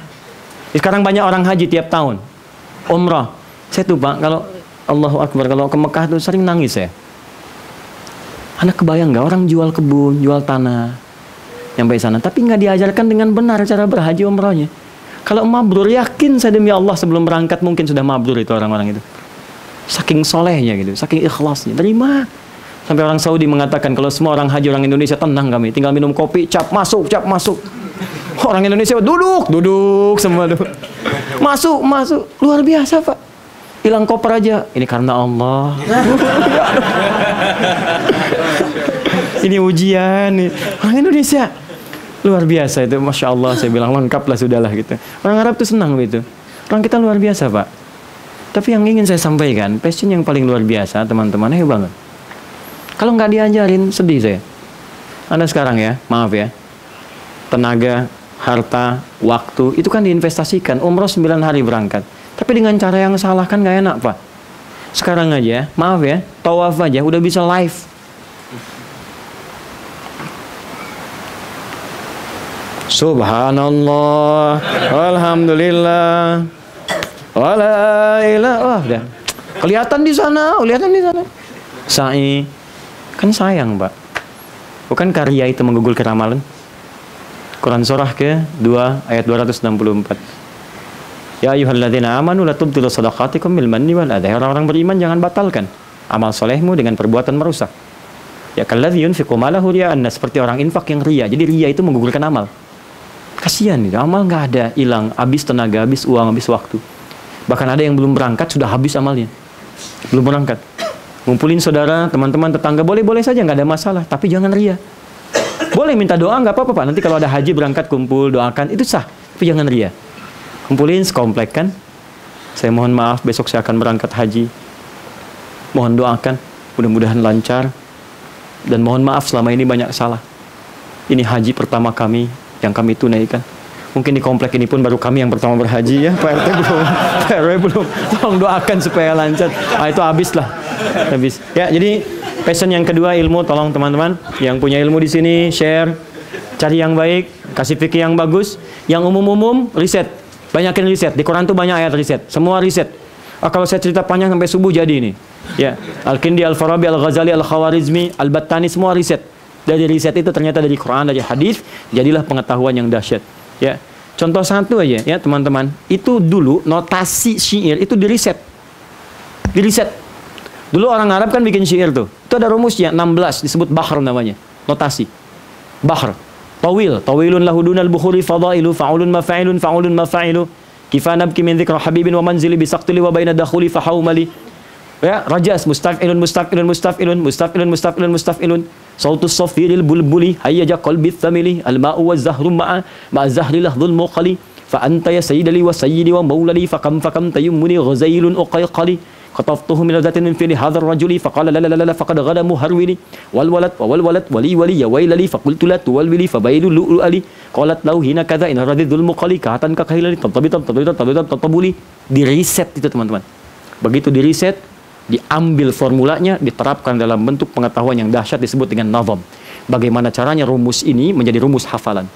Sekarang banyak orang haji tiap tahun. Umrah. Saya tuh Pak, kalau Allahu Akbar, kalau ke Mekah tuh sering nangis ya. Anda kebayang nggak orang jual kebun, jual tanah, nyampe sana, tapi nggak diajarkan dengan benar cara berhaji umrahnya. Kalau mabrur, yakin saya demi Allah sebelum berangkat mungkin sudah mabrur itu orang-orang itu. Saking solehnya gitu, saking ikhlasnya. Terima. Sampai orang Saudi mengatakan kalau semua orang haji orang Indonesia tenang kami, tinggal minum kopi, cap masuk, cap masuk. Orang Indonesia duduk semua tuh. Masuk, luar biasa Pak. Hilang koper aja, ini karena Allah. Ini ujian nih. Orang Indonesia luar biasa itu, masya Allah. Saya bilang lengkap lah sudahlah gitu. Orang Arab tuh senang gitu. Orang kita luar biasa Pak. Tapi yang ingin saya sampaikan, passion yang paling luar biasa teman-teman, banget. Kalau nggak diajarin, sedih saya. Anda sekarang ya, maaf ya, tenaga, harta, waktu, itu kan diinvestasikan. Umroh 9 hari berangkat. Tapi dengan cara yang salah kan nggak enak Pak. Sekarang aja, maaf ya, tawaf aja udah bisa live. Subhanallah, alhamdulillah, wala ilaha. Udah kelihatan di sana, Sa'i. Kan sayang Pak. Bukan karya itu menggugurkan amalan. Quran surah ke-2 ayat 264. Ya ayyuhalladzina amanu la tubtilu shadaqatikum bil manni wal adha. Orang-orang beriman jangan batalkan amal solehmu dengan perbuatan merusak. Ya kalladzi yunfiqu malahu riya'an, seperti orang infak yang ria. Jadi ria itu menggugurkan amal. Kasihan itu, amal nggak ada, hilang, habis tenaga, habis uang, habis waktu. Bahkan ada yang belum berangkat sudah habis amalnya. Belum berangkat. Ngumpulin saudara, teman-teman, tetangga, boleh-boleh saja, nggak ada masalah, tapi jangan ria. Boleh minta doa, nggak apa-apa Pak. Nanti kalau ada haji berangkat kumpul, doakan, itu sah, tapi jangan ria. Kumpulin sekomplek kan. Saya mohon maaf, besok saya akan berangkat haji. Mohon doakan, mudah-mudahan lancar. Dan mohon maaf selama ini banyak salah. Ini haji pertama kami yang kami tunaikan. Mungkin di komplek ini pun baru kami yang pertama berhaji ya. Pak RT belum, Pak RW belum. Tolong doakan supaya lancar. Itu habis lah. Habis. Ya, jadi passion yang kedua ilmu. Tolong teman-teman yang punya ilmu di sini share. Cari yang baik, kasih fikih yang bagus. Yang umum-umum riset. Banyakin riset. Di Quran tuh banyak ayat riset. Semua riset. Kalau saya cerita panjang sampai subuh jadi ini. Ya, Al-Kindi, Al-Farabi, Al-Ghazali, Al-Khawarizmi, Al-Battani, semua riset. Dari riset itu ternyata dari Quran, dari hadis, jadilah pengetahuan yang dahsyat. Ya, Contoh satu aja ya teman-teman. Itu dulu notasi syair itu diriset. Dulu orang Arab kan bikin syair tuh. Itu ada rumusnya 16 disebut bahr namanya. Notasi. Bahr. Tawilun lahudunal bukhuri fadailu fa'ulun mafa'ilun fa'ulun mafa'ilu. Kifa nabki min dzikra habibin wa manzili bisaqtili wa baina dakhuli fahaumali. Ya, rajas mustaf'ilun sautus safiril bulbuli hayyaja qalbi thamili al-ma'u wa zahru ma'a zahri lahdhul muqali fa anta ya sayyidali wa sayyidi wa maulali fakam tayammuni ghazailun uqayqali khataftuhu min ladatin min fi'li hadzal rajuli faqala la faqad ghada muharwili wal walad wali ya wailali faqultu la tuwalwili fabailu lu'ali qalat lau hina kadza in radidul muqali kahatan ka kahilali tatabuli. Di riset itu teman-teman. Begitu di riset, diambil formulanya, diterapkan dalam bentuk pengetahuan yang dahsyat disebut dengan nazam. Bagaimana caranya rumus ini menjadi rumus hafalan.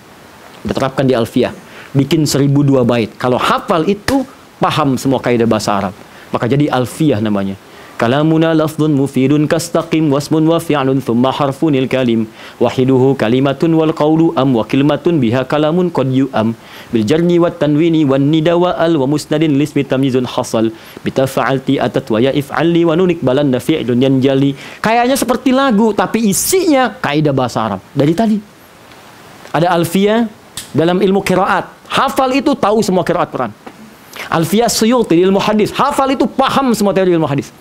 Diterapkan di alfiyah. Bikin 1002 bait. Kalau hafal itu paham semua kaidah bahasa Arab. Maka jadi alfiyah namanya. Kalamuna lafdhun mufidun kastaqim wasmun wa fi'lun thumma harfunil kalim wahiduhu kalimatun wal qawlu am wa kalimatun biha kalamun qad yu'am bil jarni wat tanwini wan nida wa al wa musnadin lismi tamyizun hasal bitafa'alti atat wa ya if'alli wa nunik balan fi'lun yanjali. Kayaknya seperti lagu tapi isinya kaidah bahasa Arab dari tadi. Ada alfiyah dalam ilmu qiraat. Hafal itu tahu semua qiraat Quran. Alfiyah Suyuti ilmu hadis. Hafal itu paham semua teori ilmu hadis.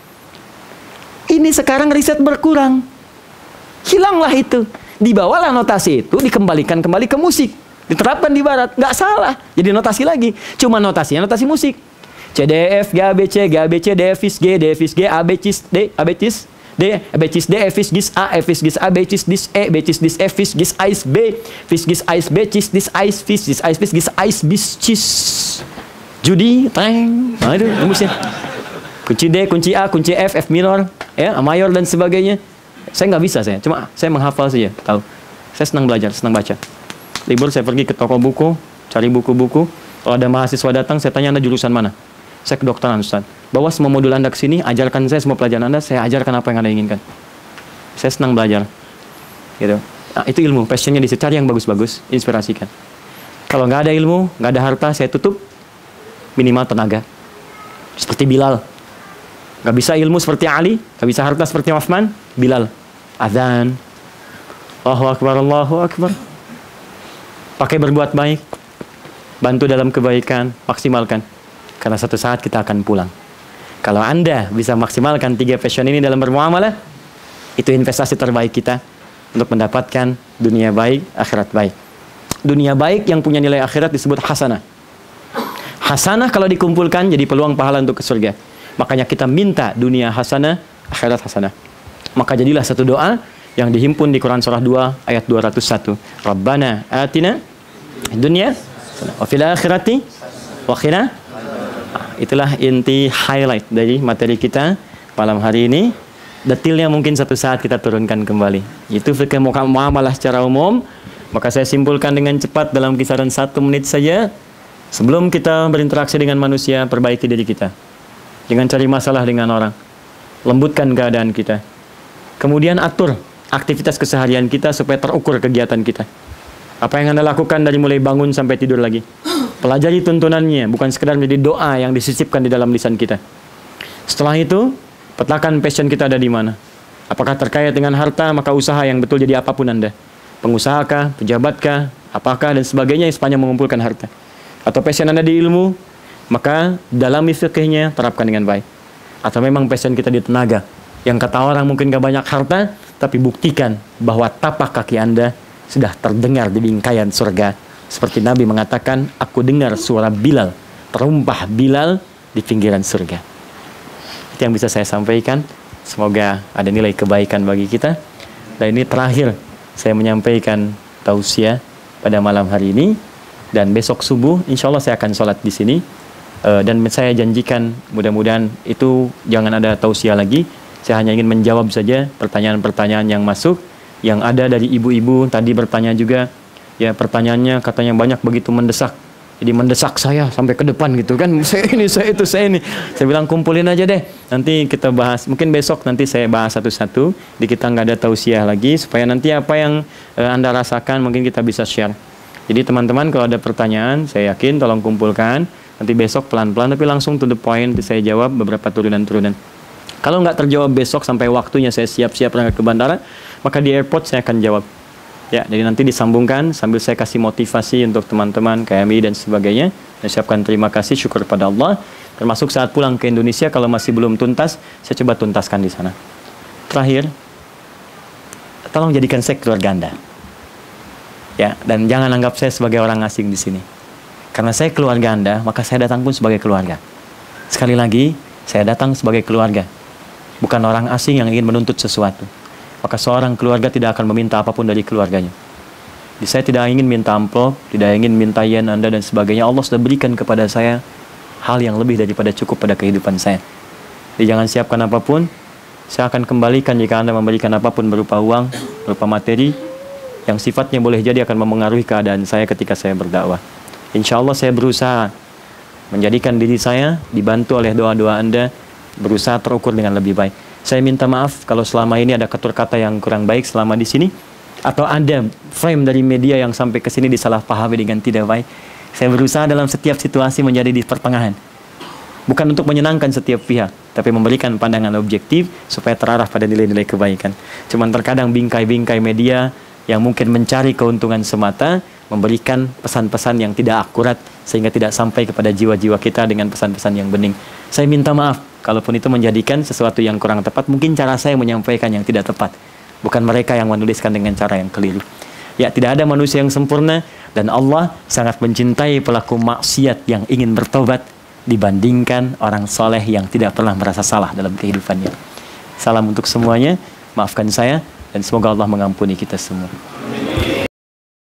Ini sekarang riset berkurang. Hilanglah itu. Dibawalah notasi itu, dikembalikan kembali ke musik. Diterapkan di barat. Nggak salah. Jadi notasi lagi. Cuma notasinya notasi musik. C, D, F, G, A, B, C, G, A, B, C, D, F, G, D, F, G, A, B, C, D, A, B, C, D, A, B, C, D, F, G, A, F, G, A, B, C, D, E, B, C, D, F, G, A, B, F, G, A, B, C, D, A, F, G, A, B, C, Judi, tang. Nah itu rumusnya. Kunci D, kunci A, kunci F, F minor, ya, A mayor dan sebagainya. Saya nggak bisa cuma saya menghafal saja, tahu. Saya senang belajar, senang baca. Libur saya pergi ke toko buku, cari buku-buku. Kalau ada mahasiswa datang, saya tanya Anda jurusan mana? Saya kedokteran, Ustaz. Bawa semua modul Anda ke sini, ajarkan saya semua pelajaran Anda, saya ajarkan apa yang Anda inginkan. Saya senang belajar. Gitu. Nah, itu ilmu, passionnya di situ, cari yang bagus-bagus, inspirasikan. Kalau nggak ada ilmu, nggak ada harta, saya tutup minimal tenaga. Seperti Bilal. Gak bisa ilmu seperti Ali, gak bisa harta seperti Uthman, Bilal. Azan. Allahu Akbar, Allahu Akbar. Pakai berbuat baik. Bantu dalam kebaikan, maksimalkan. Karena suatu saat kita akan pulang. Kalau Anda bisa maksimalkan 3 passion ini dalam bermuamalah, itu investasi terbaik kita untuk mendapatkan dunia baik, akhirat baik. Dunia baik yang punya nilai akhirat disebut hasanah. Hasanah kalau dikumpulkan jadi peluang pahala untuk ke surga. Makanya kita minta dunia hasanah, akhirat hasanah. Maka jadilah satu doa yang dihimpun di Quran surah 2 ayat 201. Rabbana atina dunya wa fil akhirati wa qina. Itulah inti highlight dari materi kita malam hari ini. Detailnya mungkin satu saat kita turunkan kembali. Itu fikih muamalah secara umum. Maka saya simpulkan dengan cepat dalam kisaran 1 menit saja. Sebelum kita berinteraksi dengan manusia, perbaiki diri kita. Jangan cari masalah dengan orang. Lembutkan keadaan kita. Kemudian atur aktivitas keseharian kita supaya terukur kegiatan kita. Apa yang Anda lakukan dari mulai bangun sampai tidur lagi. Pelajari tuntunannya, bukan sekedar menjadi doa yang disisipkan di dalam lisan kita. Setelah itu, petakan passion kita ada di mana. Apakah terkait dengan harta, maka usaha yang betul jadi apapun Anda. Pengusahakah, pejabatkah, apakah dan sebagainya sepanjang mengumpulkan harta. Atau passion Anda di ilmu, maka dalam fikihnya terapkan dengan baik. Atau memang passion kita di tenaga, yang kata orang mungkin gak banyak harta, tapi buktikan bahwa tapak kaki Anda sudah terdengar di bingkaian surga. Seperti Nabi mengatakan, aku dengar suara Bilal, terumpah Bilal di pinggiran surga. Itu yang bisa saya sampaikan. Semoga ada nilai kebaikan bagi kita. Dan ini terakhir saya menyampaikan tausiah pada malam hari ini. Dan besok subuh, insya Allah saya akan sholat di sini. Dan saya janjikan mudah-mudahan itu jangan ada tausiah lagi. Saya hanya ingin menjawab saja pertanyaan-pertanyaan yang masuk. Yang ada dari ibu-ibu tadi bertanya juga. Ya pertanyaannya katanya banyak begitu mendesak. Jadi mendesak saya sampai ke depan gitu kan. Saya ini, saya itu, saya ini. Saya bilang kumpulin aja deh. Nanti kita bahas. Mungkin besok nanti saya bahas satu-satu. Di kita nggak ada tausiah lagi. Supaya nanti apa yang Anda rasakan mungkin kita bisa share. Jadi teman-teman kalau ada pertanyaan, saya yakin tolong kumpulkan. Nanti besok pelan-pelan tapi langsung to the point saya jawab beberapa turunan-turunan. Kalau nggak terjawab besok sampai waktunya saya siap-siap berangkat ke bandara, maka di airport saya akan jawab. Ya, jadi nanti disambungkan sambil saya kasih motivasi untuk teman-teman KMI dan sebagainya. Saya siapkan terima kasih, syukur pada Allah. Termasuk saat pulang ke Indonesia kalau masih belum tuntas, saya coba tuntaskan di sana. Terakhir, tolong jadikan saya keluarga Anda. Ya, dan jangan anggap saya sebagai orang asing di sini. Karena saya keluarga Anda, maka saya datang pun sebagai keluarga. Sekali lagi, saya datang sebagai keluarga. Bukan orang asing yang ingin menuntut sesuatu. Maka seorang keluarga tidak akan meminta apapun dari keluarganya. Jadi saya tidak ingin minta amplop, tidak ingin minta yen Anda dan sebagainya. Allah sudah berikan kepada saya hal yang lebih daripada cukup pada kehidupan saya. Jadi jangan siapkan apapun. Saya akan kembalikan jika Anda memberikan apapun berupa uang, berupa materi, yang sifatnya boleh jadi akan mempengaruhi keadaan saya ketika saya berdakwah. Insya Allah saya berusaha menjadikan diri saya dibantu oleh doa-doa Anda, berusaha terukur dengan lebih baik. Saya minta maaf kalau selama ini ada tutur kata yang kurang baik selama di sini, atau ada frame dari media yang sampai ke sini disalahpahami dengan tidak baik. Saya berusaha dalam setiap situasi menjadi di pertengahan. Bukan untuk menyenangkan setiap pihak, tapi memberikan pandangan objektif supaya terarah pada nilai-nilai kebaikan. Cuman terkadang bingkai-bingkai media yang mungkin mencari keuntungan semata, memberikan pesan-pesan yang tidak akurat sehingga tidak sampai kepada jiwa-jiwa kita dengan pesan-pesan yang bening. Saya minta maaf kalaupun itu menjadikan sesuatu yang kurang tepat. Mungkin cara saya menyampaikan yang tidak tepat, bukan mereka yang menuliskan dengan cara yang keliru. Ya, tidak ada manusia yang sempurna, dan Allah sangat mencintai pelaku maksiat yang ingin bertobat dibandingkan orang soleh yang tidak pernah merasa salah dalam kehidupannya. Salam untuk semuanya, maafkan saya, dan semoga Allah mengampuni kita semua.